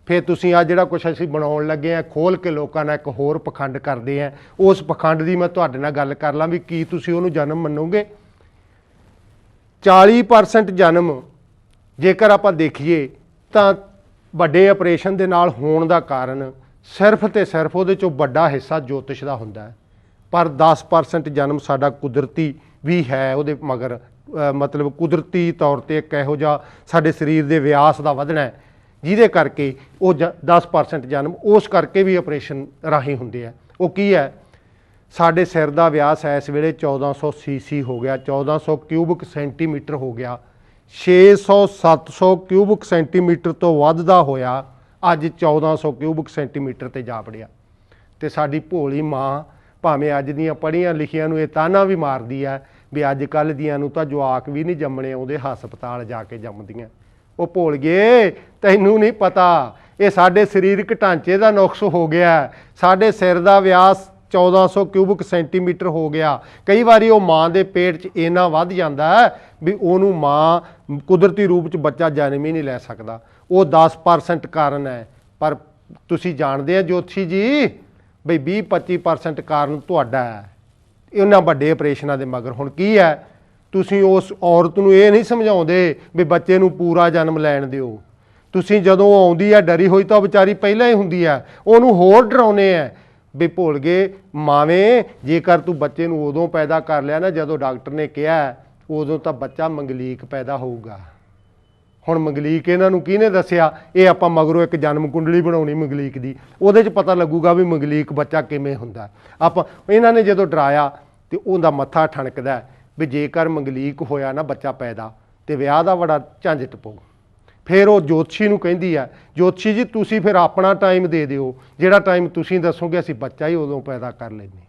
ਫਿਰ ਤੁਸੀਂ ਆ ਜਿਹੜਾ ਕੁਛ ਅਸੀਂ ਬਣਾਉਣ ਲੱਗੇ ਆ ਖੋਲ੍ਹ ਕੇ ਲੋਕਾਂ ਨਾਲ ਇੱਕ ਹੋਰ ਪਖੰਡ ਕਰਦੇ ਆ, ਉਸ ਪਖੰਡ ਦੀ ਮੈਂ ਤੁਹਾਡੇ ਨਾਲ ਗੱਲ ਕਰ ਲਾਂ ਵੀ ਕੀ ਤੁਸੀਂ ਉਹਨੂੰ ਜਨਮ ਮੰਨੋਗੇ? 40% ਜਨਮ ਜੇਕਰ ਆਪਾਂ ਦੇਖੀਏ ਤਾਂ ਵੱਡੇ ਆਪਰੇਸ਼ਨ ਦੇ ਨਾਲ ਹੋਣ ਦਾ ਕਾਰਨ ਸਿਰਫ ਤੇ ਸਿਰਫ ਉਹਦੇ 'ਚੋਂ ਵੱਡਾ ਹਿੱਸਾ ਜੋਤਿਸ਼ ਦਾ ਹੁੰਦਾ ਹੈ, ਪਰ 10% ਜਨਮ ਸਾਡਾ ਕੁਦਰਤੀ ਵੀ ਹੈ। ਉਹਦੇ ਮਗਰ ਮਤਲਬ ਕੁਦਰਤੀ ਤੌਰ ਤੇ ਇੱਕ ਇਹੋ ਜਿਹਾ ਸਾਡੇ ਸਰੀਰ ਦੇ ਵਿਆਸ ਦਾ ਵਧਣਾ ਜਿਹਦੇ ਕਰਕੇ ਉਹ 10% ਜਨਮ ਉਸ ਕਰਕੇ ਵੀ ਆਪਰੇਸ਼ਨ ਰਾਹੀਂ ਹੁੰਦੇ ਆ। ਉਹ ਕੀ ਹੈ? ਸਾਡੇ ਸਿਰ ਦਾ ਵਿਆਸ ਇਸ ਵੇਲੇ 1400 ਸੀਸੀ ਹੋ ਗਿਆ, 1400 ਕਿਊਬਿਕ ਸੈਂਟੀਮੀਟਰ ਹੋ ਗਿਆ। 600-700 ਕਿਊਬਿਕ ਸੈਂਟੀਮੀਟਰ ਤੋਂ ਵੱਧਦਾ ਹੋਇਆ ਅੱਜ 1400 ਕਿਊਬਿਕ ਸੈਂਟੀਮੀਟਰ ਤੇ ਜਾ ਵੜਿਆ। ਤੇ ਸਾਡੀ ਭੋਲੀ ਮਾਂ ਭਾਵੇਂ ਅੱਜ ਦੀਆਂ ਪੜ੍ਹੀਆਂ ਲਿਖੀਆਂ ਨੂੰ ਇਹ ਤਾਨਾ ਵੀ ਮਾਰਦੀ ਹੈ ਵੀ ਅੱਜ ਕੱਲ੍ਹ ਦੀਆਂ ਨੂੰ ਤਾਂ ਜਵਾਕ ਵੀ ਨਹੀਂ ਜੰਮਣੇ ਆਉਂਦੇ, ਹਸਪਤਾਲ ਜਾ ਕੇ ਜੰਮਦੀਆਂ। ਉਹ ਭੁੱਲ ਗਏ, ਤੈਨੂੰ ਨਹੀਂ ਪਤਾ ਇਹ ਸਾਡੇ ਸਰੀਰਕ ਢਾਂਚੇ ਦਾ ਨੁਕਸ ਹੋ ਗਿਆ। ਸਾਡੇ ਸਿਰ ਦਾ ਵਿਆਸ 1400 ਕਿਊਬਿਕ ਸੈਂਟੀਮੀਟਰ ਹੋ ਗਿਆ। ਕਈ ਵਾਰੀ ਉਹ ਮਾਂ ਦੇ ਪੇਟ 'ਚ ਇੰਨਾ ਵੱਧ ਜਾਂਦਾ ਵੀ ਉਹਨੂੰ ਮਾਂ ਕੁਦਰਤੀ ਰੂਪ 'ਚ ਬੱਚਾ ਜਨਮ ਹੀ ਨਹੀਂ ਲੈ ਸਕਦਾ। ਉਹ 10% ਕਾਰਨ ਹੈ, ਪਰ ਤੁਸੀਂ ਜਾਣਦੇ ਆ ਜੋਤਸ਼ੀ ਜੀ ਬਈ 20-25% ਕਾਰਨ ਤੁਹਾਡਾ ਹੈ ਇਹਨਾਂ ਵੱਡੇ ਆਪਰੇਸ਼ਨਾਂ ਦੇ ਮਗਰ। ਹੁਣ ਕੀ ਹੈ? ਤੁਸੀਂ ਉਸ ਔਰਤ ਨੂੰ ਇਹ ਨਹੀਂ ਸਮਝਾਉਂਦੇ ਵੀ ਬੱਚੇ ਨੂੰ ਪੂਰਾ ਜਨਮ ਲੈਣ ਦਿਓ। ਤੁਸੀਂ ਜਦੋਂ ਆਉਂਦੀ ਹੈ ਡਰੀ ਹੋਈ ਤਾਂ ਉਹ ਵਿਚਾਰੀ ਪਹਿਲਾਂ ਹੀ ਹੁੰਦੀ ਹੈ, ਉਹਨੂੰ ਹੋਰ ਡਰਾਉਂਦੇ ਆ ਵੀ ਭੁੱਲ ਗਏ ਮਾਵੇਂ ਜੇਕਰ ਤੂੰ ਬੱਚੇ ਨੂੰ ਉਦੋਂ ਪੈਦਾ ਕਰ ਲਿਆ ਨਾ ਜਦੋਂ ਡਾਕਟਰ ਨੇ ਕਿਹਾ, ਉਦੋਂ ਤਾਂ ਬੱਚਾ ਮੰਗਲੀਕ ਪੈਦਾ ਹੋਊਗਾ। ਹੁਣ ਮੰਗਲੀਕ ਇਹਨਾਂ ਨੂੰ ਕਿਹਨੇ ਦੱਸਿਆ? ਇਹ ਆਪਾਂ ਮਗਰੋਂ ਇੱਕ ਜਨਮ ਕੁੰਡਲੀ ਬਣਾਉਣੀ ਮੰਗਲੀਕ ਦੀ, ਉਹਦੇ 'ਚ ਪਤਾ ਲੱਗੂਗਾ ਵੀ ਮੰਗਲੀਕ ਬੱਚਾ ਕਿਵੇਂ ਹੁੰਦਾ। ਆਪਾਂ ਇਹਨਾਂ ਨੇ ਜਦੋਂ ਡਰਾਇਆ ਤੇ ਉਹਦਾ ਮੱਥਾ ਠਣਕਦਾ ਵੀ ਜੇਕਰ ਮੰਗਲੀਕ ਹੋਇਆ ਨਾ ਬੱਚਾ ਪੈਦਾ ਤੇ ਵਿਆਹ ਦਾ ਬੜਾ ਝੰਜਟ ਪਊ। ਫਿਰ ਉਹ ਜੋਤਸ਼ੀ ਨੂੰ ਕਹਿੰਦੀ ਹੈ, ਜੋਤਸ਼ੀ ਜੀ ਤੁਸੀਂ ਫਿਰ ਆਪਣਾ ਟਾਈਮ ਦੇ ਦਿਓ, ਜਿਹੜਾ ਟਾਈਮ ਤੁਸੀਂ ਦੱਸੋਗੇ ਅਸੀਂ ਬੱਚਾ ਹੀ ਉਦੋਂ ਪੈਦਾ ਕਰ ਲੈਂਦੇ।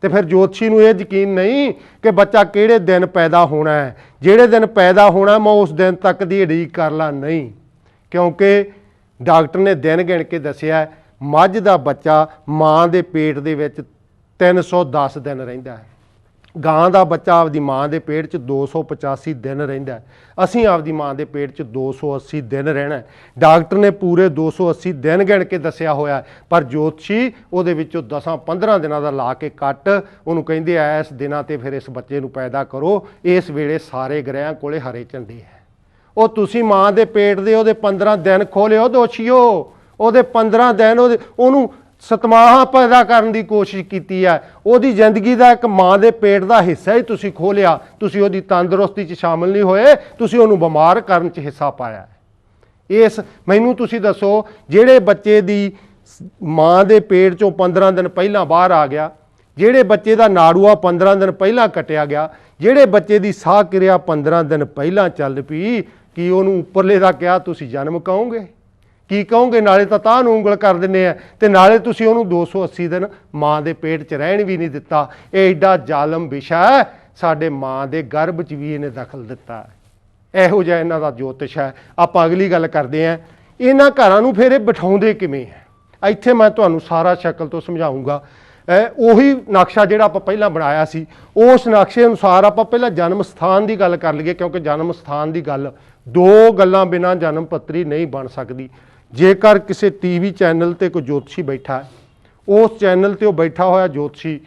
ਤੇ ਫਿਰ ਜੋਤਸ਼ੀ ਨੂੰ ਇਹ ਯਕੀਨ ਨਹੀਂ ਕਿ ਬੱਚਾ ਕਿਹੜੇ ਦਿਨ ਪੈਦਾ ਹੋਣਾ ਹੈ, ਜਿਹੜੇ ਦਿਨ ਪੈਦਾ ਹੋਣਾ ਮੈਂ ਉਸ ਦਿਨ ਤੱਕ ਦੀ ਉਡੀਕ ਕਰ ਲਾਂ, ਨਹੀਂ, ਕਿਉਂਕਿ ਡਾਕਟਰ ਨੇ ਦਿਨ ਗਿਣ ਕੇ ਦੱਸਿਆ ਮੱਝ ਦਾ ਬੱਚਾ ਮਾਂ ਦੇ ਪੇਟ ਦੇ ਵਿੱਚ 310 ਦਿਨ ਰਹਿੰਦਾ ਹੈ, ਗਾਂ ਦਾ ਬੱਚਾ ਆਪਦੀ ਮਾਂ ਦੇ ਪੇਟ 'ਚ 285 ਦਿਨ ਰਹਿੰਦਾ ਹੈ, ਅਸੀਂ ਆਪਦੀ ਮਾਂ ਦੇ ਪੇਟ 'ਚ 280 ਦਿਨ ਰਹਿਣਾ। ਡਾਕਟਰ ਨੇ ਪੂਰੇ 280 ਦਿਨ ਗਿਣ ਕੇ ਦੱਸਿਆ ਹੋਇਆ, ਪਰ ਜੋਤਸ਼ੀ ਉਹਦੇ ਵਿੱਚੋਂ 10-15 ਦਿਨਾਂ ਦਾ ਲਾ ਕੇ ਕੱਟ ਉਹਨੂੰ ਕਹਿੰਦੇ ਆ ਇਸ ਦਿਨਾਂ ਤੇ ਫਿਰ ਇਸ ਬੱਚੇ ਨੂੰ ਪੈਦਾ ਕਰੋ। ਇਸ ਵੇਲੇ ਸਾਰੇ ਗ੍ਰਹਿਆਂ ਕੋਲੇ ਹਰੇ ਝੰਡੇ ਹੈ। ਉਹ ਤੁਸੀਂ ਮਾਂ ਦੇ ਪੇਟ ਦੇ ਉਹਦੇ 15 ਦਿਨ ਖੋਲਿਓ ਦੋਸ਼ੀਓ, ਉਹਦੇ 15 ਦਿਨ ਉਹਨੂੰ ਸਤਮਾਹਾਂ ਪੈਦਾ ਕਰਨ ਦੀ ਕੋਸ਼ਿਸ਼ ਕੀਤੀ ਹੈ। ਉਹਦੀ ਜ਼ਿੰਦਗੀ ਦਾ ਇੱਕ ਮਾਂ ਦੇ ਪੇਟ ਦਾ ਹਿੱਸਾ ਹੀ ਤੁਸੀਂ ਖੋਲਿਆ, ਤੁਸੀਂ ਉਹਦੀ ਤੰਦਰੁਸਤੀ 'ਚ ਸ਼ਾਮਲ ਨਹੀਂ ਹੋਏ, ਤੁਸੀਂ ਉਹਨੂੰ ਬਿਮਾਰ ਕਰਨ 'ਚ ਹਿੱਸਾ ਪਾਇਆ। ਇਸ ਮੈਨੂੰ ਤੁਸੀਂ ਦੱਸੋ, ਜਿਹੜੇ ਬੱਚੇ ਦੀ ਮਾਂ ਦੇ ਪੇਟ 'ਚੋਂ 15 ਦਿਨ ਪਹਿਲਾਂ ਬਾਹਰ ਆ ਗਿਆ, ਜਿਹੜੇ ਬੱਚੇ ਦਾ ਨਾੜੂਆ 15 ਦਿਨ ਪਹਿਲਾਂ ਕੱਟਿਆ ਗਿਆ, ਜਿਹੜੇ ਬੱਚੇ ਦੀ ਸਾਹ ਕਿਰਿਆ 15 ਦਿਨ ਪਹਿਲਾਂ ਚੱਲ ਪਈ, ਕੀ ਉਹਨੂੰ ਉੱਪਰਲੇ ਦਾ ਕਿਹਾ ਤੁਸੀਂ ਜਨਮ ਕਹੋਗੇ? ਕੀ ਕਹੋਗੇ? ਨਾਲੇ ਤਾਂ ਨੂੰ ਉਂਗਲ ਕਰ ਦਿੰਦੇ ਆ ਤੇ ਨਾਲੇ ਤੁਸੀਂ ਉਹਨੂੰ 280 ਦਿਨ ਮਾਂ ਦੇ ਪੇਟ 'ਚ ਰਹਿਣ ਵੀ ਨਹੀਂ ਦਿੱਤਾ। ਇਹ ਐਡਾ ਜ਼ਾਲਮ ਵਿਸ਼ਾ ਹੈ, ਸਾਡੇ ਮਾਂ ਦੇ ਗਰਭ 'ਚ ਵੀ ਇਹਨੇ ਦਖਲ ਦਿੱਤਾ। ਇਹੋ ਜਿਹਾ ਇਹਨਾਂ ਦਾ ਜੋਤਿਸ਼ ਹੈ। ਆਪਾਂ ਅਗਲੀ ਗੱਲ ਕਰਦੇ ਹਾਂ, ਇਹਨਾਂ ਘਰਾਂ ਨੂੰ ਫਿਰ ਇਹ ਬਿਠਾਉਂਦੇ ਕਿਵੇਂ ਹੈ। ਇੱਥੇ ਮੈਂ ਤੁਹਾਨੂੰ ਸਾਰਾ ਸ਼ਕਲ ਤੋਂ ਸਮਝਾਊਂਗਾ। ਉਹੀ ਨਕਸ਼ਾ ਜਿਹੜਾ ਆਪਾਂ ਪਹਿਲਾਂ ਬਣਾਇਆ ਸੀ, ਉਸ ਨਕਸ਼ੇ ਅਨੁਸਾਰ ਆਪਾਂ ਪਹਿਲਾਂ ਜਨਮ ਸਥਾਨ ਦੀ ਗੱਲ ਕਰ ਲਈਏ, ਕਿਉਂਕਿ ਜਨਮ ਸਥਾਨ ਦੀ ਗੱਲ ਦੋ ਗੱਲਾਂ ਬਿਨਾਂ ਜਨਮ ਪੱਤਰੀ ਨਹੀਂ ਬਣ ਸਕਦੀ। ਜੇਕਰ ਕਿਸੇ ਟੀਵੀ ਚੈਨਲ ਤੇ ਕੋਈ ਜੋਤਸ਼ੀ ਬੈਠਾ ਹੈ, ਉਸ ਚੈਨਲ ਤੇ ਉਹ ਬੈਠਾ ਹੋਇਆ ਜੋਤਸ਼ੀ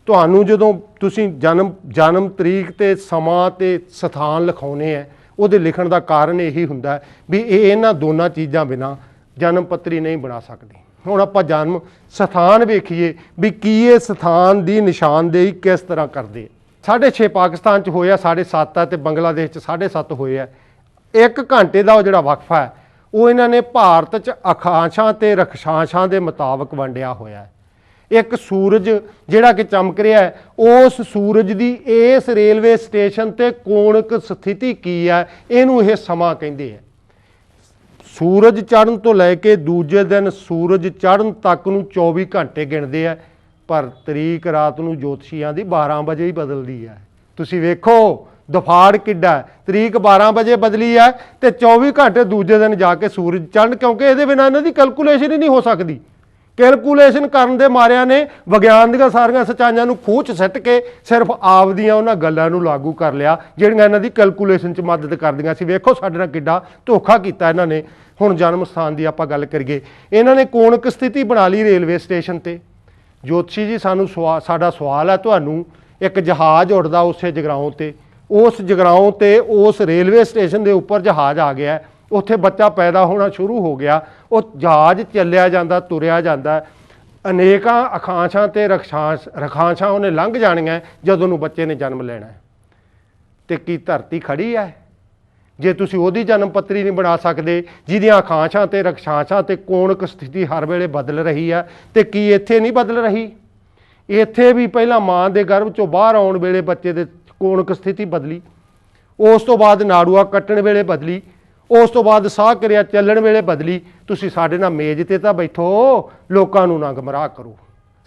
ਤੁਹਾਨੂੰ ਜਦੋਂ ਤੁਸੀਂ ਜਨਮ ਤਰੀਕ ਤੇ ਸਮਾਂ ਤੇ ਸਥਾਨ ਲਿਖਾਉਣੇ ਹੈ, ਉਹਦੇ ਲਿਖਣ ਦਾ ਕਾਰਨ ਇਹੀ ਹੁੰਦਾ ਵੀ ਇਹ ਇਹਨਾਂ ਦੋਨਾਂ ਚੀਜ਼ਾਂ ਬਿਨਾਂ ਜਨਮ ਪੱਤਰੀ ਨਹੀਂ ਬਣਾ ਸਕਦੀ। ਹੁਣ ਆਪਾਂ ਜਨਮ ਸਥਾਨ ਵੇਖੀਏ ਵੀ ਕੀ ਇਹ ਸਥਾਨ ਦੀ ਨਿਸ਼ਾਨਦੇਹੀ ਕਿਸ ਤਰ੍ਹਾਂ ਕਰਦੇ। 6.5 ਪਾਕਿਸਤਾਨ 'ਚ ਹੋਇਆ, 7.5 ਹੈ, ਤੇ ਬੰਗਲਾਦੇਸ਼ 'ਚ 7.5 ਹੋਏ ਹੈ। 1 ਘੰਟੇ ਦਾ ਉਹ ਜਿਹੜਾ ਵਕਫਾ ਹੈ ਉਹ ਇਹਨਾਂ ਨੇ ਭਾਰਤ 'ਚ ਅਖਾਂਸ਼ਾਂ ਤੇ ਰਖਸ਼ਾਂਸ਼ਾਂ ਦੇ ਮੁਤਾਬਕ ਵੰਡਿਆ ਹੋਇਆ ਹੈ। ਇੱਕ ਸੂਰਜ ਜਿਹੜਾ ਕਿ ਚਮਕ ਰਿਹਾ ਹੈ, ਉਸ ਸੂਰਜ ਦੀ ਇਸ ਰੇਲਵੇ ਸਟੇਸ਼ਨ ਤੇ ਕੋਣਕ ਸਥਿਤੀ ਕੀ ਹੈ, ਇਹਨੂੰ ਇਹ ਸਮਾਂ ਕਹਿੰਦੇ ਆ। ਸੂਰਜ ਚੜ੍ਹਨ ਤੋਂ ਲੈ ਕੇ ਦੂਜੇ ਦਿਨ ਸੂਰਜ ਚੜ੍ਹਨ ਤੱਕ ਨੂੰ 24 ਘੰਟੇ ਗਿਣਦੇ ਆ, ਪਰ ਤਰੀਕ ਰਾਤ ਨੂੰ ਜੋਤਸ਼ੀਆਂ ਦੀ 12 ਵਜੇ ਹੀ ਬਦਲਦੀ ਹੈ। ਤੁਸੀਂ ਵੇਖੋ ਦਫਾੜ ਕਿੱਡਾ, ਤਰੀਕ 12 ਵਜੇ ਬਦਲੀ ਹੈ ਤੇ 24 ਘੰਟੇ ਦੂਜੇ ਦਿਨ ਜਾ ਕੇ ਸੂਰਜ ਚੜ੍ਹਨ, ਕਿਉਂਕਿ ਇਹਦੇ ਬਿਨਾਂ ਇਹਨਾਂ ਦੀ ਕੈਲਕੂਲੇਸ਼ਨ ਹੀ ਨਹੀਂ ਹੋ ਸਕਦੀ। ਕੈਲਕੂਲੇਸ਼ਨ ਕਰਨ ਦੇ ਮਾਰਿਆਂ ਨੇ ਵਿਗਿਆਨ ਦੀਆਂ ਸਾਰੀਆਂ ਸੱਚਾਈਆਂ ਨੂੰ ਖੂਹ 'ਚ ਸਿੱਟ ਕੇ ਸਿਰਫ ਆਪਦੀਆਂ ਉਹਨਾਂ ਗੱਲਾਂ ਨੂੰ ਲਾਗੂ ਕਰ ਲਿਆ ਜਿਹੜੀਆਂ ਇਹਨਾਂ ਦੀ ਕੈਲਕੂਲੇਸ਼ਨ 'ਚ ਮਦਦ ਕਰਦੀਆਂ ਸੀ। ਵੇਖੋ ਸਾਡੇ ਨਾਲ ਕਿੱਡਾ ਧੋਖਾ ਕੀਤਾ ਇਹਨਾਂ ਨੇ। ਹੁਣ ਜਨਮ ਸਥਾਨ ਦੀ ਆਪਾਂ ਗੱਲ ਕਰੀਏ, ਇਹਨਾਂ ਨੇ ਕੋਣਕ ਸਥਿਤੀ ਬਣਾ ਲਈ ਰੇਲਵੇ ਸਟੇਸ਼ਨ ਤੇ। ਜੋਤਸ਼ੀ ਜੀ ਸਾਡਾ ਸਵਾਲ ਹੈ ਤੁਹਾਨੂੰ, ਇੱਕ ਜਹਾਜ਼ ਉੱਡਦਾ ਉਸੇ ਜਗਰਾਓਂ ਤੇ, ਉਸ ਜਗਰਾਓਂ ਤੇ ਉਸ ਰੇਲਵੇ ਸਟੇਸ਼ਨ ਦੇ ਉੱਪਰ ਜਹਾਜ਼ ਆ ਗਿਆ, ਉੱਥੇ ਬੱਚਾ ਪੈਦਾ ਹੋਣਾ ਸ਼ੁਰੂ ਹੋ ਗਿਆ, ਉਹ ਜਹਾਜ਼ ਚੱਲਿਆ ਜਾਂਦਾ, ਤੁਰਿਆ ਜਾਂਦਾ, ਅਨੇਕਾਂ ਅਖਾਂਸ਼ਾਂ ਤੇ ਰਖਾਂਸ਼ਾਂ ਉਹਨੇ ਲੰਘ ਜਾਣੀਆਂ ਜਦੋਂ ਨੂੰ ਬੱਚੇ ਨੇ ਜਨਮ ਲੈਣਾ। ਤੇ ਕੀ ਧਰਤੀ ਖੜੀ ਹੈ? ਜੇ ਤੁਸੀਂ ਉਹਦੀ ਜਨਮ ਪੱਤਰੀ ਨਹੀਂ ਬਣਾ ਸਕਦੇ ਜਿਹਦੀਆਂ ਅਖਾਂਸ਼ਾਂ ਤੇ ਰਖਸ਼ਾਂਸ਼ਾਂ ਤੇ ਕੋਣਕ ਸਥਿਤੀ ਹਰ ਵੇਲੇ ਬਦਲ ਰਹੀ ਹੈ, ਤੇ ਕੀ ਇੱਥੇ ਨਹੀਂ ਬਦਲ ਰਹੀ? ਇੱਥੇ ਵੀ ਪਹਿਲਾਂ ਮਾਂ ਦੇ ਗਰਭ ਚੋਂ ਬਾਹਰ ਆਉਣ ਵੇਲੇ ਬੱਚੇ ਦੇ ਕੋਣਕ ਸਥਿਤੀ ਬਦਲੀ, ਉਸ ਤੋਂ ਬਾਅਦ ਨਾੜੂਆ ਕੱਟਣ ਵੇਲੇ ਬਦਲੀ, ਉਸ ਤੋਂ ਬਾਅਦ ਸਾਹ ਕਿਰਿਆ ਚੱਲਣ ਵੇਲੇ ਬਦਲੀ। ਤੁਸੀਂ ਸਾਡੇ ਨਾਲ ਮੇਜ਼ ਤੇ ਤਾਂ ਬੈਠੋ, ਲੋਕਾਂ ਨੂੰ ਨਾ ਗੁੰਮਰਾਹ ਕਰੋ।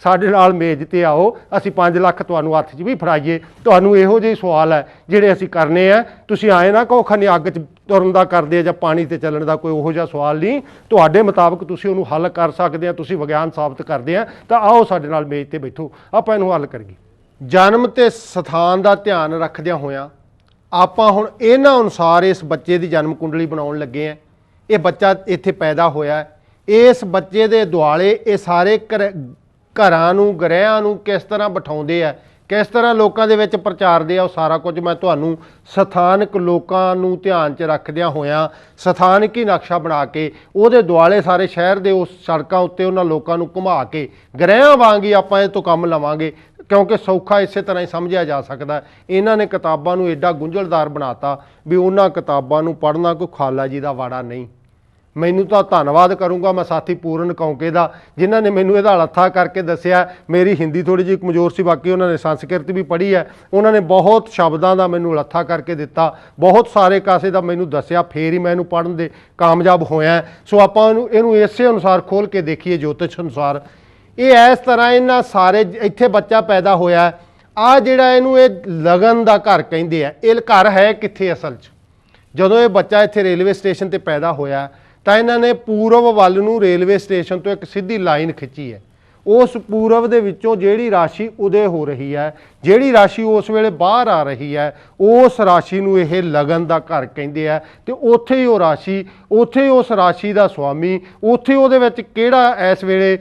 ਸਾਡੇ ਨਾਲ ਮੇਜ਼ ਤੇ ਆਓ, ਅਸੀਂ 5 ਲੱਖ ਤੁਹਾਨੂੰ ਹੱਥ 'ਚ ਵੀ ਫੜਾਈਏ। ਤੁਹਾਨੂੰ ਇਹੋ ਜਿਹੇ ਸਵਾਲ ਹੈ ਜਿਹੜੇ ਅਸੀਂ ਕਰਨੇ ਆ। ਤੁਸੀਂ ਆਏ ਨਾ ਕਹੋ ਖਨੀ ਅੱਗ 'ਚ ਤੁਰਨ ਦਾ ਕਰਦੇ ਆ ਜਾਂ ਪਾਣੀ ਤੇ ਚੱਲਣ ਦਾ, ਕੋਈ ਉਹੋ ਜਿਹਾ ਸਵਾਲ ਨਹੀਂ। ਤੁਹਾਡੇ ਮੁਤਾਬਕ ਤੁਸੀਂ ਉਹਨੂੰ ਹੱਲ ਕਰ ਸਕਦੇ ਆ, ਤੁਸੀਂ ਵਿਗਿਆਨ ਸਾਬਤ ਕਰਦੇ ਆ, ਤਾਂ ਆਓ ਸਾਡੇ ਨਾਲ ਮੇਜ਼ ਤੇ ਬੈਠੋ, ਆਪਾਂ ਇਹਨੂੰ ਹੱਲ ਕਰੀਏ। ਜਨਮ ਤੇ ਸਥਾਨ ਦਾ ਧਿਆਨ ਰੱਖਦਿਆਂ ਹੋਇਆਂ ਆਪਾਂ ਹੁਣ ਇਹਨਾਂ ਅਨੁਸਾਰ ਇਸ ਬੱਚੇ ਦੀ ਜਨਮ ਕੁੰਡਲੀ ਬਣਾਉਣ ਲੱਗੇ ਆ। ਇਹ ਬੱਚਾ ਇੱਥੇ ਪੈਦਾ ਹੋਇਆ, ਇਸ ਬੱਚੇ ਦੇ ਦੁਆਲੇ ਇਹ ਸਾਰੇ ਘਰਾਂ ਨੂੰ ਗ੍ਰਹਿਆਂ ਨੂੰ ਕਿਸ ਤਰ੍ਹਾਂ ਬਿਠਾਉਂਦੇ ਆ, ਕਿਸ ਤਰ੍ਹਾਂ ਲੋਕਾਂ ਦੇ ਵਿੱਚ ਪ੍ਰਚਾਰਦੇ ਆ, ਉਹ ਸਾਰਾ ਕੁਝ ਮੈਂ ਤੁਹਾਨੂੰ ਸਥਾਨਕ ਲੋਕਾਂ ਨੂੰ ਧਿਆਨ 'ਚ ਰੱਖਦਿਆਂ ਹੋਇਆਂ ਸਥਾਨਕ ਹੀ ਨਕਸ਼ਾ ਬਣਾ ਕੇ ਉਹਦੇ ਦੁਆਲੇ ਸਾਰੇ ਸ਼ਹਿਰ ਦੇ ਉਸ ਸੜਕਾਂ ਉੱਤੇ ਉਹਨਾਂ ਲੋਕਾਂ ਨੂੰ ਘੁਮਾ ਕੇ ਗ੍ਰਹਿਆਂ ਵਾਂਗ ਹੀ ਆਪਾਂ ਇਹ ਤੋਂ ਕੰਮ ਲਵਾਂਗੇ, ਕਿਉਂਕਿ ਸੌਖਾ ਇਸੇ ਤਰ੍ਹਾਂ ਹੀ ਸਮਝਿਆ ਜਾ ਸਕਦਾ। ਇਹਨਾਂ ਨੇ ਕਿਤਾਬਾਂ ਨੂੰ ਐਡਾ ਗੁੰਝਲਦਾਰ ਬਣਾਤਾ ਵੀ ਉਹਨਾਂ ਕਿਤਾਬਾਂ ਨੂੰ ਪੜ੍ਹਨਾ ਕੋਈ ਖਾਲਾ ਜੀ ਦਾ ਵਾੜਾ ਨਹੀਂ। ਮੈਨੂੰ ਤਾਂ ਧੰਨਵਾਦ ਕਰੂੰਗਾ ਮੈਂ ਸਾਥੀ ਪੂਰਨ ਕੌਂਕੇ ਦਾ, ਜਿਨ੍ਹਾਂ ਨੇ ਮੈਨੂੰ ਇਹਦਾ ਲੱਥਾ ਕਰਕੇ ਦੱਸਿਆ। ਮੇਰੀ ਹਿੰਦੀ ਥੋੜ੍ਹੀ ਜਿਹੀ ਕਮਜ਼ੋਰ ਸੀ, ਬਾਕੀ ਉਹਨਾਂ ਨੇ ਸੰਸਕ੍ਰਿਤ ਵੀ ਪੜ੍ਹੀ ਹੈ, ਉਹਨਾਂ ਨੇ ਬਹੁਤ ਸ਼ਬਦਾਂ ਦਾ ਮੈਨੂੰ ਲੱਥਾ ਕਰਕੇ ਦਿੱਤਾ, ਬਹੁਤ ਸਾਰੇ ਕਾਸੇ ਦਾ ਮੈਨੂੰ ਦੱਸਿਆ, ਫੇਰ ਹੀ ਮੈਂ ਇਹਨੂੰ ਪੜ੍ਹਨ ਦੇ ਕਾਮਯਾਬ ਹੋਇਆ। ਸੋ ਆਪਾਂ ਇਹਨੂੰ ਇਸੇ ਅਨੁਸਾਰ ਖੋਲ੍ਹ ਕੇ ਦੇਖੀਏ, ਜੋਤਿਸ਼ ਅਨੁਸਾਰ ਇਹ ਇਸ ਤਰ੍ਹਾਂ ਇਹਨਾਂ ਸਾਰੇ ਇੱਥੇ ਬੱਚਾ ਪੈਦਾ ਹੋਇਆ। ਆ ਜਿਹੜਾ ਇਹਨੂੰ ਇਹ ਲਗਨ ਦਾ ਘਰ ਕਹਿੰਦੇ ਆ, ਇਹ ਘਰ ਹੈ ਕਿੱਥੇ ਅਸਲ 'ਚ? ਜਦੋਂ ਇਹ ਬੱਚਾ ਇੱਥੇ ਰੇਲਵੇ ਸਟੇਸ਼ਨ ਤੇ ਪੈਦਾ ਹੋਇਆ ਤਾਂ ਇਹਨਾਂ ਨੇ ਪੂਰਬ ਵੱਲ ਨੂੰ ਰੇਲਵੇ ਸਟੇਸ਼ਨ ਤੋਂ ਇੱਕ ਸਿੱਧੀ ਲਾਈਨ ਖਿੱਚੀ ਹੈ। ਉਸ ਪੂਰਬ ਦੇ ਵਿੱਚੋਂ ਜਿਹੜੀ ਰਾਸ਼ੀ ਉਦੇ ਹੋ ਰਹੀ ਹੈ, ਜਿਹੜੀ ਰਾਸ਼ੀ ਉਸ ਵੇਲੇ ਬਾਹਰ ਆ ਰਹੀ ਹੈ, ਉਸ ਰਾਸ਼ੀ ਨੂੰ ਇਹ ਲਗਨ ਦਾ ਘਰ ਕਹਿੰਦੇ ਆ। ਤੇ ਉੱਥੇ ਹੀ ਉਹ ਰਾਸ਼ੀ, ਉੱਥੇ ਉਸ ਰਾਸ਼ੀ ਦਾ ਸੁਆਮੀ, ਉੱਥੇ ਉਹਦੇ ਵਿੱਚ ਕਿਹੜਾ ਇਸ ਵੇਲੇ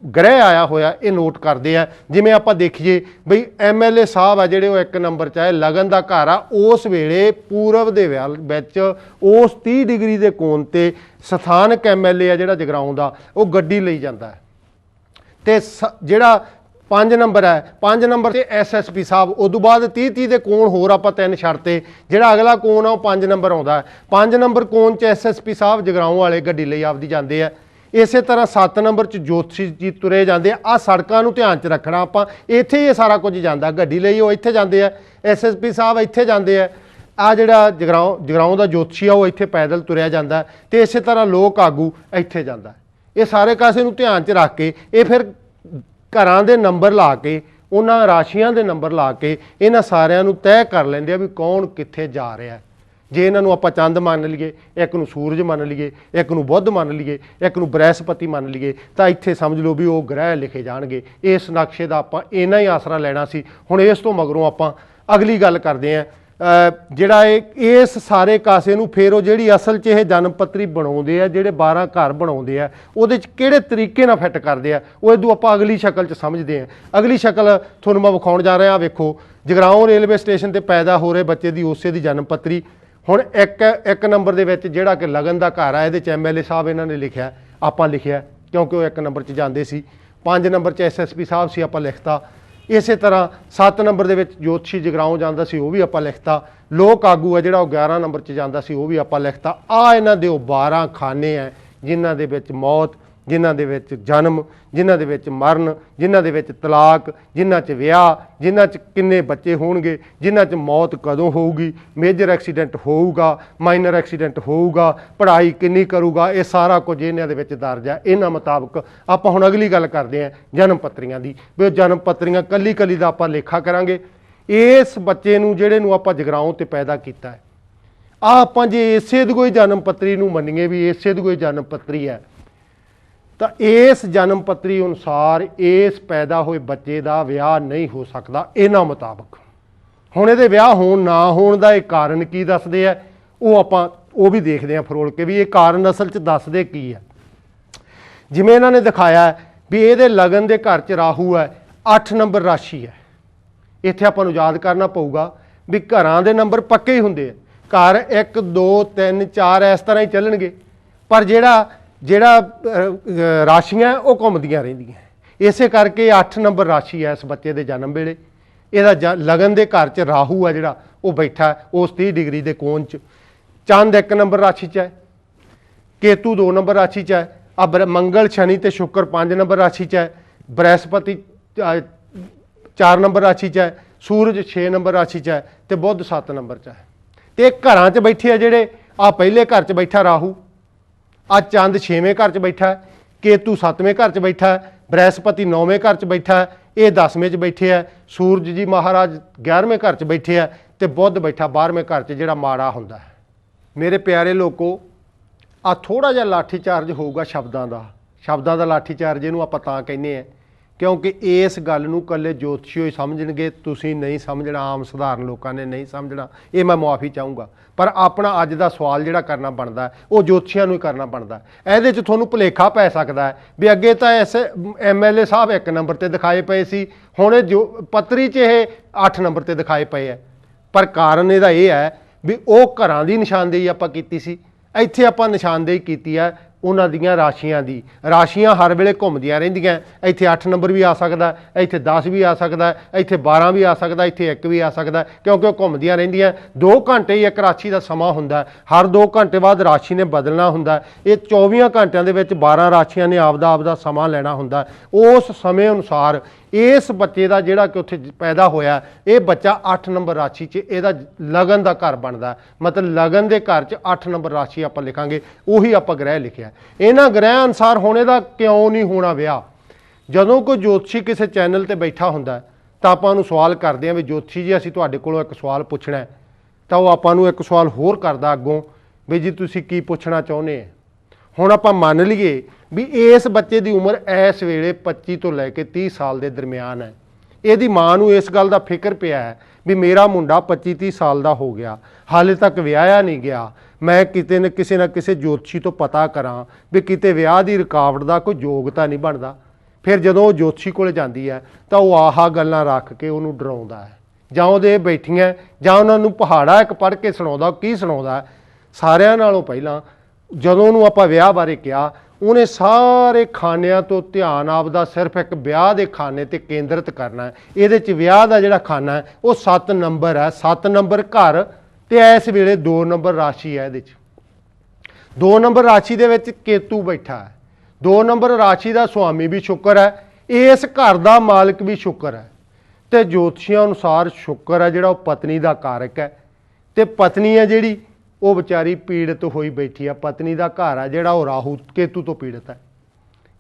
ਗ੍ਰਹਿ ਆਇਆ ਹੋਇਆ ਇਹ ਨੋਟ ਕਰਦੇ ਆ। ਜਿਵੇਂ ਆਪਾਂ ਦੇਖੀਏ ਬਈ MLA ਸਾਹਿਬ ਆ ਜਿਹੜੇ ਉਹ 1 ਨੰਬਰ 'ਚ ਆਏ, ਲਗਨ ਦਾ ਘਰ ਆ। ਉਸ ਵੇਲੇ ਪੂਰਬ ਦੇ ਵਿੱਚ ਉਸ 30 ਡਿਗਰੀ ਦੇ ਕੋਣ ਤੇ ਸਥਾਨਕ MLA ਆ ਜਿਹੜਾ ਜਗਰਾਉਂ ਦਾ, ਉਹ ਗੱਡੀ ਲਈ ਜਾਂਦਾ ਹੈ। ਤੇ ਜਿਹੜਾ 5 ਨੰਬਰ ਹੈ, 5 ਨੰਬਰ ਤੇ SSP ਸਾਹਿਬ। ਉਦੋਂ ਬਾਅਦ 30 ਦੇ ਕੋਣ ਹੋਰ ਆਪਾਂ 3 ਛੱਡਤੇ, ਜਿਹੜਾ ਅਗਲਾ ਕੋਣ ਆ ਉਹ 5 ਨੰਬਰ ਆਉਂਦਾ। 5 ਨੰਬਰ ਕੋਣ 'ਚ SSP ਸਾਹਿਬ ਜਗਰਾਉਂ ਵਾਲੇ ਗੱਡੀ ਲਈ ਆਪਦੀ ਜਾਂਦੇ ਆ। ਇਸੇ ਤਰ੍ਹਾਂ 7 ਨੰਬਰ 'ਚ ਜੋਤਸ਼ੀ ਜੀ ਤੁਰੇ ਜਾਂਦੇ ਆ। ਸੜਕਾਂ ਨੂੰ ਧਿਆਨ 'ਚ ਰੱਖਣਾ ਆਪਾਂ, ਇੱਥੇ ਹੀ ਇਹ ਸਾਰਾ ਕੁਝ ਜਾਂਦਾ। ਗੱਡੀ ਲਈ ਉਹ ਇੱਥੇ ਜਾਂਦੇ ਆ, SSP ਸਾਹਿਬ ਇੱਥੇ ਜਾਂਦੇ ਆ। ਆ ਜਿਹੜਾ ਜਗਰਾਉਂ ਦਾ ਜੋਤਸ਼ੀ ਆ ਉਹ ਇੱਥੇ ਪੈਦਲ ਤੁਰਿਆ ਜਾਂਦਾ। ਤੇ ਇਸੇ ਤਰ੍ਹਾਂ ਲੋਕ ਆਗੂ ਇੱਥੇ ਜਾਂਦਾ। ਇਹ ਸਾਰੇ ਕਾਸੇ ਨੂੰ ਧਿਆਨ 'ਚ ਰੱਖ ਕੇ ਇਹ ਫਿਰ ਘਰਾਂ ਦੇ ਨੰਬਰ ਲਾ ਕੇ, ਉਹਨਾਂ ਰਾਸ਼ੀਆਂ ਦੇ ਨੰਬਰ ਲਾ ਕੇ ਇਹਨਾਂ ਸਾਰਿਆਂ ਨੂੰ ਤੈਅ ਕਰ ਲੈਂਦੇ ਆ ਵੀ ਕੌਣ ਕਿੱਥੇ ਜਾ ਰਿਹਾ। ਜੇ ਇਹਨਾਂ ਨੂੰ ਆਪਾਂ ਚੰਦ ਮੰਨ ਲਈਏ, ਇੱਕ ਨੂੰ ਸੂਰਜ ਮੰਨ ਲਈਏ, ਇੱਕ ਨੂੰ ਬੁੱਧ ਮੰਨ ਲਈਏ, ਇੱਕ ਨੂੰ ਬ੍ਰਹਿਸਪਤੀ ਮੰਨ ਲਈਏ, ਤਾਂ ਇੱਥੇ ਸਮਝ ਲਓ ਵੀ ਉਹ ਗ੍ਰਹਿ ਲਿਖੇ ਜਾਣਗੇ। ਇਸ ਨਕਸ਼ੇ ਦਾ ਆਪਾਂ ਇੰਨਾ ਹੀ ਆਸਰਾ ਲੈਣਾ ਸੀ। ਹੁਣ ਇਸ ਤੋਂ ਮਗਰੋਂ ਆਪਾਂ ਅਗਲੀ ਗੱਲ ਕਰਦੇ ਹਾਂ। ਜਿਹੜਾ ਇਸ ਸਾਰੇ ਕਾਸੇ ਨੂੰ ਫਿਰ ਉਹ ਜਿਹੜੀ ਅਸਲ 'ਚ ਇਹ ਜਨਮ ਪੱਤਰੀ ਬਣਾਉਂਦੇ ਆ, ਜਿਹੜੇ 12 ਘਰ ਬਣਾਉਂਦੇ ਆ, ਉਹਦੇ 'ਚ ਕਿਹੜੇ ਤਰੀਕੇ ਨਾਲ ਫਿੱਟ ਕਰਦੇ ਆ, ਉਹ ਇਹਦੋਂ ਆਪਾਂ ਅਗਲੀ ਸ਼ਕਲ 'ਚ ਸਮਝਦੇ ਹਾਂ। ਅਗਲੀ ਸ਼ਕਲ ਤੁਹਾਨੂੰ ਮੈਂ ਵਿਖਾਉਣ ਜਾ ਰਿਹਾ। ਵੇਖੋ, ਜਗਰਾਉਂ ਰੇਲਵੇ ਸਟੇਸ਼ਨ ਤੇ ਪੈਦਾ ਹੋ ਰਹੇ ਬੱਚੇ ਦੀ ਉਸੇ ਦੀ ਜਨਮ ਪੱਤਰੀ। ਹੁਣ ਇੱਕ ਨੰਬਰ ਦੇ ਵਿੱਚ ਜਿਹੜਾ ਕਿ ਲਗਨ ਦਾ ਘਰ ਆ, ਇਹਦੇ 'ਚ MLA ਸਾਹਿਬ ਇਹਨਾਂ ਨੇ ਲਿਖਿਆ, ਆਪਾਂ ਲਿਖਿਆ ਕਿਉਂਕਿ ਉਹ 1 ਨੰਬਰ 'ਚ ਜਾਂਦੇ ਸੀ। 5 ਨੰਬਰ 'ਚ SSP ਸਾਹਿਬ ਸੀ, ਆਪਾਂ ਲਿਖਤਾ। ਇਸੇ ਤਰ੍ਹਾਂ 7 ਨੰਬਰ ਦੇ ਵਿੱਚ ਜੋਤਸ਼ੀ ਜਗਰਾਉਂ ਜਾਂਦਾ ਸੀ, ਉਹ ਵੀ ਆਪਾਂ ਲਿਖਤਾ। ਲੋਕ ਆਗੂ ਆ ਜਿਹੜਾ ਉਹ 11 ਨੰਬਰ 'ਚ ਜਾਂਦਾ ਸੀ, ਉਹ ਵੀ ਆਪਾਂ ਲਿਖਤਾ। ਆ ਇਹਨਾਂ ਦੇ ਉਹ 12 ਖਾਨੇ ਹੈ ਜਿਨ੍ਹਾਂ ਦੇ ਵਿੱਚ ਮੌਤ, ਜਿਨ੍ਹਾਂ ਦੇ ਵਿੱਚ ਜਨਮ, ਜਿਨ੍ਹਾਂ ਦੇ ਵਿੱਚ ਮਰਨ, ਜਿਨ੍ਹਾਂ ਦੇ ਵਿੱਚ ਤਲਾਕ, ਜਿਨ੍ਹਾਂ 'ਚ ਵਿਆਹ, ਜਿਨ੍ਹਾਂ 'ਚ ਕਿੰਨੇ ਬੱਚੇ ਹੋਣਗੇ, ਜਿਨ੍ਹਾਂ 'ਚ ਮੌਤ ਕਦੋਂ ਹੋਊਗੀ, ਮੇਜਰ ਐਕਸੀਡੈਂਟ ਹੋਊਗਾ, ਮਾਈਨਰ ਐਕਸੀਡੈਂਟ ਹੋਊਗਾ, ਪੜ੍ਹਾਈ ਕਿੰਨੀ ਕਰੂਗਾ, ਇਹ ਸਾਰਾ ਕੁਝ ਇਹਨਾਂ ਦੇ ਵਿੱਚ ਦਰਜ ਹੈ। ਇਹਨਾਂ ਮੁਤਾਬਕ ਆਪਾਂ ਹੁਣ ਅਗਲੀ ਗੱਲ ਕਰਦੇ ਹਾਂ ਜਨਮ ਪੱਤਰੀਆਂ ਦੀ। ਵੀ ਉਹ ਜਨਮ ਪੱਤਰੀਆਂ ਕੱਲੀ ਕੱਲੀ ਦਾ ਆਪਾਂ ਲੇਖਾ ਕਰਾਂਗੇ। ਇਸ ਬੱਚੇ ਨੂੰ ਜਿਹੜੇ ਨੂੰ ਆਪਾਂ ਜਗਰਾਉਂ ਤੇ ਪੈਦਾ ਕੀਤਾ ਹੈ, ਆਪਾਂ ਜੇ ਇਸੇ ਦੀ ਕੋਈ ਜਨਮ ਪੱਤਰੀ ਨੂੰ ਮੰਨੀਏ ਵੀ ਇਸੇ ਦੀ ਕੋਈ ਜਨਮ ਪੱਤਰੀ ਹੈ, ਤਾਂ ਇਸ ਜਨਮ ਪੱਤਰੀ ਅਨੁਸਾਰ ਇਸ ਪੈਦਾ ਹੋਏ ਬੱਚੇ ਦਾ ਵਿਆਹ ਨਹੀਂ ਹੋ ਸਕਦਾ ਇਹਨਾਂ ਮੁਤਾਬਕ। ਹੁਣ ਇਹਦੇ ਵਿਆਹ ਹੋਣ ਨਾ ਹੋਣ ਦਾ ਇਹ ਕਾਰਨ ਕੀ ਦੱਸਦੇ ਆ, ਉਹ ਵੀ ਦੇਖਦੇ ਆ ਫਰੋਲ ਕੇ ਵੀ ਇਹ ਕਾਰਨ ਅਸਲ 'ਚ ਦੱਸਦੇ ਕੀ ਹੈ। ਜਿਵੇਂ ਇਹਨਾਂ ਨੇ ਦਿਖਾਇਆ ਵੀ ਇਹਦੇ ਲਗਨ ਦੇ ਘਰ 'ਚ ਰਾਹੂ ਹੈ, 8 ਨੰਬਰ ਰਾਸ਼ੀ ਹੈ। ਇੱਥੇ ਆਪਾਂ ਨੂੰ ਯਾਦ ਕਰਨਾ ਪਊਗਾ ਵੀ ਘਰਾਂ ਦੇ ਨੰਬਰ ਪੱਕੇ ਹੀ ਹੁੰਦੇ ਆ। ਘਰ 1 2 3 4 ਇਸ ਤਰ੍ਹਾਂ ਹੀ ਚੱਲਣਗੇ, ਪਰ ਜਿਹੜਾ ਰਾਸ਼ੀਆਂ ਉਹ ਘੁੰਮਦੀਆਂ ਰਹਿੰਦੀਆਂ। ਇਸੇ ਕਰਕੇ 8 ਨੰਬਰ ਰਾਸ਼ੀ ਹੈ ਇਸ ਬੱਚੇ ਦੇ ਜਨਮ ਵੇਲੇ। ਇਹਦਾ ਲਗਨ ਦੇ ਘਰ 'ਚ ਰਾਹੂ ਆ ਜਿਹੜਾ ਉਹ ਬੈਠਾ ਉਸ 30 ਡਿਗਰੀ ਦੇ ਕੋਣ 'ਚ। ਚੰਦ 1 ਨੰਬਰ ਰਾਸ਼ੀ 'ਚ ਹੈ, ਕੇਤੂ 2 ਨੰਬਰ ਰਾਸ਼ੀ 'ਚ ਹੈ, ਮੰਗਲ ਸ਼ਨੀ ਤੇ ਸ਼ੁੱਕਰ 5 ਨੰਬਰ ਰਾਸ਼ੀ 'ਚ ਹੈ, ਬ੍ਰਹਿਸਪਤੀ 4 ਨੰਬਰ ਰਾਸ਼ੀ 'ਚ ਹੈ, ਸੂਰਜ 6 ਨੰਬਰ ਰਾਸ਼ੀ 'ਚ ਹੈ ਤੇ ਬੁੱਧ 7 ਨੰਬਰ 'ਚ ਹੈ। ਤੇ ਘਰਾਂ 'ਚ ਬੈਠੇ ਆ ਜਿਹੜੇ, ਆ ਪਹਿਲੇ ਘਰ 'ਚ ਬੈਠਾ ਰਾਹੂ, ਆ ਚੰਦ 6ਵੇਂ ਘਰ 'ਚ ਬੈਠਾ, ਕੇਤੂ 7ਵੇਂ ਘਰ 'ਚ ਬੈਠਾ, ਬ੍ਰਹਿਸਪਤੀ 9ਵੇਂ ਘਰ 'ਚ ਬੈਠਾ, ਇਹ 10ਵੇਂ 'ਚ ਬੈਠੇ ਆ, ਸੂਰਜ ਜੀ ਮਹਾਰਾਜ 11ਵੇਂ ਘਰ 'ਚ ਬੈਠੇ ਆ ਤੇ ਬੁੱਧ ਬੈਠਾ 12ਵੇਂ ਘਰ 'ਚ ਜਿਹੜਾ ਮਾੜਾ ਹੁੰਦਾ ਹੈ। ਮੇਰੇ ਪਿਆਰੇ ਲੋਕੋ, ਆ ਥੋੜਾ ਜਿਹਾ ਲਾਠੀ ਚਾਰਜ ਹੋਊਗਾ ਸ਼ਬਦਾਂ ਦਾ ਲਾਠੀ ਚਾਰਜ ਇਹਨੂੰ ਆਪਾਂ ਤਾਂ ਕਹਿੰਦੇ ਆ ਕਿਉਂਕਿ ਇਸ ਗੱਲ ਨੂੰ ਇਕੱਲੇ ਜੋਤਸ਼ੀ ਹੀ ਸਮਝਣਗੇ, ਤੁਸੀਂ ਨਹੀਂ ਸਮਝਣਾ, ਆਮ ਸਧਾਰਨ ਲੋਕਾਂ ਨੇ ਨਹੀਂ ਸਮਝਣਾ। ਇਹ ਮੈਂ ਮੁਆਫੀ ਚਾਹੂੰਗਾ, ਪਰ ਆਪਣਾ ਅੱਜ ਦਾ ਸਵਾਲ ਜਿਹੜਾ ਕਰਨਾ ਬਣਦਾ ਉਹ ਜੋਤਸ਼ੀਆਂ ਨੂੰ ਹੀ ਕਰਨਾ ਬਣਦਾ। ਇਹਦੇ 'ਚ ਤੁਹਾਨੂੰ ਭੁਲੇਖਾ ਪੈ ਸਕਦਾ ਹੈ ਵੀ ਅੱਗੇ ਤਾਂ MLA ਸਾਹਿਬ 1 ਨੰਬਰ ਤੇ ਦਿਖਾਏ ਪਏ ਸੀ, ਹੁਣ ਇਹ ਜੋ ਪੱਤਰੀ 'ਚ ਇਹ 8 ਨੰਬਰ ਤੇ ਦਿਖਾਏ ਪਏ ਹੈ। ਪਰ ਕਾਰਨ ਇਹਦਾ ਇਹ ਹੈ ਵੀ ਉਹ ਘਰਾਂ ਦੀ ਨਿਸ਼ਾਨਦੇਹੀ ਆਪਾਂ ਕੀਤੀ ਸੀ, ਇੱਥੇ ਆਪਾਂ ਨਿਸ਼ਾਨਦੇਹੀ ਕੀਤੀ ਹੈ ਉਹਨਾਂ ਦੀਆਂ ਰਾਸ਼ੀਆਂ ਦੀ। ਰਾਸ਼ੀਆਂ ਹਰ ਵੇਲੇ ਘੁੰਮਦੀਆਂ ਰਹਿੰਦੀਆਂ। ਇੱਥੇ 8 ਨੰਬਰ ਵੀ ਆ ਸਕਦਾ, ਇੱਥੇ 10 ਵੀ ਆ ਸਕਦਾ, ਇੱਥੇ 12 ਵੀ ਆ ਸਕਦਾ, ਇੱਥੇ 1 ਵੀ ਆ ਸਕਦਾ, ਕਿਉਂਕਿ ਉਹ ਘੁੰਮਦੀਆਂ ਰਹਿੰਦੀਆਂ। 2 ਘੰਟੇ ਹੀ ਇੱਕ ਰਾਸ਼ੀ ਦਾ ਸਮਾਂ ਹੁੰਦਾ, ਹਰ 2 ਘੰਟੇ ਬਾਅਦ ਰਾਸ਼ੀ ਨੇ ਬਦਲਣਾ ਹੁੰਦਾ। ਇਹ 24 ਘੰਟਿਆਂ ਦੇ ਵਿੱਚ 12 ਰਾਸ਼ੀਆਂ ਨੇ ਆਪਦਾ ਸਮਾਂ ਲੈਣਾ ਹੁੰਦਾ। ਉਸ ਸਮੇਂ ਅਨੁਸਾਰ ਇਸ ਬੱਚੇ ਦਾ ਜਿਹੜਾ ਕਿ ਉੱਥੇ ਪੈਦਾ ਹੋਇਆ, ਇਹ ਬੱਚਾ 8 ਨੰਬਰ ਰਾਸ਼ੀ 'ਚ ਇਹਦਾ ਲਗਨ ਦਾ ਘਰ ਬਣਦਾ। ਮਤਲਬ ਲਗਨ ਦੇ ਘਰ 'ਚ 8 ਨੰਬਰ ਰਾਸ਼ੀ ਆਪਾਂ ਲਿਖਾਂਗੇ, ਉਹੀ ਆਪਾਂ ਗ੍ਰਹਿ ਲਿਖਿਆ। ਇਹਨਾਂ ਗ੍ਰਹਿ ਅਨੁਸਾਰ ਹੋਣੇ ਦਾ ਕਿਉਂ ਨਹੀਂ ਹੋਣਾ ਵਿਆਹ? ਜਦੋਂ ਕੋਈ ਜੋਤਸ਼ੀ ਕਿਸੇ ਚੈਨਲ ਤੇ ਬੈਠਾ ਹੁੰਦਾ ਤਾਂ ਆਪਾਂ ਉਹਨੂੰ ਸਵਾਲ ਕਰਦੇ ਹਾਂ ਵੀ ਜੋਤਸ਼ੀ ਜੀ ਅਸੀਂ ਤੁਹਾਡੇ ਕੋਲੋਂ ਇੱਕ ਸਵਾਲ ਪੁੱਛਣਾ, ਤਾਂ ਉਹ ਆਪਾਂ ਨੂੰ ਇੱਕ ਸਵਾਲ ਹੋਰ ਕਰਦਾ ਅੱਗੋਂ ਵੀ ਜੀ ਤੁਸੀਂ ਕੀ ਪੁੱਛਣਾ ਚਾਹੁੰਦੇ ਆ। ਹੁਣ ਆਪਾਂ ਮੰਨ ਲਈਏ ਵੀ ਇਸ ਬੱਚੇ ਦੀ ਉਮਰ ਇਸ ਵੇਲੇ 25 ਤੋਂ ਲੈ ਕੇ 30 ਸਾਲ ਦੇ ਦਰਮਿਆਨ ਹੈ। ਇਹਦੀ ਮਾਂ ਨੂੰ ਇਸ ਗੱਲ ਦਾ ਫਿਕਰ ਪਿਆ ਹੈ ਵੀ ਮੇਰਾ ਮੁੰਡਾ 25-30 ਸਾਲ ਦਾ ਹੋ ਗਿਆ, ਹਾਲੇ ਤੱਕ ਵਿਆਹਿਆ ਨਹੀਂ ਗਿਆ, ਮੈਂ ਕਿਤੇ ਨਾ ਕਿਸੇ ਜੋਤਸ਼ੀ ਤੋਂ ਪਤਾ ਕਰਾਂ ਵੀ ਕਿਤੇ ਵਿਆਹ ਦੀ ਰੁਕਾਵਟ ਦਾ ਕੋਈ ਯੋਗਤਾ ਨਹੀਂ ਬਣਦਾ। ਫਿਰ ਜਦੋਂ ਉਹ ਜੋਤਸ਼ੀ ਕੋਲ ਜਾਂਦੀ ਹੈ ਤਾਂ ਉਹ ਆਹ ਗੱਲਾਂ ਰੱਖ ਕੇ ਉਹਨੂੰ ਡਰਾਉਂਦਾ ਹੈ, ਜਾਂ ਉਹਦੇ ਬੈਠੀਆਂ ਜਾਂ ਉਹਨਾਂ ਨੂੰ ਪਹਾੜਾ ਇੱਕ ਪੜ੍ਹ ਕੇ ਸੁਣਾਉਂਦਾ। ਕੀ ਸੁਣਾਉਂਦਾ? ਸਾਰਿਆਂ ਨਾਲੋਂ ਪਹਿਲਾਂ ਜਦੋਂ ਉਹਨੂੰ ਆਪਾਂ ਵਿਆਹ ਬਾਰੇ ਕਿਹਾ, ਉਹਨੇ ਸਾਰੇ ਖਾਨਿਆਂ ਤੋਂ ਧਿਆਨ ਆਪਦਾ ਸਿਰਫ ਇੱਕ ਵਿਆਹ ਦੇ ਖਾਨੇ ਤੇ ਕੇਂਦਰਿਤ ਕਰਨਾ। ਇਹਦੇ 'ਚ ਵਿਆਹ ਦਾ ਜਿਹੜਾ ਖਾਨਾ ਹੈ ਉਹ 7 ਨੰਬਰ ਹੈ, 7 ਨੰਬਰ ਘਰ, ਤੇ ਇਸ ਵੇਲੇ 2 ਨੰਬਰ ਰਾਸ਼ੀ ਹੈ। ਇਹਦੇ 'ਚ 2 ਨੰਬਰ ਰਾਸ਼ੀ ਦੇ ਵਿੱਚ ਕੇਤੂ ਬੈਠਾ ਹੈ। 2 ਨੰਬਰ ਰਾਸ਼ੀ ਦਾ ਸੁਆਮੀ ਵੀ ਸ਼ੁਕਰ ਹੈ, ਇਸ ਘਰ ਦਾ ਮਾਲਕ ਵੀ ਸ਼ੁਕਰ ਹੈ। ਤੇ ਜੋਤਸ਼ੀਆਂ ਅਨੁਸਾਰ ਸ਼ੁਕਰ ਹੈ ਜਿਹੜਾ ਉਹ ਪਤਨੀ ਦਾ ਕਾਰਕ ਹੈ, ਤੇ ਪਤਨੀ ਹੈ ਜਿਹੜੀ ਉਹ ਵਿਚਾਰੀ ਪੀੜਤ ਹੋਈ ਬੈਠੀ ਆ। ਪਤਨੀ ਦਾ ਘਰ ਆ ਜਿਹੜਾ ਉਹ ਰਾਹੂ ਕੇਤੂ ਤੋਂ ਪੀੜਤ ਹੈ।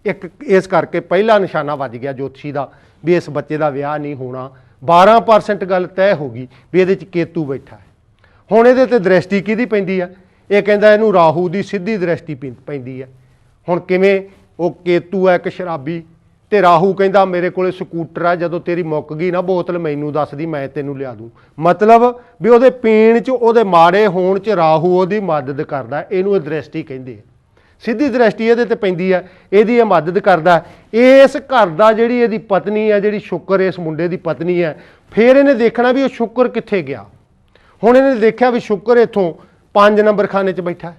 ਇੱਕ ਇਸ ਕਰਕੇ ਪਹਿਲਾ ਨਿਸ਼ਾਨਾ ਵੱਜ ਗਿਆ ਜੋਤਸ਼ੀ ਦਾ ਵੀ ਇਸ ਬੱਚੇ ਦਾ ਵਿਆਹ ਨਹੀਂ ਹੋਣਾ। 12% ਗੱਲ ਤੈਅ ਹੋ ਗਈ ਵੀ ਇਹਦੇ 'ਚ ਕੇਤੂ ਬੈਠਾ ਹੈ। ਹੁਣ ਇਹਦੇ ਤੇ ਦ੍ਰਿਸ਼ਟੀ ਕਿਹਦੀ ਪੈਂਦੀ ਆ? ਇਹ ਕਹਿੰਦਾ ਇਹਨੂੰ ਰਾਹੂ ਦੀ ਸਿੱਧੀ ਦ੍ਰਿਸ਼ਟੀ ਪੈਂਦੀ ਹੈ। ਹੁਣ ਕਿਵੇਂ? ਉਹ ਕੇਤੂ ਹੈ ਇੱਕ ਸ਼ਰਾਬੀ, ਤੇ ਰਾਹੂ ਕਹਿੰਦਾ ਮੇਰੇ ਕੋਲੇ ਸਕੂਟਰ ਆ, ਜਦੋਂ ਤੇਰੀ ਮੁੱਕ ਗਈ ਨਾ ਬੋਤਲ ਮੈਨੂੰ ਦੱਸਦੀ, ਮੈਂ ਤੈਨੂੰ ਲਿਆ ਦੂੰ। ਮਤਲਬ ਵੀ ਉਹਦੇ ਪੀਣ 'ਚ, ਉਹਦੇ ਮਾੜੇ ਹੋਣ 'ਚ ਰਾਹੂ ਉਹਦੀ ਮਦਦ ਕਰਦਾ। ਇਹਨੂੰ ਇਹ ਦ੍ਰਿਸ਼ਟੀ ਕਹਿੰਦੇ ਆ। ਸਿੱਧੀ ਦ੍ਰਿਸ਼ਟੀ ਇਹਦੇ ਤੇ ਪੈਂਦੀ ਆ, ਇਹਦੀ ਇਹ ਮਦਦ ਕਰਦਾ। ਇਸ ਘਰ ਦਾ ਜਿਹੜੀ ਇਹਦੀ ਪਤਨੀ ਹੈ, ਜਿਹੜੀ ਸ਼ੁਕਰ ਇਸ ਮੁੰਡੇ ਦੀ ਪਤਨੀ ਹੈ, ਫਿਰ ਇਹਨੇ ਦੇਖਣਾ ਵੀ ਉਹ ਸ਼ੁਕਰ ਕਿੱਥੇ ਗਿਆ। ਹੁਣ ਇਹਨੇ ਦੇਖਿਆ ਵੀ ਸ਼ੁਕਰ ਇੱਥੋਂ 5 ਨੰਬਰ ਖਾਨੇ 'ਚ ਬੈਠਾ।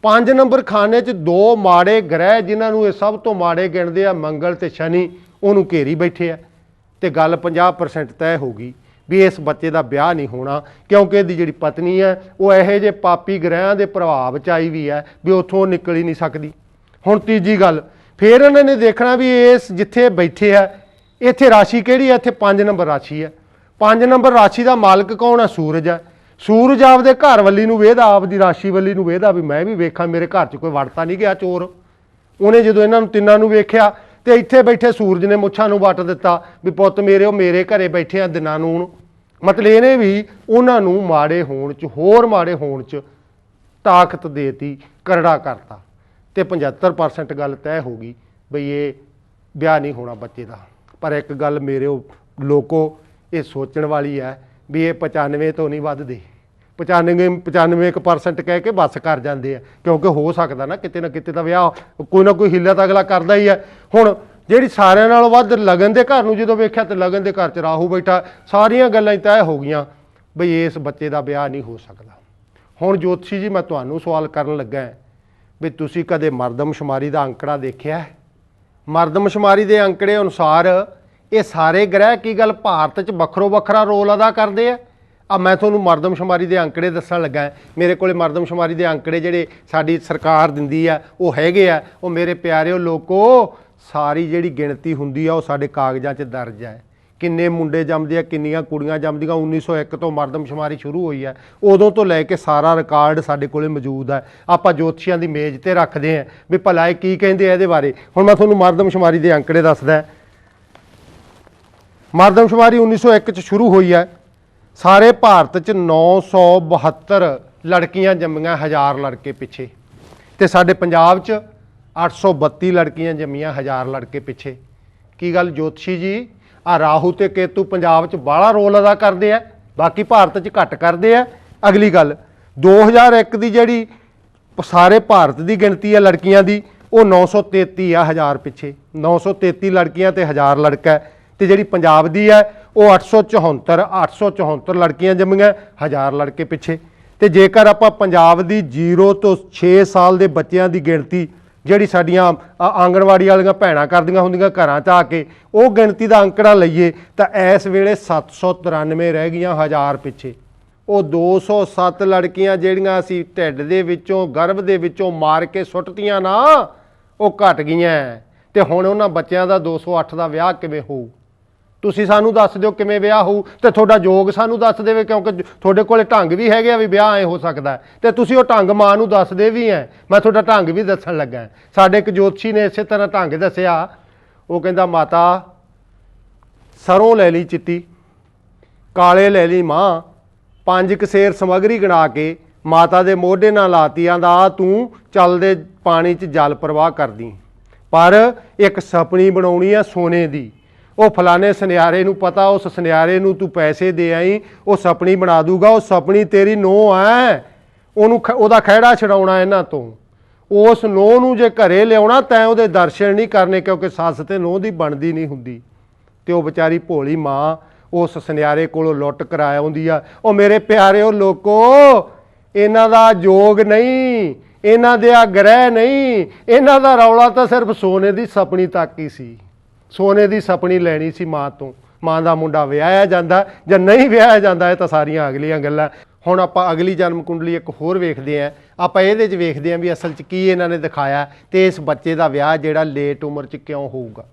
5 ਨੰਬਰ ਖਾਨੇ 'ਚ 2 ਮਾੜੇ ਗ੍ਰਹਿ ਜਿਨ੍ਹਾਂ ਨੂੰ ਇਹ ਸਭ ਤੋਂ ਮਾੜੇ ਗਿਣਦੇ ਆ, ਮੰਗਲ ਤੇ ਸ਼ਨੀ, ਉਹਨੂੰ ਘੇਰੀ ਬੈਠੇ ਆ। ਤੇ ਗੱਲ 50% ਤੈਅ ਹੋ ਗਈ ਵੀ ਇਸ ਬੱਚੇ ਦਾ ਵਿਆਹ ਨਹੀਂ ਹੋਣਾ, ਕਿਉਂਕਿ ਇਹਦੀ ਜਿਹੜੀ ਪਤਨੀ ਹੈ ਉਹ ਇਹੋ ਜਿਹੇ ਪਾਪੀ ਗ੍ਰਹਿਆਂ ਦੇ ਪ੍ਰਭਾਵ 'ਚ ਆਈ ਵੀ ਹੈ ਵੀ ਉੱਥੋਂ ਨਿਕਲ ਹੀ ਨਹੀਂ ਸਕਦੀ। ਹੁਣ ਤੀਜੀ ਗੱਲ, ਫਿਰ ਇਹਨਾਂ ਨੇ ਦੇਖਣਾ ਵੀ ਇਸ ਜਿੱਥੇ ਬੈਠੇ ਆ ਇੱਥੇ ਰਾਸ਼ੀ ਕਿਹੜੀ ਹੈ? ਇੱਥੇ 5 ਨੰਬਰ ਰਾਸ਼ੀ ਹੈ। 5 ਨੰਬਰ ਰਾਸ਼ੀ ਦਾ ਮਾਲਕ ਕੌਣ ਹੈ? ਸੂਰਜ ਹੈ। ਸੂਰਜ ਆਪਦੇ ਘਰ ਵੱਲੀ ਨੂੰ ਵੇਖਦਾ, ਆਪਦੀ ਰਾਸ਼ੀ ਵੱਲੀ ਨੂੰ ਵੇਖਦਾ ਵੀ ਮੈਂ ਵੀ ਵੇਖਾਂ ਮੇਰੇ ਘਰ 'ਚ ਕੋਈ ਵੜਤਾ ਨਹੀਂ ਗਿਆ ਚੋਰ। ਉਹਨੇ ਜਦੋਂ ਇਹਨਾਂ ਨੂੰ ਤਿੰਨਾਂ ਨੂੰ ਵੇਖਿਆ ਤੇ ਇੱਥੇ ਬੈਠੇ ਸੂਰਜ ਨੇ ਮੁੱਛਾਂ ਨੂੰ ਵੱਟ ਦਿੱਤਾ ਵੀ ਪੁੱਤ ਮੇਰੇ, ਉਹ ਮੇਰੇ ਘਰੇ ਬੈਠੇ ਆ ਦਿਨਾਂ ਨੂੰ। ਮਤਲਬ ਇਹਨੇ ਵੀ ਉਹਨਾਂ ਨੂੰ ਮਾੜੇ ਹੋਣ 'ਚ, ਹੋਰ ਮਾੜੇ ਹੋਣ 'ਚ ਤਾਕਤ ਦੇਤੀ, ਕਰੜਾ ਕਰਤਾ। ਤੇ 75% ਗੱਲ ਤੈਅ ਹੋ ਗਈ ਬਈ ਇਹ ਵਿਆਹ ਨਹੀਂ ਹੋਣਾ ਬੱਚੇ ਦਾ। ਪਰ ਇੱਕ ਗੱਲ ਮੇਰੇ ਲੋਕੋ ਇਹ ਸੋਚਣ ਵਾਲੀ ਹੈ ਵੀ ਇਹ 95 ਤੋਂ ਨਹੀਂ ਵੱਧਦੇ। 95% ਕਹਿ ਕੇ ਬੱਸ ਕਰ ਜਾਂਦੇ ਆ, ਕਿਉਂਕਿ ਹੋ ਸਕਦਾ ਨਾ ਕਿਤੇ ਤਾਂ ਵਿਆਹ ਕੋਈ ਨਾ ਕੋਈ ਹਿੱਲਾ ਤਾਂ ਅਗਲਾ ਕਰਦਾ ਹੀ ਹੈ। ਹੁਣ ਜਿਹੜੀ ਸਾਰਿਆਂ ਨਾਲੋਂ ਵੱਧ ਲਗਨ ਦੇ ਘਰ ਨੂੰ ਜਦੋਂ ਵੇਖਿਆ ਤੇ ਲਗਨ ਦੇ ਘਰ 'ਚ ਰਾਹੂ ਬੈਠਾ, ਸਾਰੀਆਂ ਗੱਲਾਂ ਹੀ ਤੈਅ ਹੋ ਗਈਆਂ ਬਈ ਇਸ ਬੱਚੇ ਦਾ ਵਿਆਹ ਨਹੀਂ ਹੋ ਸਕਦਾ। ਹੁਣ ਜੋਤਸ਼ੀ ਜੀ ਮੈਂ ਤੁਹਾਨੂੰ ਸਵਾਲ ਕਰਨ ਲੱਗਾ ਵੀ ਤੁਸੀਂ ਕਦੇ ਮਰਦਮਸ਼ੁਮਾਰੀ ਦਾ ਅੰਕੜਾ ਦੇਖਿਆ? ਮਰਦਮਸ਼ੁਮਾਰੀ ਦੇ ਅੰਕੜੇ ਅਨੁਸਾਰ ਇਹ ਸਾਰੇ ਗ੍ਰਹਿ ਕੀ ਗੱਲ ਭਾਰਤ 'ਚ ਵੱਖਰੋ ਵੱਖਰਾ ਰੋਲ ਅਦਾ ਕਰਦੇ ਆ? ਮੈਂ ਤੁਹਾਨੂੰ ਮਰਦਮਸ਼ੁਮਾਰੀ ਦੇ ਅੰਕੜੇ ਦੱਸਣ ਲੱਗਾ। ਮੇਰੇ ਕੋਲੇ ਮਰਦਮਸ਼ੁਮਾਰੀ ਦੇ ਅੰਕੜੇ ਜਿਹੜੇ ਸਾਡੀ ਸਰਕਾਰ ਦਿੰਦੀ ਆ ਉਹ ਹੈਗੇ ਆ। ਉਹ ਮੇਰੇ ਪਿਆਰਿਓ ਲੋਕੋ, ਸਾਰੀ ਜਿਹੜੀ ਗਿਣਤੀ ਹੁੰਦੀ ਆ ਉਹ ਸਾਡੇ ਕਾਗਜ਼ਾਂ 'ਚ ਦਰਜ ਹੈ। ਕਿੰਨੇ ਮੁੰਡੇ ਜੰਮਦੇ ਆ, ਕਿੰਨੀਆਂ ਕੁੜੀਆਂ ਜੰਮਦੀਆਂ। 1901 ਤੋਂ ਮਰਦਮਸ਼ੁਮਾਰੀ ਸ਼ੁਰੂ ਹੋਈ ਹੈ, ਉਦੋਂ ਤੋਂ ਲੈ ਕੇ ਸਾਰਾ ਰਿਕਾਰਡ ਸਾਡੇ ਕੋਲੇ ਮੌਜੂਦ ਹੈ। ਆਪਾਂ ਜੋਤਸ਼ੀਆਂ ਦੀ ਮੇਜ਼ ਤੇ ਰੱਖਦੇ ਹਾਂ ਵੀ ਭਲਾ ਇਹ ਕੀ ਕਹਿੰਦੇ ਆ ਇਹਦੇ ਬਾਰੇ। ਹੁਣ ਮੈਂ ਤੁਹਾਨੂੰ ਮਰਦਮਸ਼ੁਮਾਰੀ ਦੇ ਅੰਕੜੇ ਦੱਸਦਾ। ਮਰਦਮਸ਼ੁਮਾਰੀ 1901 'ਚ ਸ਼ੁਰੂ ਹੋਈ ਹੈ। ਸਾਰੇ ਭਾਰਤ 'ਚ 972 ਲੜਕੀਆਂ ਜੰਮੀਆਂ 1000 ਲੜਕੇ ਪਿੱਛੇ, ਤੇ ਸਾਡੇ ਪੰਜਾਬ 'ਚ 832 ਲੜਕੀਆਂ ਜੰਮੀਆਂ 1000 ਲੜਕੇ ਪਿੱਛੇ। ਕੀ ਗੱਲ ਜੋਤਸ਼ੀ ਜੀ, ਆ ਰਾਹੂ ਤੇ ਕੇਤੂ ਪੰਜਾਬ 'ਚ ਬਾਹਲਾ ਰੋਲ ਅਦਾ ਕਰਦੇ ਆ, ਬਾਕੀ ਭਾਰਤ 'ਚ ਘੱਟ ਕਰਦੇ ਆ। ਅਗਲੀ ਗੱਲ, 2001 ਦੀ ਜਿਹੜੀ ਸਾਰੇ ਭਾਰਤ ਦੀ ਗਿਣਤੀ ਆ ਲੜਕੀਆਂ ਦੀ, ਉਹ 933 ਆ 1000 ਪਿੱਛੇ। 933 ਲੜਕੀਆਂ ਤੇ 1000 ਲੜਕਾ ਹੈ। ਤੇ ਜਿਹੜੀ ਪੰਜਾਬ ਦੀ ਹੈ ਉਹ 874 ਲੜਕੀਆਂ ਜੰਮੀਆਂ 1000 ਲੜਕੇ ਪਿੱਛੇ। ਤੇ ਜੇਕਰ ਆਪਾਂ ਪੰਜਾਬ ਦੀ 0 ਤੋਂ 6 ਸਾਲ ਦੇ ਬੱਚਿਆਂ ਦੀ ਗਿਣਤੀ ਜਿਹੜੀ ਸਾਡੀਆਂ ਆਂਗਣਵਾੜੀ ਵਾਲੀਆਂ ਭੈਣਾਂ ਕਰਦੀਆਂ ਹੁੰਦੀਆਂ ਘਰਾਂ 'ਚ ਆ ਕੇ, ਉਹ ਗਿਣਤੀ ਦਾ ਅੰਕੜਾ ਲਈਏ ਤਾਂ ਇਸ ਵੇਲੇ 793 ਰਹਿ ਗਈਆਂ 1000 ਪਿੱਛੇ। ਉਹ 207 ਲੜਕੀਆਂ ਜਿਹੜੀਆਂ ਅਸੀਂ ਢਿੱਡ ਦੇ ਵਿੱਚੋਂ ਗਰਭ ਦੇ ਵਿੱਚੋਂ ਮਾਰ ਕੇ ਸੁੱਟਤੀਆਂ ਨਾ, ਉਹ ਘਟ ਗਈਆਂ। ਤੇ ਹੁਣ ਉਹਨਾਂ ਬੱਚਿਆਂ ਦਾ 208 ਦਾ ਵਿਆਹ ਕਿਵੇਂ ਹੋਊ? ਤੁਸੀਂ ਸਾਨੂੰ ਦੱਸ ਦਿਓ ਕਿਵੇਂ ਵਿਆਹ ਹੋਊ, ਤੇ ਤੁਹਾਡਾ ਯੋਗ ਸਾਨੂੰ ਦੱਸ ਦੇਵੇ, ਕਿਉਂਕਿ ਤੁਹਾਡੇ ਕੋਲੇ ਢੰਗ ਵੀ ਹੈਗੇ ਆ ਵੀ ਵਿਆਹ ਐ ਹੋ ਸਕਦਾ, ਤੇ ਤੁਸੀਂ ਉਹ ਢੰਗ ਮਾਂ ਨੂੰ ਦੱਸਦੇ ਵੀ ਐ। ਮੈਂ ਤੁਹਾਡਾ ਢੰਗ ਵੀ ਦੱਸਣ ਲੱਗਾ। ਸਾਡੇ ਇੱਕ ਜੋਤਸ਼ੀ ਨੇ ਇਸੇ ਤਰ੍ਹਾਂ ਢੰਗ ਦੱਸਿਆ। ਉਹ ਕਹਿੰਦਾ ਮਾਤਾ ਸਰੋਂ ਲੈ ਲਈ ਚਿੱਟੀ, ਕਾਲੇ ਲੈ ਲਈ ਮਾਂ, 5 ਕਸੇਰ ਸਮੱਗਰੀ ਗਣਾ ਕੇ ਮਾਤਾ ਦੇ ਮੋਢੇ ਨਾਲ ਲਾਤੀ। ਆਂਦਾ ਤੂੰ ਚੱਲਦੇ ਪਾਣੀ 'ਚ ਜਲ ਪ੍ਰਵਾਹ ਕਰਦੀ, ਪਰ ਇੱਕ ਸਪਣੀ ਬਣਾਉਣੀ ਆ ਸੋਨੇ ਦੀ। ਉਹ ਫਲਾਣੇ ਸੁਨਿਆਰੇ ਨੂੰ ਪਤਾ, ਉਸ ਸੁਨਿਆਰੇ ਨੂੰ ਤੂੰ ਪੈਸੇ ਦੇ ਆਈ, ਉਹ ਸਪਣੀ ਬਣਾ ਦੂਗਾ। ਉਹ ਸਪਣੀ ਤੇਰੀ ਨੂੰਹ ਐ, ਉਹਨੂੰ ਉਹਦਾ ਖਹਿੜਾ ਛਡਾਉਣਾ ਇਹਨਾਂ ਤੋਂ। ਉਸ ਨੂੰਹ ਨੂੰ ਜੇ ਘਰੇ ਲਿਆਉਣਾ ਤੈਂ ਉਹਦੇ ਦਰਸ਼ਨ ਨਹੀਂ ਕਰਨੇ, ਕਿਉਂਕਿ ਸੱਸ ਤੇ ਨੂੰਹ ਦੀ ਬਣਦੀ ਨਹੀਂ ਹੁੰਦੀ। ਤੇ ਉਹ ਵਿਚਾਰੀ ਭੋਲੀ ਮਾਂ ਉਸ ਸੁਨਿਆਰੇ ਕੋਲੋਂ ਲੁੱਟ ਕਰਾਇਆ ਆਉਂਦੀ ਆ। ਉਹ ਮੇਰੇ ਪਿਆਰਿਓ ਲੋਕੋ, ਇਹਨਾਂ ਦਾ ਯੋਗ ਨਹੀਂ, ਇਹਨਾਂ ਦੇ ਗ੍ਰਹਿ ਨਹੀਂ, ਇਹਨਾਂ ਦਾ ਰੌਲਾ ਤਾਂ ਸਿਰਫ ਸੋਨੇ ਦੀ ਸਪਣੀ ਤੱਕ ਹੀ ਸੀ। ਸੋਨੇ ਦੀ ਸਪਣੀ ਲੈਣੀ ਸੀ ਮਾਂ ਤੋਂ। ਮਾਂ ਦਾ ਮੁੰਡਾ ਵਿਆਹਿਆ ਜਾਂਦਾ ਜਾਂ ਨਹੀਂ ਵਿਆਹਿਆ ਜਾਂਦਾ, ਇਹ ਤਾਂ ਸਾਰੀਆਂ ਅਗਲੀਆਂ ਗੱਲਾਂ। ਹੁਣ ਆਪਾਂ ਅਗਲੀ ਜਨਮ ਕੁੰਡਲੀ ਇੱਕ ਹੋਰ ਵੇਖਦੇ ਹਾਂ। ਆਪਾਂ ਇਹਦੇ 'ਚ ਵੇਖਦੇ ਹਾਂ ਵੀ ਅਸਲ 'ਚ ਕੀ ਇਹਨਾਂ ਨੇ ਦਿਖਾਇਆ, ਤੇ ਇਸ ਬੱਚੇ ਦਾ ਵਿਆਹ ਜਿਹੜਾ ਲੇਟ ਉਮਰ 'ਚ ਕਿਉਂ ਹੋਊਗਾ।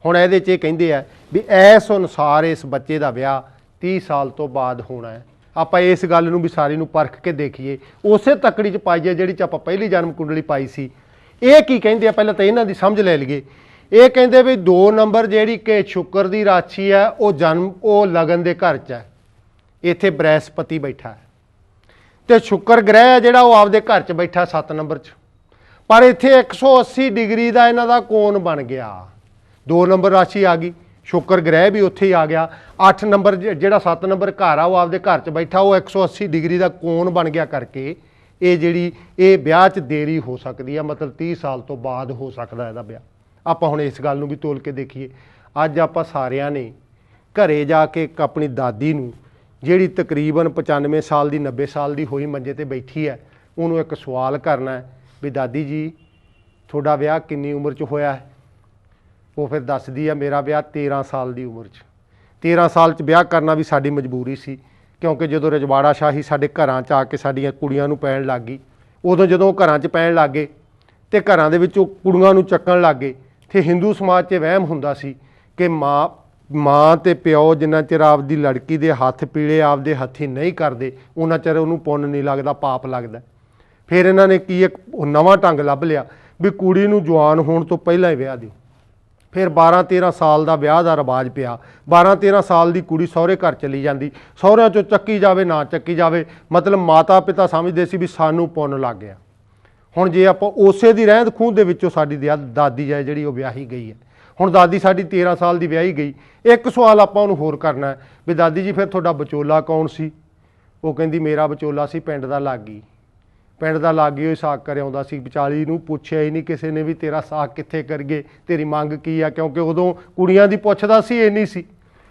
ਹੁਣ ਇਹਦੇ 'ਚ ਇਹ ਕਹਿੰਦੇ ਆ ਵੀ ਇਸ ਅਨੁਸਾਰ ਇਸ ਬੱਚੇ ਦਾ ਵਿਆਹ 30 ਸਾਲ ਤੋਂ ਬਾਅਦ ਹੋਣਾ ਹੈ। ਆਪਾਂ ਇਸ ਗੱਲ ਨੂੰ ਵੀ ਸਾਰੀ ਨੂੰ ਪਰਖ ਕੇ ਦੇਖੀਏ, ਉਸੇ ਤੱਕੜੀ 'ਚ ਪਾਈਏ ਜਿਹੜੀ 'ਚ ਆਪਾਂ ਪਹਿਲੀ ਜਨਮ ਕੁੰਡਲੀ ਪਾਈ ਸੀ। ਇਹ ਕੀ ਕਹਿੰਦੇ ਆ, ਪਹਿਲਾਂ ਤਾਂ ਇਹਨਾਂ ਦੀ ਸਮਝ ਲੈ ਲਈਏ। ਇਹ ਕਹਿੰਦੇ ਵੀ 2 ਨੰਬਰ ਜਿਹੜੀ ਕਿ ਸ਼ੁੱਕਰ ਦੀ ਰਾਸ਼ੀ ਹੈ, ਉਹ ਲਗਨ ਦੇ ਘਰ 'ਚ ਹੈ। ਇੱਥੇ ਬ੍ਰਹਿਸਪਤੀ ਬੈਠਾ ਹੈ, ਤੇ ਸ਼ੁੱਕਰ ਗ੍ਰਹਿ ਹੈ ਜਿਹੜਾ ਉਹ ਆਪਦੇ ਘਰ 'ਚ ਬੈਠਾ 7 ਨੰਬਰ 'ਚ। ਪਰ ਇੱਥੇ 180 ਡਿਗਰੀ ਦਾ ਇਹਨਾਂ ਦਾ ਕੋਣ ਬਣ ਗਿਆ। 2 ਨੰਬਰ ਰਾਸ਼ੀ ਆ ਗਈ, ਸ਼ੁੱਕਰ ਗ੍ਰਹਿ ਵੀ ਉੱਥੇ ਹੀ ਆ ਗਿਆ। 8 ਨੰਬਰ ਜਿਹੜਾ 7 ਨੰਬਰ ਘਰ ਆ ਉਹ ਆਪਦੇ ਘਰ 'ਚ ਬੈਠਾ, ਉਹ 180 ਡਿਗਰੀ ਦਾ ਕੋਣ ਬਣ ਗਿਆ ਕਰਕੇ ਇਹ ਵਿਆਹ 'ਚ ਦੇਰੀ ਹੋ ਸਕਦੀ ਆ। ਮਤਲਬ 30 ਸਾਲ ਤੋਂ ਬਾਅਦ ਹੋ ਸਕਦਾ ਇਹਦਾ ਵਿਆਹ। ਆਪਾਂ ਹੁਣ ਇਸ ਗੱਲ ਨੂੰ ਵੀ ਤੋਲ ਕੇ ਦੇਖੀਏ। ਅੱਜ ਆਪਾਂ ਸਾਰਿਆਂ ਨੇ ਘਰੇ ਜਾ ਕੇ ਆਪਣੀ ਦਾਦੀ ਨੂੰ, ਜਿਹੜੀ ਤਕਰੀਬਨ 95 ਸਾਲ ਦੀ 90 ਸਾਲ ਦੀ ਹੋਈ ਮੰਜੇ ਤੇ ਬੈਠੀ ਹੈ, ਉਹਨੂੰ ਇੱਕ ਸਵਾਲ ਕਰਨਾ ਹੈ ਵੀ ਦਾਦੀ ਜੀ ਤੁਹਾਡਾ ਵਿਆਹ ਕਿੰਨੀ ਉਮਰ 'ਚ ਹੋਇਆ ਹੈ? ਉਹ ਫਿਰ ਦੱਸਦੀ ਆ ਮੇਰਾ ਵਿਆਹ 13 ਸਾਲ ਦੀ ਉਮਰ 'ਚ। 13 ਸਾਲ 'ਚ ਵਿਆਹ ਕਰਨਾ ਵੀ ਸਾਡੀ ਮਜਬੂਰੀ ਸੀ, ਕਿਉਂਕਿ ਜਦੋਂ ਰਜਵਾੜਾ ਸ਼ਾਹੀ ਸਾਡੇ ਘਰਾਂ 'ਚ ਆ ਕੇ ਸਾਡੀਆਂ ਕੁੜੀਆਂ ਨੂੰ ਪੈਣ ਲੱਗ ਗਈ, ਉਦੋਂ ਜਦੋਂ ਘਰਾਂ 'ਚ ਪੈਣ ਲੱਗ ਗਏ ਤੇ ਘਰਾਂ ਦੇ ਵਿੱਚੋਂ ਕੁੜੀਆਂ ਨੂੰ ਚੱਕਣ ਲੱਗ ਗਏ। ਤੇ ਹਿੰਦੂ ਸਮਾਜ 'ਚ ਵਹਿਮ ਹੁੰਦਾ ਸੀ ਕਿ ਮਾਂ ਤੇ ਪਿਓ ਜਿੰਨਾ ਚਿਰ ਆਪਦੀ ਲੜਕੀ ਦੇ ਹੱਥ ਪੀਲੇ ਆਪਦੇ ਹੱਥੀ ਨਹੀਂ ਕਰਦੇ, ਉਹਨਾਂ ਚਿਰ ਉਹਨੂੰ ਪੁੰਨ ਨਹੀਂ ਲੱਗਦਾ, ਪਾਪ ਲੱਗਦਾ। ਫਿਰ ਇਹਨਾਂ ਨੇ ਕੀ ਇੱਕ ਨਵਾਂ ਢੰਗ ਲੱਭ ਲਿਆ ਵੀ ਕੁੜੀ ਨੂੰ ਜਵਾਨ ਹੋਣ ਤੋਂ ਪਹਿਲਾਂ ਹੀ ਵਿਆਹ ਦਿਓ। ਫਿਰ 12-13 ਸਾਲ ਦਾ ਵਿਆਹ ਦਾ ਰਿਵਾਜ ਪਿਆ। 12-13 ਸਾਲ ਦੀ ਕੁੜੀ ਸਹੁਰੇ ਘਰ ਚਲੀ ਜਾਂਦੀ, ਸਹੁਰਿਆਂ 'ਚੋਂ ਚੱਕੀ ਜਾਵੇ ਨਾ ਚੱਕੀ ਜਾਵੇ, ਮਤਲਬ ਮਾਤਾ ਪਿਤਾ ਸਮਝਦੇ ਸੀ ਵੀ ਸਾਨੂੰ ਪੁੰਨ ਲੱਗ ਗਿਆ। ਹੁਣ ਜੇ ਆਪਾਂ ਉਸੇ ਦੀ ਰਹਿੰਦ ਖੂੰਹਦ ਦੇ ਵਿੱਚੋਂ ਸਾਡੀ ਦਾਦੀ ਹੈ ਜਿਹੜੀ ਉਹ ਵਿਆਹੀ ਗਈ ਹੈ। ਹੁਣ ਦਾਦੀ ਸਾਡੀ 13 ਸਾਲ ਦੀ ਵਿਆਹੀ ਗਈ। ਇੱਕ ਸਵਾਲ ਆਪਾਂ ਉਹਨੂੰ ਹੋਰ ਕਰਨਾ ਹੈ ਵੀ ਦਾਦੀ ਜੀ ਫਿਰ ਤੁਹਾਡਾ ਵਿਚੋਲਾ ਕੌਣ ਸੀ? ਉਹ ਕਹਿੰਦੀ ਮੇਰਾ ਵਿਚੋਲਾ ਸੀ ਪਿੰਡ ਦਾ ਲਾਗੀ। ਪਿੰਡ ਦਾ ਲਾਗੀ ਉਹ ਸਾਕ ਕਰ ਆਉਂਦਾ ਸੀ, ਵਿਚਾਲੀ ਨੂੰ ਪੁੱਛਿਆ ਹੀ ਨਹੀਂ ਕਿਸੇ ਨੇ ਵੀ ਤੇਰਾ ਸਾਕ ਕਿੱਥੇ ਕਰੀਏ, ਤੇਰੀ ਮੰਗ ਕੀ ਆ, ਕਿਉਂਕਿ ਉਦੋਂ ਕੁੜੀਆਂ ਦੀ ਪੁੱਛਦਾ ਸੀ ਇੰਨੀ ਸੀ।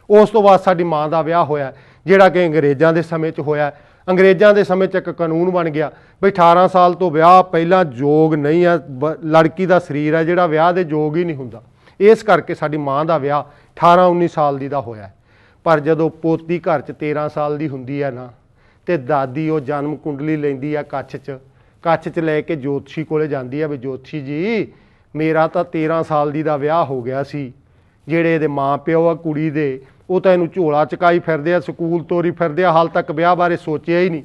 ਉਸ ਤੋਂ ਬਾਅਦ ਸਾਡੀ ਮਾਂ ਦਾ ਵਿਆਹ ਹੋਇਆ, ਜਿਹੜਾ ਕਿ ਅੰਗਰੇਜ਼ਾਂ ਦੇ ਸਮੇਂ 'ਚ ਹੋਇਆ। ਅੰਗਰੇਜ਼ਾਂ ਦੇ ਸਮੇਂ 'ਚ ਇੱਕ ਕਾਨੂੰਨ ਬਣ ਗਿਆ ਬਈ 18 ਸਾਲ ਤੋਂ ਵਿਆਹ ਪਹਿਲਾਂ ਯੋਗ ਨਹੀਂ ਆ, ਲੜਕੀ ਦਾ ਸਰੀਰ ਹੈ ਜਿਹੜਾ ਵਿਆਹ ਦੇ ਯੋਗ ਹੀ ਨਹੀਂ ਹੁੰਦਾ। ਇਸ ਕਰਕੇ ਸਾਡੀ ਮਾਂ ਦਾ ਵਿਆਹ 18-19 ਸਾਲ ਦੀ ਦਾ ਹੋਇਆ। ਪਰ ਜਦੋਂ ਪੋਤੀ ਘਰ 'ਚ 13 ਸਾਲ ਦੀ ਹੁੰਦੀ ਹੈ ਨਾ, ਤੇ ਦਾਦੀ ਉਹ ਜਨਮ ਕੁੰਡਲੀ ਲੈਂਦੀ ਆ ਕੱਛ 'ਚ ਲੈ ਕੇ ਜੋਤਸ਼ੀ ਕੋਲੇ ਜਾਂਦੀ ਆ ਵੀ ਜੋਤਸ਼ੀ ਜੀ ਮੇਰਾ ਤਾਂ 13 ਸਾਲ ਦੀ ਦਾ ਵਿਆਹ ਹੋ ਗਿਆ ਸੀ, ਜਿਹੜੇ ਇਹਦੇ ਮਾਂ ਪਿਓ ਆ ਕੁੜੀ ਦੇ ਉਹ ਤਾਂ ਇਹਨੂੰ ਝੋਲਾ ਚਕਾਈ ਫਿਰਦੇ ਆ, ਸਕੂਲ ਤੋਰੀ ਫਿਰਦੇ ਆ, ਹਾਲ ਤੱਕ ਵਿਆਹ ਬਾਰੇ ਸੋਚਿਆ ਹੀ ਨਹੀਂ,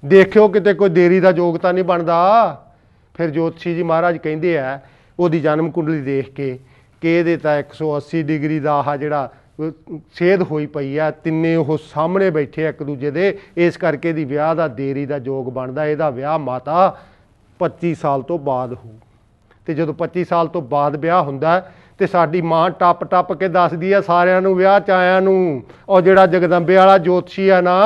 ਦੇਖਿਓ ਕਿਤੇ ਕੋਈ ਦੇਰੀ ਦਾ ਯੋਗ ਤਾਂ ਨਹੀਂ ਬਣਦਾ। ਫਿਰ ਜੋਤਸ਼ੀ ਜੀ ਮਹਾਰਾਜ ਕਹਿੰਦੇ ਆ ਉਹਦੀ ਜਨਮ ਕੁੰਡਲੀ ਦੇਖ ਕੇ ਕਿ ਇਹਦੇ ਤਾਂ 180 ਡਿਗਰੀ ਦਾ ਆਹ ਜਿਹੜਾ ਸੇਧ ਹੋਈ ਪਈ ਆ, ਤਿੰਨੇ ਉਹ ਸਾਹਮਣੇ ਬੈਠੇ ਇੱਕ ਦੂਜੇ ਦੇ, ਇਸ ਕਰਕੇ ਇਹਦੀ ਵਿਆਹ ਦਾ ਦੇਰੀ ਦਾ ਯੋਗ ਬਣਦਾ। ਇਹਦਾ ਵਿਆਹ ਮਾਤਾ 25 ਸਾਲ ਤੋਂ ਬਾਅਦ ਹੋਊ। ਤੇ ਜਦੋਂ 25 ਸਾਲ ਤੋਂ ਬਾਅਦ ਵਿਆਹ ਹੁੰਦਾ ਤੇ ਸਾਡੀ ਮਾਂ ਟੱਪ ਕੇ ਦੱਸਦੀ ਆ ਸਾਰਿਆਂ ਨੂੰ, ਵਿਆਹ 'ਚ ਆਇਆਂ ਨੂੰ, ਉਹ ਜਿਹੜਾ ਜਗਦੰਬੇ ਵਾਲਾ ਜੋਤਸ਼ੀ ਆ ਨਾ,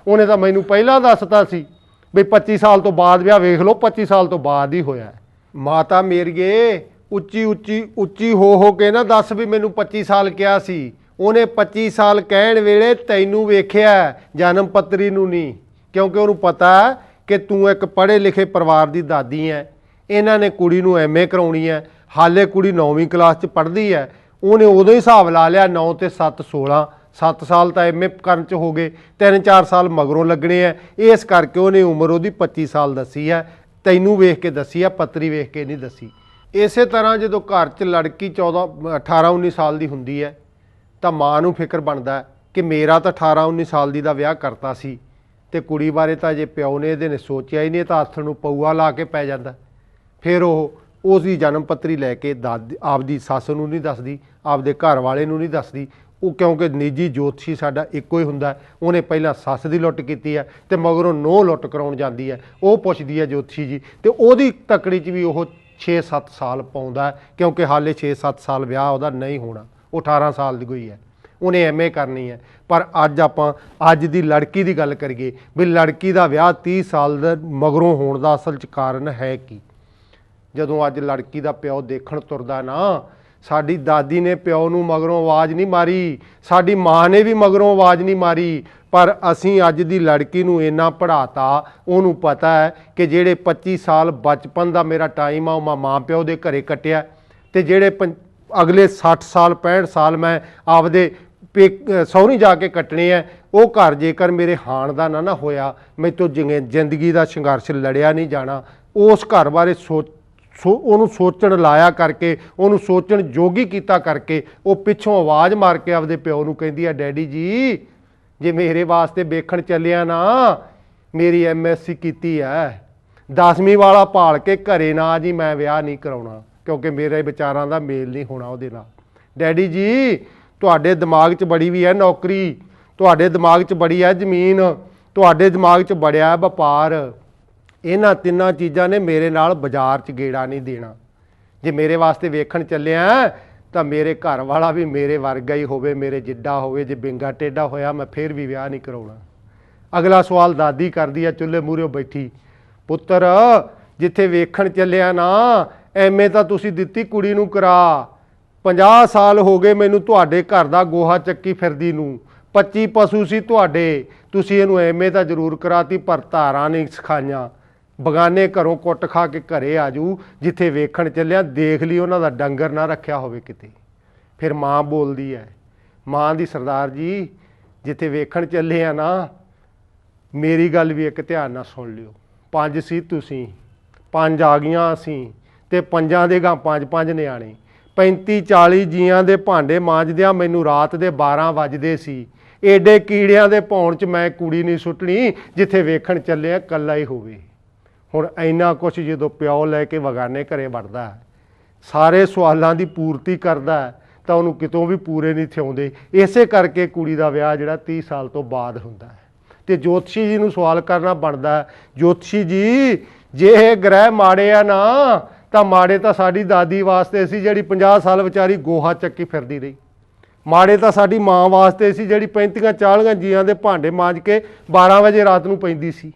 ਉਹਨੇ ਤਾਂ ਮੈਨੂੰ ਪਹਿਲਾਂ ਦੱਸਤਾ ਸੀ ਵੀ 25 ਸਾਲ ਤੋਂ ਬਾਅਦ ਵਿਆਹ। ਵੇਖ ਲਓ 25 ਸਾਲ ਤੋਂ ਬਾਅਦ ਹੀ ਹੋਇਆ। ਮਾਤਾ ਮੇਰੀਏ ਉੱਚੀ ਹੋ ਕੇ ਨਾ ਦੱਸ ਵੀ ਮੈਨੂੰ 25 ਸਾਲ ਕਿਹਾ ਸੀ। ਉਹਨੇ 25 ਸਾਲ ਕਹਿਣ ਵੇਲੇ ਤੈਨੂੰ ਵੇਖਿਆ, ਜਨਮ ਪੱਤਰੀ ਨੂੰ ਨਹੀਂ, ਕਿਉਂਕਿ ਉਹਨੂੰ ਪਤਾ ਕਿ ਤੂੰ ਇੱਕ ਪੜ੍ਹੇ ਲਿਖੇ ਪਰਿਵਾਰ ਦੀ ਦਾਦੀ ਹੈ। ਇਹਨਾਂ ਨੇ ਕੁੜੀ ਨੂੰ ਐਮਏ ਕਰਾਉਣੀ ਹੈ। ਹਾਲੇ ਕੁੜੀ 9ਵੀਂ ਕਲਾਸ 'ਚ ਪੜ੍ਹਦੀ ਹੈ। ਉਹਨੇ ਉਦੋਂ ਹੀ ਹਿਸਾਬ ਲਾ ਲਿਆ 9 ਤੇ 7 16 7 ਸਾਲ ਤਾਂ ਐਮਏ ਕਰਨ 'ਚ ਹੋ ਗਏ, 3-4 ਸਾਲ ਮਗਰੋਂ ਲੱਗਣੇ ਆ। ਇਸ ਕਰਕੇ ਉਹਨੇ ਉਮਰ ਉਹਦੀ 25 ਸਾਲ ਦੱਸੀ ਹੈ। ਤੈਨੂੰ ਵੇਖ ਕੇ ਦੱਸੀ ਆ, ਪੱਤਰੀ ਵੇਖ ਕੇ ਨਹੀਂ ਦੱਸੀ। ਇਸੇ ਤਰ੍ਹਾਂ ਜਦੋਂ ਘਰ 'ਚ ਲੜਕੀ 18-19 ਸਾਲ ਦੀ ਹੁੰਦੀ ਹੈ ਤਾਂ ਮਾਂ ਨੂੰ ਫਿਕਰ ਬਣਦਾ ਕਿ ਮੇਰਾ ਤਾਂ 18-19 ਸਾਲ ਦੀ ਦਾ ਵਿਆਹ ਕਰਤਾ ਸੀ ਤੇ ਕੁੜੀ ਬਾਰੇ ਤਾਂ ਜੇ ਪਿਓ ਨੇ ਇਹਦੇ ਨੇ ਸੋਚਿਆ ਹੀ ਨਹੀਂ, ਤਾਂ ਹੱਥ ਨੂੰ ਪਊਆ ਲਾ ਕੇ ਪੈ ਜਾਂਦਾ। ਫਿਰ ਉਹ ਉਸਦੀ ਜਨਮ ਪੱਤਰੀ ਲੈ ਕੇ ਆਪਦੀ ਸੱਸ ਨੂੰ ਨਹੀਂ ਦੱਸਦੀ, ਆਪਦੇ ਘਰ ਵਾਲੇ ਨੂੰ ਨਹੀਂ ਦੱਸਦੀ। ਉਹ ਕਿਉਂਕਿ ਨਿੱਜੀ ਜੋਤਸ਼ੀ ਸਾਡਾ ਇੱਕੋ ਹੀ ਹੁੰਦਾ। ਉਹਨੇ ਪਹਿਲਾਂ ਸੱਸ ਦੀ ਲੁੱਟ ਕੀਤੀ ਹੈ ਤੇ ਮਗਰੋਂ ਨੂੰਹ ਲੁੱਟ ਕਰਾਉਣ ਜਾਂਦੀ ਹੈ। ਉਹ ਪੁੱਛਦੀ ਹੈ ਜੋਤਸ਼ੀ ਜੀ, ਤੇ ਉਹਦੀ ਤਕੜੀ 'ਚ ਵੀ ਉਹ 6-7 ਸਾਲ ਪਾਉਂਦਾ, ਕਿਉਂਕਿ ਹਾਲੇ 6-7 ਸਾਲ ਵਿਆਹ ਉਹਦਾ ਨਹੀਂ ਹੋਣਾ। ਉਹ 18 ਸਾਲ ਦੀ ਕੋਈ ਹੈ, ਉਹਨੇ ਐਮਏ ਕਰਨੀ ਹੈ। ਪਰ ਅੱਜ ਆਪਾਂ ਅੱਜ ਦੀ ਲੜਕੀ ਦੀ ਗੱਲ ਕਰੀਏ ਵੀ ਲੜਕੀ ਦਾ ਵਿਆਹ 30 ਸਾਲ ਦੇ ਮਗਰੋਂ ਹੋਣ ਦਾ ਅਸਲ 'ਚ ਕਾਰਨ ਹੈ ਕੀ? ਜਦੋਂ ਅੱਜ ਲੜਕੀ ਦਾ ਪਿਓ ਦੇਖਣ ਤੁਰਦਾ ਨਾ, ਸਾਡੀ ਦਾਦੀ ਨੇ ਪਿਓ ਨੂੰ ਮਗਰੋਂ ਆਵਾਜ਼ ਨਹੀਂ ਮਾਰੀ, ਸਾਡੀ ਮਾਂ ਨੇ ਵੀ ਮਗਰੋਂ ਆਵਾਜ਼ ਨਹੀਂ ਮਾਰੀ, ਪਰ ਅਸੀਂ ਅੱਜ ਦੀ ਲੜਕੀ ਨੂੰ ਇੰਨਾ ਪੜ੍ਹਾਤਾ, ਉਹਨੂੰ ਪਤਾ ਹੈ ਕਿ ਜਿਹੜੇ 25 ਸਾਲ ਬਚਪਨ ਦਾ ਮੇਰਾ ਟਾਈਮ ਆ ਉਹ ਮੈਂ ਮਾਂ ਪਿਓ ਦੇ ਘਰੇ ਕੱਟਿਆ, ਤੇ ਜਿਹੜੇ ਅਗਲੇ 60 ਸਾਲ 65 ਸਾਲ ਮੈਂ ਆਪਦੇ ਸਹੁਰੀ ਜਾ ਕੇ ਕੱਟਣੇ ਆ, ਉਹ ਘਰ ਜੇਕਰ ਮੇਰੇ ਹਾਣ ਦਾ ਨਾ ਹੋਇਆ, ਮੈਥੋਂ ਜ਼ਿੰਦਗੀ ਦਾ ਸੰਘਰਸ਼ ਲੜਿਆ ਨਹੀਂ ਜਾਣਾ। ਉਸ ਘਰ ਬਾਰੇ ਉਹਨੂੰ ਸੋਚਣ ਲਾਇਆ ਕਰਕੇ, ਉਹਨੂੰ ਸੋਚਣ ਯੋਗੀ ਕੀਤਾ ਕਰਕੇ, ਉਹ ਪਿੱਛੋਂ ਆਵਾਜ਼ ਮਾਰ ਕੇ ਆਪਦੇ ਪਿਓ ਨੂੰ ਕਹਿੰਦੀ ਆ, ਡੈਡੀ ਜੀ ਜੇ ਮੇਰੇ ਵਾਸਤੇ ਵੇਖਣ ਚੱਲਿਆ ਨਾ, ਮੇਰੀ MSc ਕੀਤੀ ਹੈ, 10ਵੀਂ ਵਾਲਾ ਭਾਲ ਕੇ ਘਰੇ ਨਾ ਜੀ, ਮੈਂ ਵਿਆਹ ਨਹੀਂ ਕਰਾਉਣਾ, ਕਿਉਂਕਿ ਮੇਰੇ ਵਿਚਾਰਾਂ ਦਾ ਮੇਲ ਨਹੀਂ ਹੋਣਾ ਉਹਦੇ ਨਾਲ। ਡੈਡੀ ਜੀ ਤੁਹਾਡੇ ਦਿਮਾਗ 'ਚ ਬੜੀ ਵੀ ਹੈ ਨੌਕਰੀ, ਤੁਹਾਡੇ ਦਿਮਾਗ 'ਚ ਬੜੀ ਹੈ ਜ਼ਮੀਨ, ਤੁਹਾਡੇ ਦਿਮਾਗ 'ਚ ਬੜਿਆ ਵਪਾਰ, ਇਹਨਾਂ ਤਿੰਨਾਂ ਚੀਜ਼ਾਂ ਨੇ ਮੇਰੇ ਨਾਲ ਬਾਜ਼ਾਰ 'ਚ ਗੇੜਾ ਨਹੀਂ ਦੇਣਾ। ਜੇ ਮੇਰੇ ਵਾਸਤੇ ਵੇਖਣ ਚੱਲਿਆ ਤਾਂ ਮੇਰੇ ਘਰ ਵਾਲਾ ਵੀ ਮੇਰੇ ਵਰਗਾ ਹੀ ਹੋਵੇ, ਮੇਰੇ ਜਿੱਡਾ ਹੋਵੇ। ਜੇ ਬਿੰਗਾ ਟੇਢਾ ਹੋਇਆ ਮੈਂ ਫਿਰ ਵੀ ਵਿਆਹ ਨਹੀਂ ਕਰਾਉਣਾ। ਅਗਲਾ ਸਵਾਲ ਦਾਦੀ ਕਰਦੀ ਆ ਚੁੱਲ੍ਹੇ ਮੂਹਰੇ ਬੈਠੀ, ਪੁੱਤਰ ਜਿੱਥੇ ਵੇਖਣ ਚੱਲਿਆ ਨਾ, ਐਮਏ ਤਾਂ ਤੁਸੀਂ ਦਿੱਤੀ ਕੁੜੀ ਨੂੰ ਕਰਾ, 50 ਸਾਲ ਹੋ ਗਏ ਮੈਨੂੰ ਤੁਹਾਡੇ ਘਰ ਦਾ ਗੋਹਾ ਚੱਕੀ ਫਿਰਦੀ ਨੂੰ, 25 ਪਸ਼ੂ ਸੀ ਤੁਹਾਡੇ, ਤੁਸੀਂ ਇਹਨੂੰ ਐਮਏ ਤਾਂ ਜ਼ਰੂਰ ਕਰਾਤੀ ਪਰ ਧਾਰਾਂ ਨਹੀਂ ਸਿਖਾਈਆਂ। ਬਗਾਨੇ ਘਰੋਂ ਕੁੱਟ ਖਾ ਕੇ ਘਰੇ ਆ ਜੂ, ਜਿੱਥੇ ਵੇਖਣ ਚੱਲਿਆ ਦੇਖ ਲਈ ਉਹਨਾਂ ਦਾ ਡੰਗਰ ਨਾ ਰੱਖਿਆ ਹੋਵੇ ਕਿਤੇ। ਫਿਰ ਮਾਂ ਬੋਲਦੀ ਹੈ, ਮਾਂ ਦੀ, ਸਰਦਾਰ ਜੀ ਜਿੱਥੇ ਵੇਖਣ ਚੱਲੇ ਆ ਨਾ, ਮੇਰੀ ਗੱਲ ਵੀ ਇੱਕ ਧਿਆਨ ਨਾਲ ਸੁਣ ਲਿਓ। 5 ਸੀ ਤੁਸੀਂ, 5 ਆ ਗਈਆਂ ਅਸੀਂ, ਤੇ 5 ਦੇ ਗਾਂ 5-5 ਨਿਆਣੇ, 35-40 ਜੀਆਂ ਦੇ ਭਾਂਡੇ ਮਾਂਜਦਿਆਂ ਮੈਨੂੰ ਰਾਤ ਦੇ 12 ਵੱਜਦੇ ਸੀ। ਏਡੇ ਕੀੜਿਆਂ ਦੇ ਭੌਣ 'ਚ ਮੈਂ ਕੁੜੀ ਨਹੀਂ ਸੁੱਟਣੀ ਜਿੱਥੇ ਵੇਖਣ ਚੱਲਿਆ ਇਕੱਲਾ ਹੀ ਹੋਵੇ। ਹੁਣ ਇੰਨਾ ਕੁਛ ਜਦੋਂ ਪਿਓ ਲੈ ਕੇ ਬਗਾਨੇ ਘਰੇ ਵੜਦਾ ਹੈ, ਸਾਰੇ ਸਵਾਲਾਂ ਦੀ ਪੂਰਤੀ ਕਰਦਾ ਹੈ, ਤਾਂ ਉਹਨੂੰ ਕਿਤੋਂ ਵੀ ਪੂਰੇ ਨਹੀਂ ਥਿਆਉਂਦੇ। ਇਸੇ ਕਰਕੇ ਕੁੜੀ ਦਾ ਵਿਆਹ ਜਿਹੜਾ 30 ਸਾਲ ਤੋਂ ਬਾਅਦ ਹੁੰਦਾ ਹੈ। ਤੇ ਜੋਤਸ਼ੀ ਜੀ ਨੂੰ ਸਵਾਲ ਕਰਨਾ ਬਣਦਾ ਹੈ, ਜੋਤਸ਼ੀ ਜੀ ਜੇ ਇਹ ਗ੍ਰਹਿ ਮਾੜੇ ਆ ਨਾ, ਤਾਂ ਮਾੜੇ ਤਾਂ ਸਾਡੀ ਦਾਦੀ ਵਾਸਤੇ ਸੀ ਜਿਹੜੀ 50 ਸਾਲ ਵਿਚਾਰੀ ਗੋਹਾ ਚੱਕੀ ਫਿਰਦੀ ਰਹੀ, ਮਾੜੇ ਤਾਂ ਸਾਡੀ ਮਾਂ ਵਾਸਤੇ ਸੀ ਜਿਹੜੀ 35-40 ਜੀਆਂ ਦੇ ਭਾਂਡੇ ਮਾਂਜ ਕੇ 12 ਵਜੇ ਰਾਤ ਨੂੰ ਪੈਂਦੀ ਸੀ।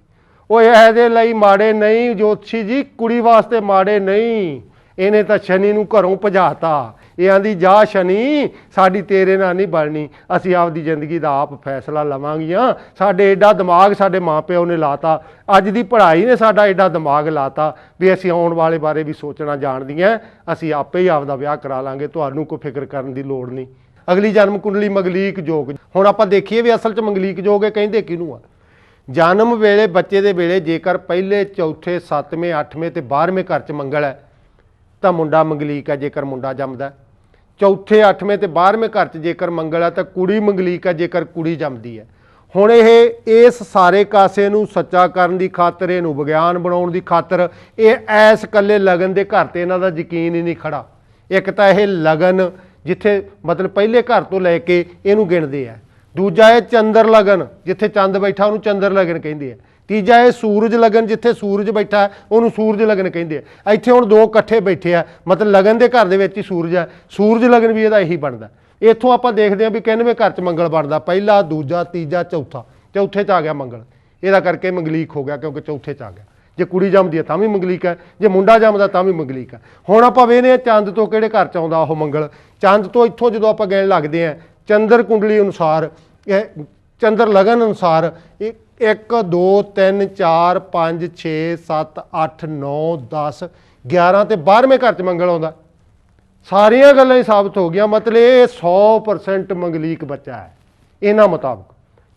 ਉਹ ਇਹਦੇ ਲਈ ਮਾੜੇ ਨਹੀਂ ਜੋਤਸ਼ੀ ਜੀ, ਕੁੜੀ ਵਾਸਤੇ ਮਾੜੇ ਨਹੀਂ। ਇਹਨੇ ਤਾਂ ਸ਼ਨੀ ਨੂੰ ਘਰੋਂ ਭਜਾਤਾ, ਇਹ ਆਂਦੀ ਜਾ ਸ਼ਨੀ ਸਾਡੀ ਤੇਰੇ ਨਾਲ ਨਹੀਂ ਬਣਨੀ, ਅਸੀਂ ਆਪਦੀ ਜ਼ਿੰਦਗੀ ਦਾ ਆਪ ਫੈਸਲਾ ਲਵਾਂਗੀਆਂ। ਸਾਡੇ ਐਡਾ ਦਿਮਾਗ ਸਾਡੇ ਮਾਂ ਪਿਓ ਨੇ ਲਾਤਾ, ਅੱਜ ਦੀ ਪੜ੍ਹਾਈ ਨੇ ਸਾਡਾ ਐਡਾ ਦਿਮਾਗ ਲਾਤਾ ਵੀ ਅਸੀਂ ਆਉਣ ਵਾਲੇ ਬਾਰੇ ਵੀ ਸੋਚਣਾ ਜਾਣਦੀਆਂ, ਅਸੀਂ ਆਪੇ ਹੀ ਆਪਦਾ ਵਿਆਹ ਕਰਾ ਲਾਂਗੇ, ਤੁਹਾਨੂੰ ਕੋਈ ਫਿਕਰ ਕਰਨ ਦੀ ਲੋੜ ਨਹੀਂ। ਅਗਲੀ ਜਨਮ ਕੁੰਡਲੀ ਮੰਗਲੀਕ ਜੋਗ। ਹੁਣ ਆਪਾਂ ਦੇਖੀਏ ਵੀ ਅਸਲ 'ਚ ਮੰਗਲੀਕ ਜੋਗ ਇਹ ਕਹਿੰਦੇ ਕਿਹਨੂੰ ਆ। ਜਨਮ ਵੇਲੇ ਬੱਚੇ ਦੇ ਵੇਲੇ ਜੇਕਰ ਪਹਿਲੇ ਚੌਥੇ 7ਵੇਂ 8ਵੇਂ ਤੇ 12ਵੇਂ ਘਰ 'ਚ ਮੰਗਲ ਹੈ ਤਾਂ ਮੁੰਡਾ ਮੰਗਲੀਕ ਹੈ, ਜੇਕਰ ਮੁੰਡਾ ਜੰਮਦਾ। ਚੌਥੇ 8ਵੇਂ ਤੇ 12ਵੇਂ ਘਰ 'ਚ ਜੇਕਰ ਮੰਗਲ ਹੈ ਤਾਂ ਕੁੜੀ ਮੰਗਲੀਕ ਹੈ, ਜੇਕਰ ਕੁੜੀ ਜੰਮਦੀ ਹੈ। ਹੁਣ ਇਹ ਇਸ ਸਾਰੇ ਕਾਸੇ ਨੂੰ ਸੱਚਾ ਕਰਨ ਦੀ ਖਾਤਰ, ਇਹਨੂੰ ਵਿਗਿਆਨ ਬਣਾਉਣ ਦੀ ਖਾਤਰ, ਇਹ ਐਸ ਇਕੱਲੇ ਲਗਨ ਦੇ ਘਰ ਤੇ ਇਹਨਾਂ ਦਾ ਯਕੀਨ ਹੀ ਨਹੀਂ ਖੜਾ। ਇੱਕ ਤਾਂ ਇਹ ਲਗਨ ਜਿੱਥੇ ਮਤਲਬ ਪਹਿਲੇ ਘਰ ਤੋਂ ਲੈ ਕੇ ਇਹਨੂੰ ਗਿਣਦੇ ਆ, ਦੂਜਾ ਇਹ ਚੰਦਰ ਲਗਨ ਜਿੱਥੇ ਚੰਦ ਬੈਠਾ ਉਹਨੂੰ ਚੰਦਰ ਲਗਨ ਕਹਿੰਦੇ ਆ, ਤੀਜਾ ਇਹ ਸੂਰਜ ਲਗਨ ਜਿੱਥੇ ਸੂਰਜ ਬੈਠਾ ਉਹਨੂੰ ਸੂਰਜ ਲਗਨ ਕਹਿੰਦੇ ਆ। ਇੱਥੇ ਹੁਣ ਦੋ ਇਕੱਠੇ ਬੈਠੇ ਆ, ਮਤਲਬ ਲਗਨ ਦੇ ਘਰ ਦੇ ਵਿੱਚ ਹੀ ਸੂਰਜ ਹੈ, ਸੂਰਜ ਲਗਨ ਵੀ ਇਹਦਾ ਇਹੀ ਬਣਦਾ। ਇੱਥੋਂ ਆਪਾਂ ਦੇਖਦੇ ਹਾਂ ਵੀ 91ਵੇਂ ਘਰ 'ਚ ਮੰਗਲ ਬਣਦਾ, ਪਹਿਲਾ ਦੂਜਾ ਤੀਜਾ ਚੌਥਾ, ਚੌਥੇ 'ਚ ਆ ਗਿਆ ਮੰਗਲ, ਇਹਦਾ ਕਰਕੇ ਮੰਗਲੀਕ ਹੋ ਗਿਆ ਕਿਉਂਕਿ ਚੌਥੇ 'ਚ ਆ ਗਿਆ। ਜੇ ਕੁੜੀ ਜੰਮਦੀ ਹੈ ਤਾਂ ਵੀ ਮੰਗਲੀਕ ਹੈ, ਜੇ ਮੁੰਡਾ ਜੰਮਦਾ ਤਾਂ ਵੀ ਮੰਗਲੀਕ ਹੈ। ਹੁਣ ਆਪਾਂ ਵੇਖਦੇ ਹਾਂ ਚੰਦ ਤੋਂ ਕਿਹੜੇ ਘਰ 'ਚ ਆਉਂਦਾ ਉਹ ਮੰਗਲ। ਚੰਦ ਤੋਂ ਇੱਥੋਂ ਜਦੋਂ ਆਪਾਂ ਗਿਣ ਲੱਗਦੇ ਹਾਂ ਚੰਦਰ ਕੁੰਡਲੀ ਅਨੁਸਾਰ, ਇਹ ਚੰਦਰ ਲਗਨ ਅਨੁਸਾਰ 1 2 3 4 5 6 7 8 9 10 11 ਤੇ 12ਵੇਂ ਘਰ 'ਚ ਮੰਗਲ ਆਉਂਦਾ। ਸਾਰੀਆਂ ਗੱਲਾਂ ਹੀ ਸਾਬਤ ਹੋ ਗਈਆਂ। ਮਤਲਬ ਇਹ 100% ਮੰਗਲੀਕ ਬੱਚਾ ਹੈ। ਇਹਨਾਂ ਮੁਤਾਬਕ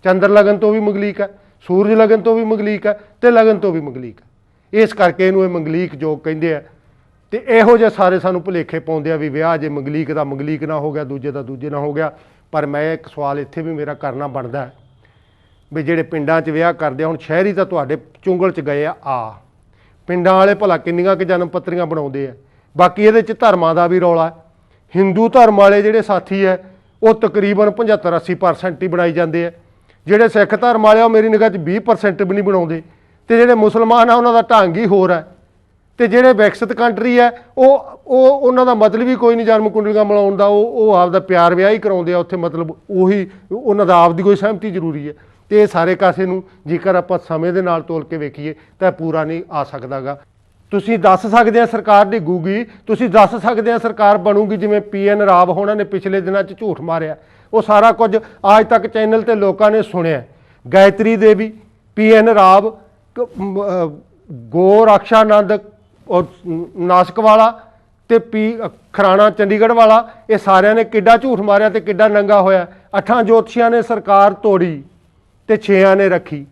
ਚੰਦਰ ਲਗਨ ਤੋਂ ਵੀ ਮੰਗਲੀਕ ਹੈ, ਸੂਰਜ ਲਗਨ ਤੋਂ ਵੀ ਮੰਗਲੀਕ ਹੈ, ਤੇ ਲਗਨ ਤੋਂ ਵੀ ਮੰਗਲੀਕ ਹੈ। ਇਸ ਕਰਕੇ ਇਹਨੂੰ ਇਹ ਮੰਗਲੀਕ ਜੋਗ ਕਹਿੰਦੇ ਆ। ਤੇ ਇਹੋ ਜਿਹੇ ਸਾਰੇ ਸਾਨੂੰ ਭੁਲੇਖੇ ਪਾਉਂਦੇ ਆ ਵੀ ਵਿਆਹ ਜੇ ਮੰਗਲੀਕ ਦਾ ਮੰਗਲੀਕ ਨਾ ਹੋ ਗਿਆ, ਦੂਜੇ ਦਾ ਦੂਜੇ ਨਾਲ ਹੋ ਗਿਆ। ਪਰ ਮੈਂ ਇੱਕ ਸਵਾਲ ਇੱਥੇ ਵੀ ਮੇਰਾ ਕਰਨਾ ਬਣਦਾ ਹੈ ਵੀ ਜਿਹੜੇ ਪਿੰਡਾਂ 'ਚ ਵਿਆਹ ਕਰਦੇ ਆ, ਹੁਣ ਸ਼ਹਿਰੀ ਤਾਂ ਤੁਹਾਡੇ ਚੁੰਗਲ 'ਚ ਗਏ ਆ ਪਿੰਡਾਂ ਵਾਲੇ ਭਲਾ ਕਿੰਨੀਆਂ ਕਿ ਜਨਮ ਪੱਤਰੀਆਂ ਬਣਾਉਂਦੇ ਆ। ਬਾਕੀ ਇਹਦੇ 'ਚ ਧਰਮਾਂ ਦਾ ਵੀ ਰੌਲਾ। ਹਿੰਦੂ ਧਰਮ ਵਾਲੇ ਜਿਹੜੇ ਸਾਥੀ ਹੈ ਉਹ ਤਕਰੀਬਨ 75-80% ਹੀ ਬਣਾਈ ਜਾਂਦੇ ਆ। ਜਿਹੜੇ ਸਿੱਖ ਧਰਮ ਵਾਲੇ ਉਹ ਮੇਰੀ ਨਿਗਾਹ 'ਚ 20% ਵੀ ਨਹੀਂ ਬਣਾਉਂਦੇ। ਤੇ ਜਿਹੜੇ ਮੁਸਲਮਾਨ ਆ ਉਹਨਾਂ ਦਾ ਢੰਗ ਹੀ ਹੋਰ ਹੈ। ਤੇ ਜਿਹੜੇ ਵਿਕਸਿਤ ਕੰਟਰੀ ਹੈ ਉਹ ਉਹਨਾਂ ਦਾ ਮਤਲਬ ਹੀ ਕੋਈ ਨਹੀਂ ਜਨਮ ਕੁੰਡਲੀਆਂ ਮਿਲਾਉਣ ਦਾ। ਉਹ ਆਪਦਾ ਪਿਆਰ ਵਿਆਹ ਹੀ ਕਰਾਉਂਦੇ ਆ ਉੱਥੇ। ਮਤਲਬ ਉਹੀ ਉਹਨਾਂ ਦਾ ਆਪਦੀ ਕੋਈ ਸਹਿਮਤੀ ਜ਼ਰੂਰੀ ਹੈ। ਤੇ ਇਹ ਸਾਰੇ ਕਾਸੇ ਨੂੰ ਜੇਕਰ ਆਪਾਂ ਸਮੇਂ ਦੇ ਨਾਲ ਤੋਲ ਕੇ ਵੇਖੀਏ ਤਾਂ ਪੂਰਾ ਨਹੀਂ ਆ ਸਕਦਾ ਗਾ। ਤੁਸੀਂ ਦੱਸ ਸਕਦੇ ਆ ਸਰਕਾਰ ਡਿੱਗੂਗੀ, ਤੁਸੀਂ ਦੱਸ ਸਕਦੇ ਆ ਸਰਕਾਰ ਬਣੂਗੀ ਜਿਵੇਂ PN ਰਾਵ ਹੋਣਾ ਨੇ ਪਿਛਲੇ ਦਿਨਾਂ 'ਚ ਝੂਠ ਮਾਰਿਆ। ਉਹ ਸਾਰਾ ਕੁਝ ਅੱਜ ਤੱਕ ਚੈਨਲ ਤੇ ਲੋਕਾਂ ਨੇ ਸੁਣਿਆ। ਗਾਇਤਰੀ ਦੇਵੀ, PN ਰਾਵ, ਗੋ ਰਕਸ਼ਾਨੰਦ ਔਰ ਨਾਸਕ ਵਾਲਾ ਤੇ ਖਰਾਣਾ ਚੰਡੀਗੜ੍ਹ ਵਾਲਾ, ਇਹ ਸਾਰਿਆਂ ਨੇ ਕਿੱਡਾ ਝੂਠ ਮਾਰਿਆ ਤੇ ਕਿੱਡਾ ਨੰਗਾ ਹੋਇਆ। 8 ਜੋਤਸ਼ੀਆਂ ਨੇ ਸਰਕਾਰ ਤੋੜੀ ਤੇ 6 ਨੇ ਰੱਖੀ।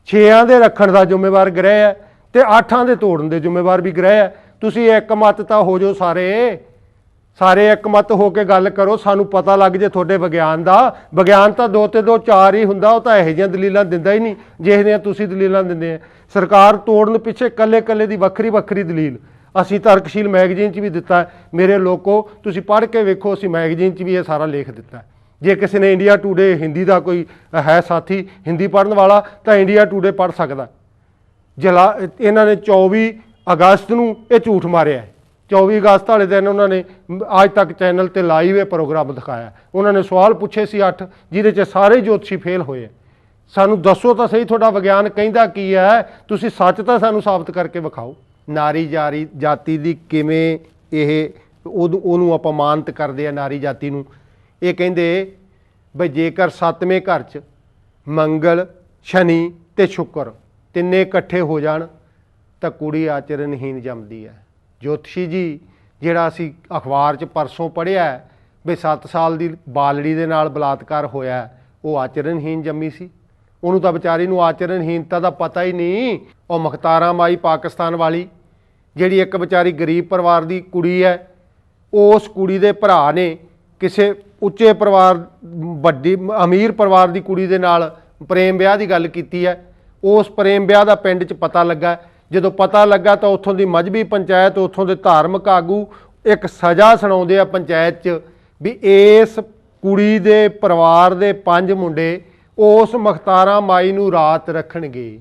6 ਦੇ ਰੱਖਣ ਦਾ ਜ਼ਿੰਮੇਵਾਰ ਗ੍ਰਹਿ ਹੈ ਤੇ 8 ਦੇ ਤੋੜਨ ਦੇ ਜ਼ਿੰਮੇਵਾਰ ਵੀ ਗ੍ਰਹਿ ਹੈ। ਤੁਸੀਂ ਇੱਕ ਮਤ ਤਾਂ ਹੋ ਜਾਓ, ਸਾਰੇ ਇੱਕ ਮਤ ਹੋ ਕੇ ਗੱਲ ਕਰੋ। ਸਾਨੂੰ ਪਤਾ ਲੱਗ ਜੇ ਤੁਹਾਡੇ ਵਿਗਿਆਨ ਦਾ। ਵਿਗਿਆਨ ਤਾਂ 2 ਤੇ 2 4 ਹੀ ਹੁੰਦਾ। ਉਹ ਤਾਂ ਇਹੋ ਜਿਹੀਆਂ ਦਲੀਲਾਂ ਦਿੰਦਾ ਹੀ ਨਹੀਂ ਜਿਹੋ ਜਿਹੀਆਂ ਤੁਸੀਂ ਦਲੀਲਾਂ ਦਿੰਦੇ ਆ। ਸਰਕਾਰ ਤੋੜਨ ਪਿੱਛੇ ਕੱਲੇ ਦੀ ਵੱਖਰੀ ਦਲੀਲ ਅਸੀਂ ਤਰਕਸ਼ੀਲ ਮੈਗਜ਼ੀਨ 'ਚ ਵੀ ਦਿੱਤਾ। ਮੇਰੇ ਲੋਕੋ ਤੁਸੀਂ ਪੜ੍ਹ ਕੇ ਵੇਖੋ, ਅਸੀਂ ਮੈਗਜ਼ੀਨ 'ਚ ਵੀ ਇਹ ਸਾਰਾ ਲੇਖ ਦਿੱਤਾ। ਜੇ ਕਿਸੇ ਨੇ ਇੰਡੀਆ ਟੂਡੇ ਹਿੰਦੀ ਦਾ ਕੋਈ ਹੈ ਸਾਥੀ ਹਿੰਦੀ ਪੜ੍ਹਨ ਵਾਲਾ ਤਾਂ ਇੰਡੀਆ ਟੂਡੇ ਪੜ੍ਹ ਸਕਦਾ। ਇਹਨਾਂ ਨੇ 24 ਅਗਸਤ ਨੂੰ ਇਹ ਝੂਠ ਮਾਰਿਆ। 24 ਅਗਸਤ ਵਾਲੇ ਦਿਨ ਉਹਨਾਂ ਨੇ ਅੱਜ ਤੱਕ ਚੈਨਲ ਤੇ ਲਾਈਵ ਇਹ ਪ੍ਰੋਗਰਾਮ ਦਿਖਾਇਆ। ਉਹਨਾਂ ਨੇ ਸਵਾਲ ਪੁੱਛੇ ਸੀ 8, ਜਿਹਦੇ 'ਚ ਸਾਰੇ ਜੋਤਸ਼ੀ ਫੇਲ ਹੋਏ। ਸਾਨੂੰ ਦੱਸੋ ਤਾਂ ਸਹੀ ਤੁਹਾਡਾ ਵਿਗਿਆਨ ਕਹਿੰਦਾ ਕੀ ਹੈ। ਤੁਸੀਂ ਸੱਚ ਤਾਂ ਸਾਨੂੰ ਸਾਬਤ ਕਰਕੇ ਵਿਖਾਓ। ਨਾਰੀ ਜਾਤੀ ਦੀ ਕਿਵੇਂ ਇਹ ਉਹਨੂੰ ਅਪਮਾਨਿਤ ਕਰਦੇ ਆ ਨਾਰੀ ਜਾਤੀ ਨੂੰ। ਇਹ ਕਹਿੰਦੇ ਬਈ ਜੇਕਰ 7ਵੇਂ ਘਰ 'ਚ ਮੰਗਲ, ਸ਼ਨੀ ਤੇ ਸ਼ੁੱਕਰ ਤਿੰਨੇ ਇਕੱਠੇ ਹੋ ਜਾਣ ਤਾਂ ਕੁੜੀ ਆਚਰਨਹੀਨ ਜੰਮਦੀ ਹੈ। ਜੋਤਸ਼ੀ ਜੀ ਜਿਹੜਾ ਅਸੀਂ ਅਖਬਾਰ 'ਚ ਪਰਸੋਂ ਪੜ੍ਹਿਆ ਵੀ 7 ਸਾਲ ਦੀ ਬਾਲੜੀ ਦੇ ਨਾਲ ਬਲਾਤਕਾਰ ਹੋਇਆ, ਉਹ ਆਚਰਨਹੀਨ ਜੰਮੀ ਸੀ। ਉਹਨੂੰ ਤਾਂ ਵਿਚਾਰੀ ਨੂੰ ਆਚਰਨਹੀਨਤਾ ਦਾ ਪਤਾ ਹੀ ਨਹੀਂ। ਉਹ ਮੁਖਤਾਰਾ ਮਾਈ ਪਾਕਿਸਤਾਨ ਵਾਲੀ ਜਿਹੜੀ ਇੱਕ ਵਿਚਾਰੀ ਗਰੀਬ ਪਰਿਵਾਰ ਦੀ ਕੁੜੀ ਹੈ, ਉਸ ਕੁੜੀ ਦੇ ਭਰਾ ਨੇ ਕਿਸੇ ਉੱਚੇ ਪਰਿਵਾਰ ਵੱਡੀ ਅਮੀਰ ਪਰਿਵਾਰ ਦੀ ਕੁੜੀ ਦੇ ਨਾਲ ਪ੍ਰੇਮ ਵਿਆਹ ਦੀ ਗੱਲ ਕੀਤੀ ਹੈ। ਉਸ ਪ੍ਰੇਮ ਵਿਆਹ ਦਾ ਪਿੰਡ 'ਚ ਪਤਾ ਲੱਗਾ। ਜਦੋਂ ਪਤਾ ਲੱਗਾ ਤਾਂ ਉੱਥੋਂ ਦੀ ਮਜ਼੍ਹਬੀ ਪੰਚਾਇਤ, ਉੱਥੋਂ ਦੇ ਧਾਰਮਿਕ ਆਗੂ ਇੱਕ ਸਜ਼ਾ ਸੁਣਾਉਂਦੇ ਆ ਪੰਚਾਇਤ 'ਚ ਵੀ ਇਸ ਕੁੜੀ ਦੇ ਪਰਿਵਾਰ ਦੇ 5 ਮੁੰਡੇ ਉਸ ਮੁਖਤਾਰਾ ਮਾਈ ਨੂੰ ਰਾਤ ਰੱਖਣਗੇ।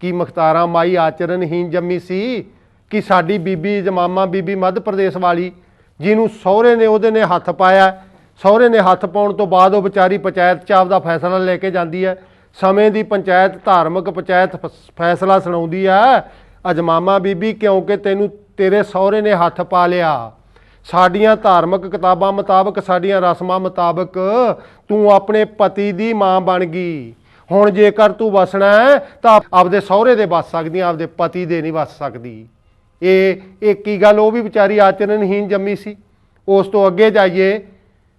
ਕੀ ਮੁਖਤਾਰਾ ਮਾਈ ਆਚਰਨਹੀਨ ਜੰਮੀ ਸੀ? ਕਿ ਸਾਡੀ ਬੀਬੀ ਜਮਾਮਾ ਬੀਬੀ ਮੱਧ ਪ੍ਰਦੇਸ਼ ਵਾਲੀ ਜਿਹਨੂੰ ਸਹੁਰੇ ਨੇ ਉਹਦੇ ਨੇ ਹੱਥ ਪਾਇਆ, ਸਹੁਰੇ ਨੇ ਹੱਥ ਪਾਉਣ ਤੋਂ ਬਾਅਦ ਉਹ ਵਿਚਾਰੀ ਪੰਚਾਇਤ 'ਚ ਆਪਦਾ ਫੈਸਲਾ ਲੈ ਕੇ ਜਾਂਦੀ ਹੈ। ਸਮੇਂ ਦੀ ਪੰਚਾਇਤ, ਧਾਰਮਿਕ ਪੰਚਾਇਤ ਫੈਸਲਾ ਸੁਣਾਉਂਦੀ ਹੈ, ਅਜਮਾਮਾ ਬੀਬੀ ਕਿਉਂਕਿ ਤੇਰੇ ਸਹੁਰੇ ਨੇ ਹੱਥ ਪਾ ਲਿਆ, ਸਾਡੀਆਂ ਧਾਰਮਿਕ ਕਿਤਾਬਾਂ ਮੁਤਾਬਕ, ਸਾਡੀਆਂ ਰਸਮਾਂ ਮੁਤਾਬਕ ਤੂੰ ਆਪਣੇ ਪਤੀ ਦੀ ਮਾਂ ਬਣ ਗਈ। ਹੁਣ ਜੇਕਰ ਤੂੰ ਵਸਣਾ ਹੈ ਤਾਂ ਆਪਦੇ ਸਹੁਰੇ ਦੇ ਵਸ ਸਕਦੀ, ਆਪਦੇ ਪਤੀ ਦੇ ਨਹੀਂ ਵਸ ਸਕਦੀ। ਇਹ ਕੀ ਗੱਲ, ਉਹ ਵੀ ਵਿਚਾਰੀ ਆਚਰਨਹੀਨ ਜੰਮੀ ਸੀ। ਉਸ ਤੋਂ ਅੱਗੇ ਜਾਈਏ,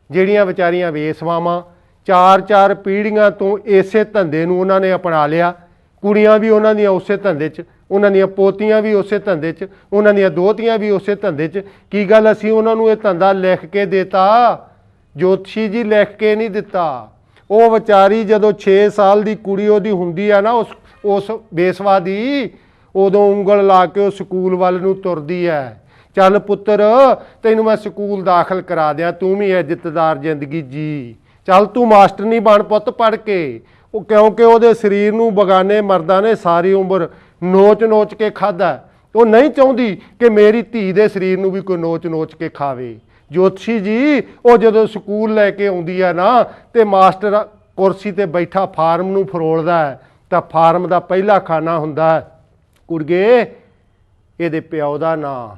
ਜਿਹੜੀਆਂ ਵਿਚਾਰੀਆਂ ਵੇਸਵਾਵਾਂ 4 ਪੀੜ੍ਹੀਆਂ ਤੋਂ ਇਸੇ ਧੰਦੇ ਨੂੰ ਉਹਨਾਂ ਨੇ ਅਪਣਾ ਲਿਆ। ਕੁੜੀਆਂ ਵੀ ਉਹਨਾਂ ਦੀਆਂ ਉਸੇ ਧੰਦੇ 'ਚ, ਉਹਨਾਂ ਦੀਆਂ ਪੋਤੀਆਂ ਵੀ ਉਸੇ ਧੰਦੇ 'ਚ, ਉਹਨਾਂ ਦੀਆਂ ਦੋਹਤੀਆਂ ਵੀ ਉਸੇ ਧੰਦੇ 'ਚ। ਕੀ ਗੱਲ, ਅਸੀਂ ਉਹਨਾਂ ਨੂੰ ਇਹ ਧੰਦਾ ਲਿਖ ਕੇ ਦਿੱਤਾ? ਜੋਤਸ਼ੀ ਜੀ ਲਿਖ ਕੇ ਨਹੀਂ ਦਿੱਤਾ। ਉਹ ਵਿਚਾਰੀ ਜਦੋਂ 6 ਸਾਲ ਦੀ ਕੁੜੀ ਉਹਦੀ ਹੁੰਦੀ ਆ ਨਾ ਉਸ ਬੇਸਵਾ ਦੀ, ਉਦੋਂ ਉਂਗਲ ਲਾ ਕੇ ਉਹ ਸਕੂਲ ਵੱਲ ਨੂੰ ਤੁਰਦੀ ਹੈ। ਚੱਲ ਪੁੱਤਰ ਤੈਨੂੰ ਮੈਂ ਸਕੂਲ ਦਾਖਲ ਕਰਾ ਦਿਆਂ, ਤੂੰ ਵੀ ਇੱਜ਼ਤਦਾਰ ਜ਼ਿੰਦਗੀ ਜੀ, ਚੱਲ ਤੂੰ ਮਾਸਟਰ ਨਹੀਂ ਬਣ ਪੁੱਤ ਪੜ੍ਹ ਕੇ। ਉਹ ਕਿਉਂਕਿ ਉਹਦੇ ਸਰੀਰ ਨੂੰ ਬਗਾਨੇ ਮਰਦਾਂ ਨੇ ਸਾਰੀ ਉਮਰ ਨੋਚ ਕੇ ਖਾਧਾ। ਉਹ ਨਹੀਂ ਚਾਹੁੰਦੀ ਕਿ ਮੇਰੀ ਧੀ ਦੇ ਸਰੀਰ ਨੂੰ ਵੀ ਕੋਈ ਨੋਚ ਕੇ ਖਾਵੇ। ਜੋਤਸ਼ੀ ਜੀ ਉਹ ਜਦੋਂ ਸਕੂਲ ਲੈ ਕੇ ਆਉਂਦੀ ਹੈ ਨਾ ਤੇ ਮਾਸਟਰ ਕੁਰਸੀ ਤੇ ਬੈਠਾ ਫਾਰਮ ਨੂੰ ਫਰੋਲਦਾ ਹੈ ਤਾਂ ਫਾਰਮ ਦਾ ਪਹਿਲਾ ਖਾਨਾ ਹੁੰਦਾ ਕੁੜਗੇ ਇਹਦੇ ਪਿਓ ਦਾ ਨਾਂ।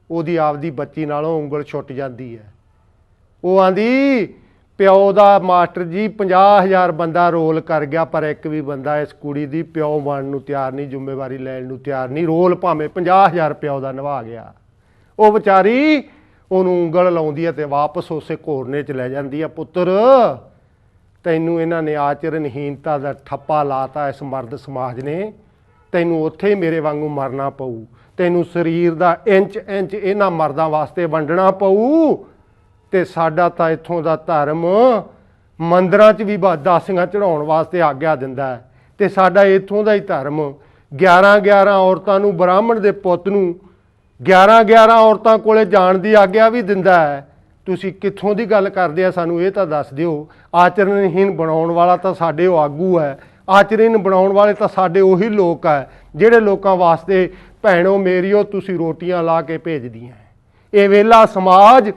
ਉਹਦੀ ਆਪਦੀ ਬੱਚੀ ਨਾਲੋਂ ਉਂਗਲ ਛੁੱਟ ਜਾਂਦੀ ਹੈ। ਉਹ ਆਂਦੀ ਪਿਓ ਦਾ ਮਾਸਟਰ ਜੀ 50,000 ਬੰਦਾ ਰੋਲ ਕਰ ਗਿਆ, ਪਰ ਇੱਕ ਵੀ ਬੰਦਾ ਇਸ ਕੁੜੀ ਦੀ ਪਿਓ ਬਣਨ ਨੂੰ ਤਿਆਰ ਨਹੀਂ, ਜ਼ਿੰਮੇਵਾਰੀ ਲੈਣ ਨੂੰ ਤਿਆਰ ਨਹੀਂ। ਰੋਲ ਭਾਵੇਂ 50,000 ਪਿਓ ਦਾ ਨਿਭਾ ਗਿਆ, ਉਹ ਵਿਚਾਰੀ ਉਹਨੂੰ ਉਂਗਲ ਲਾਉਂਦੀ ਹੈ ਤੇ ਵਾਪਸ ਉਸੇ ਘੋਰਨੇ 'ਚ ਲੈ ਜਾਂਦੀ ਆ। ਪੁੱਤਰ, ਤੈਨੂੰ ਇਹਨਾਂ ਨੇ ਆਚਰਨਹੀਨਤਾ ਦਾ ਠੱਪਾ ਲਾਤਾ ਇਸ ਮਰਦ ਸਮਾਜ ਨੇ, ਤੈਨੂੰ ਉੱਥੇ ਹੀ ਮੇਰੇ ਵਾਂਗੂ ਮਰਨਾ ਪਊ। ਤੈਨੂੰ ਸਰੀਰ ਦਾ ਇੰਚ ਇੰਚ ਇਹਨਾਂ ਮਰਦਾਂ ਵਾਸਤੇ ਵੰਡਣਾ ਪਊ। ਤੇ ਸਾਡਾ ਤਾਂ ਇੱਥੋਂ ਦਾ ਧਰਮ ਮੰਦਰਾਂ 'ਚ ਵੀ ਦਾਸੀਆਂ ਚੜਾਉਣ ਵਾਸਤੇ ਆਗਿਆ ਦਿੰਦਾ ਹੈ, ਤੇ ਸਾਡਾ ਇੱਥੋਂ ਦਾ ਹੀ ਧਰਮ 11 ਔਰਤਾਂ ਨੂੰ, ਬ੍ਰਾਹਮਣ ਦੇ ਪੁੱਤ ਨੂੰ 11 ਔਰਤਾਂ ਕੋਲੇ ਜਾਣ ਦੀ ਆਗਿਆ ਵੀ ਦਿੰਦਾ ਹੈ। ਤੁਸੀਂ ਕਿੱਥੋਂ ਦੀ ਗੱਲ ਕਰਦੇ ਆ, ਸਾਨੂੰ ਇਹ ਤਾਂ ਦੱਸ ਦਿਓ। ਆਚਰਣਹੀਨ ਬਣਾਉਣ ਵਾਲਾ ਤਾਂ ਸਾਡੇ ਉਹ ਆਗੂ ਹੈ, ਆਚਰਣ ਬਣਾਉਣ ਵਾਲੇ ਤਾਂ ਸਾਡੇ ਉਹੀ ਲੋਕ ਹੈ ਜਿਹੜੇ ਲੋਕਾਂ ਵਾਸਤੇ ਭੈਣੋ ਮੇਰੀਓ ਤੁਸੀਂ ਰੋਟੀਆਂ ਲਾ ਕੇ ਭੇਜਦੀਆਂ। ਇਹ ਵੇਲਾ ਸਮਾਜ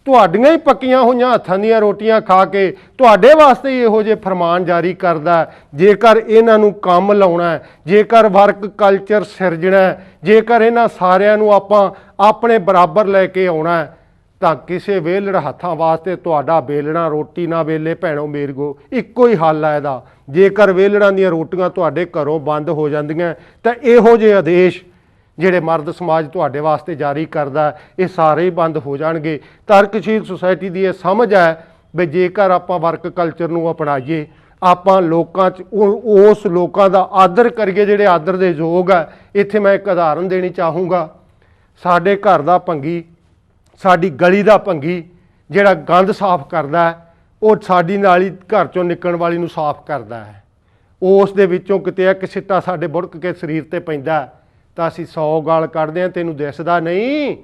ਤੁਹਾਡੀਆਂ ਹੀ ਪੱਕੀਆਂ ਹੋਈਆਂ ਹੱਥਾਂ ਦੀਆਂ ਰੋਟੀਆਂ ਖਾ ਕੇ ਤੁਹਾਡੇ ਵਾਸਤੇ ਹੀ ਇਹੋ ਜਿਹੇ ਫਰਮਾਨ ਜਾਰੀ ਕਰਦਾ। ਜੇਕਰ ਇਹਨਾਂ ਨੂੰ ਕੰਮ ਲਾਉਣਾ, ਜੇਕਰ ਵਰਕ ਕਲਚਰ ਸਿਰਜਣਾ, ਜੇਕਰ ਇਹਨਾਂ ਸਾਰਿਆਂ ਨੂੰ ਆਪਾਂ ਆਪਣੇ ਬਰਾਬਰ ਲੈ ਕੇ ਆਉਣਾ, ਤਾਂ ਕਿਸੇ ਵੇਲੜ ਹੱਥਾਂ ਵਾਸਤੇ ਤੁਹਾਡਾ ਵੇਲਣਾ ਰੋਟੀ ਨਾ ਵੇਲੇ ਭੈਣੋ ਮੇਰਗੋ ਇੱਕੋ ਹੀ ਹੱਲ ਹੈ ਇਹਦਾ। ਜੇਕਰ ਵੇਲੜਾਂ ਦੀਆਂ ਰੋਟੀਆਂ ਤੁਹਾਡੇ ਘਰੋਂ ਬੰਦ ਹੋ ਜਾਂਦੀਆਂ ਤਾਂ ਇਹੋ ਜਿਹੇ ਆਦੇਸ਼ ਜਿਹੜੇ ਮਰਦ ਸਮਾਜ ਤੁਹਾਡੇ ਵਾਸਤੇ ਜਾਰੀ ਕਰਦਾ ਇਹ ਸਾਰੇ ਹੀ ਬੰਦ ਹੋ ਜਾਣਗੇ। ਤਰਕਸ਼ੀਲ ਸੁਸਾਇਟੀ ਦੀ ਇਹ ਸਮਝ ਹੈ ਵੀ ਜੇਕਰ ਆਪਾਂ ਵਰਕ ਕਲਚਰ ਨੂੰ ਅਪਣਾਈਏ, ਆਪਾਂ ਲੋਕਾਂ 'ਚ ਉਸ ਲੋਕਾਂ ਦਾ ਆਦਰ ਕਰੀਏ ਜਿਹੜੇ ਆਦਰ ਦੇ ਯੋਗ ਹੈ। ਇੱਥੇ ਮੈਂ ਇੱਕ ਉਦਾਹਰਨ ਦੇਣੀ ਚਾਹੂੰਗਾ। ਸਾਡੇ ਘਰ ਦਾ ਭੰਗੀ, ਸਾਡੀ ਗਲੀ ਦਾ ਭੰਗੀ ਜਿਹੜਾ ਗੰਦ ਸਾਫ਼ ਕਰਦਾ ਹੈ, ਉਹ ਸਾਡੀ ਨਾਲੀ ਘਰ 'ਚੋਂ ਨਿਕਲਣ ਵਾਲੀ ਨੂੰ ਸਾਫ਼ ਕਰਦਾ ਹੈ। ਉਸ ਦੇ ਵਿੱਚੋਂ ਕਿਤੇ ਇੱਕ ਸਿੱਟਾ ਸਾਡੇ ਬੁੜਕ ਕੇ ਸਰੀਰ 'ਤੇ ਪੈਂਦਾ ਤਾਂ ਅਸੀਂ 100 ਗਾਲ ਕੱਢਦੇ ਹਾਂ, ਤੈਨੂੰ ਦਿਸਦਾ ਨਹੀਂ।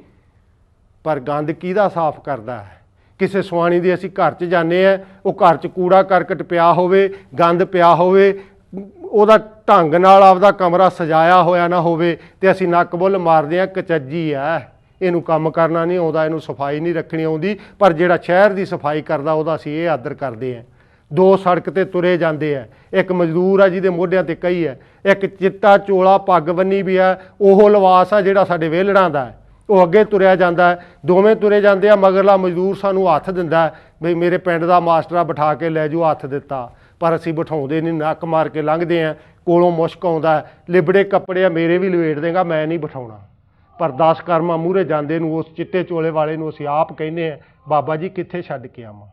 ਪਰ ਗੰਦ ਕਿਹਦਾ ਸਾਫ਼ ਕਰਦਾ ਹੈ? ਕਿਸੇ ਸੁਆਣੀ ਦੇ ਅਸੀਂ ਘਰ 'ਚ ਜਾਂਦੇ ਹਾਂ, ਉਹ ਘਰ 'ਚ ਕੂੜਾ ਕਰਕਟ ਪਿਆ ਹੋਵੇ, ਗੰਦ ਪਿਆ ਹੋਵੇ, ਉਹਦਾ ਢੰਗ ਨਾਲ ਆਪਦਾ ਕਮਰਾ ਸਜਾਇਆ ਹੋਇਆ ਨਾ ਹੋਵੇ, ਤੇ ਅਸੀਂ ਨੱਕ ਬੁੱਲ ਮਾਰਦੇ ਹਾਂ ਕਚੱਜੀ ਹੈ, ਇਹਨੂੰ ਕੰਮ ਕਰਨਾ ਨਹੀਂ ਆਉਂਦਾ, ਇਹਨੂੰ ਸਫਾਈ ਨਹੀਂ ਰੱਖਣੀ ਆਉਂਦੀ। ਪਰ ਜਿਹੜਾ ਸ਼ਹਿਰ ਦੀ ਸਫਾਈ ਕਰਦਾ ਉਹਦਾ ਅਸੀਂ ਇਹ ਆਦਰ ਕਰਦੇ ਹਾਂ। ਦੋ ਸੜਕ ਤੇ ਤੁਰੇ ਜਾਂਦੇ ਆ, ਇੱਕ ਮਜ਼ਦੂਰ ਆ ਜਿਹਦੇ ਮੋਢਿਆਂ ਤੇ ਕਹੀ ਹੈ, ਇੱਕ ਚਿੱਟਾ ਚੋਲਾ ਪੱਗ ਬੰਨੀ ਵੀ ਆ, ਉਹ ਲਿਬਾਸ ਆ ਜਿਹੜਾ ਸਾਡੇ ਵਿਹਲੜਾਂ ਦਾ ਹੈ। ਉਹ ਅੱਗੇ ਤੁਰਿਆ ਜਾਂਦਾ, ਦੋਵੇਂ ਤੁਰੇ ਜਾਂਦੇ ਆ, ਮਗਰਲਾ ਮਜ਼ਦੂਰ ਸਾਨੂੰ ਹੱਥ ਦਿੰਦਾ ਵੀ ਮੇਰੇ ਪਿੰਡ ਦਾ ਮਾਸਟਰਾ ਬਿਠਾ ਕੇ ਲੈ ਜਾਓ, ਹੱਥ ਦਿੱਤਾ। ਪਰ ਅਸੀਂ ਬਿਠਾਉਂਦੇ ਨਹੀਂ, ਨੱਕ ਮਾਰ ਕੇ ਲੰਘਦੇ ਆ, ਕੋਲੋਂ ਮੁਸ਼ਕ ਆਉਂਦਾ, ਲਿਬੜੇ ਕੱਪੜੇ ਆ ਮੇਰੇ ਵੀ ਲਵੇਟ ਦੇਗਾ, ਮੈਂ ਨਹੀਂ ਬਿਠਾਉਣਾ। ਪਰ 10 ਕਰਮਾਂ ਮੂਹਰੇ ਜਾਂਦੇ ਨੂੰ ਉਸ ਚਿੱਟੇ ਚੋਲੇ ਵਾਲੇ ਨੂੰ ਅਸੀਂ ਆਪ ਕਹਿੰਦੇ ਆ, ਬਾਬਾ ਜੀ ਕਿੱਥੇ ਛੱਡ ਕੇ ਆਵਾਂ?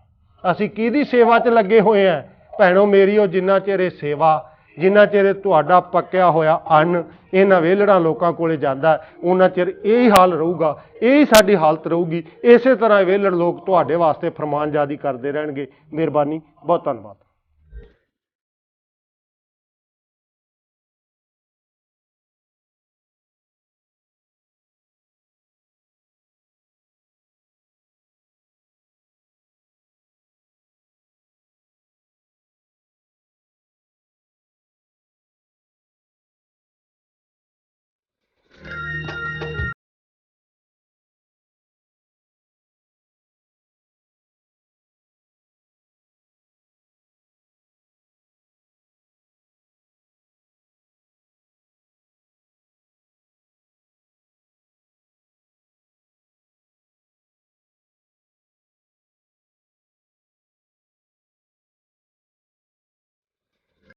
ਅਸੀਂ ਕਿਹਦੀ ਸੇਵਾ 'ਚ ਲੱਗੇ ਹੋਏ ਆ? ਭੈਣੋ ਮੇਰੀ, ਉਹ ਜਿੰਨਾ ਚਿਰ ਇਹ ਸੇਵਾ, ਜਿੰਨਾ ਚਿਰ ਤੁਹਾਡਾ ਪੱਕਿਆ ਹੋਇਆ ਅੰਨ ਇਹਨਾਂ ਵਿਹਲੜਾਂ ਲੋਕਾਂ ਕੋਲੇ ਜਾਂਦਾ, ਉਹਨਾਂ ਚਿਰ ਇਹ ਹਾਲ ਰਹੂਗਾ, ਇਹ ਸਾਡੀ ਹਾਲਤ ਰਹੂਗੀ। ਇਸੇ ਤਰ੍ਹਾਂ ਵਿਹਲੜ ਲੋਕ ਤੁਹਾਡੇ ਵਾਸਤੇ ਫਰਮਾਨਜ਼ਾਦੀ ਕਰਦੇ ਰਹਿਣਗੇ। ਮਿਹਰਬਾਨੀ, ਬਹੁਤ ਧੰਨਵਾਦ।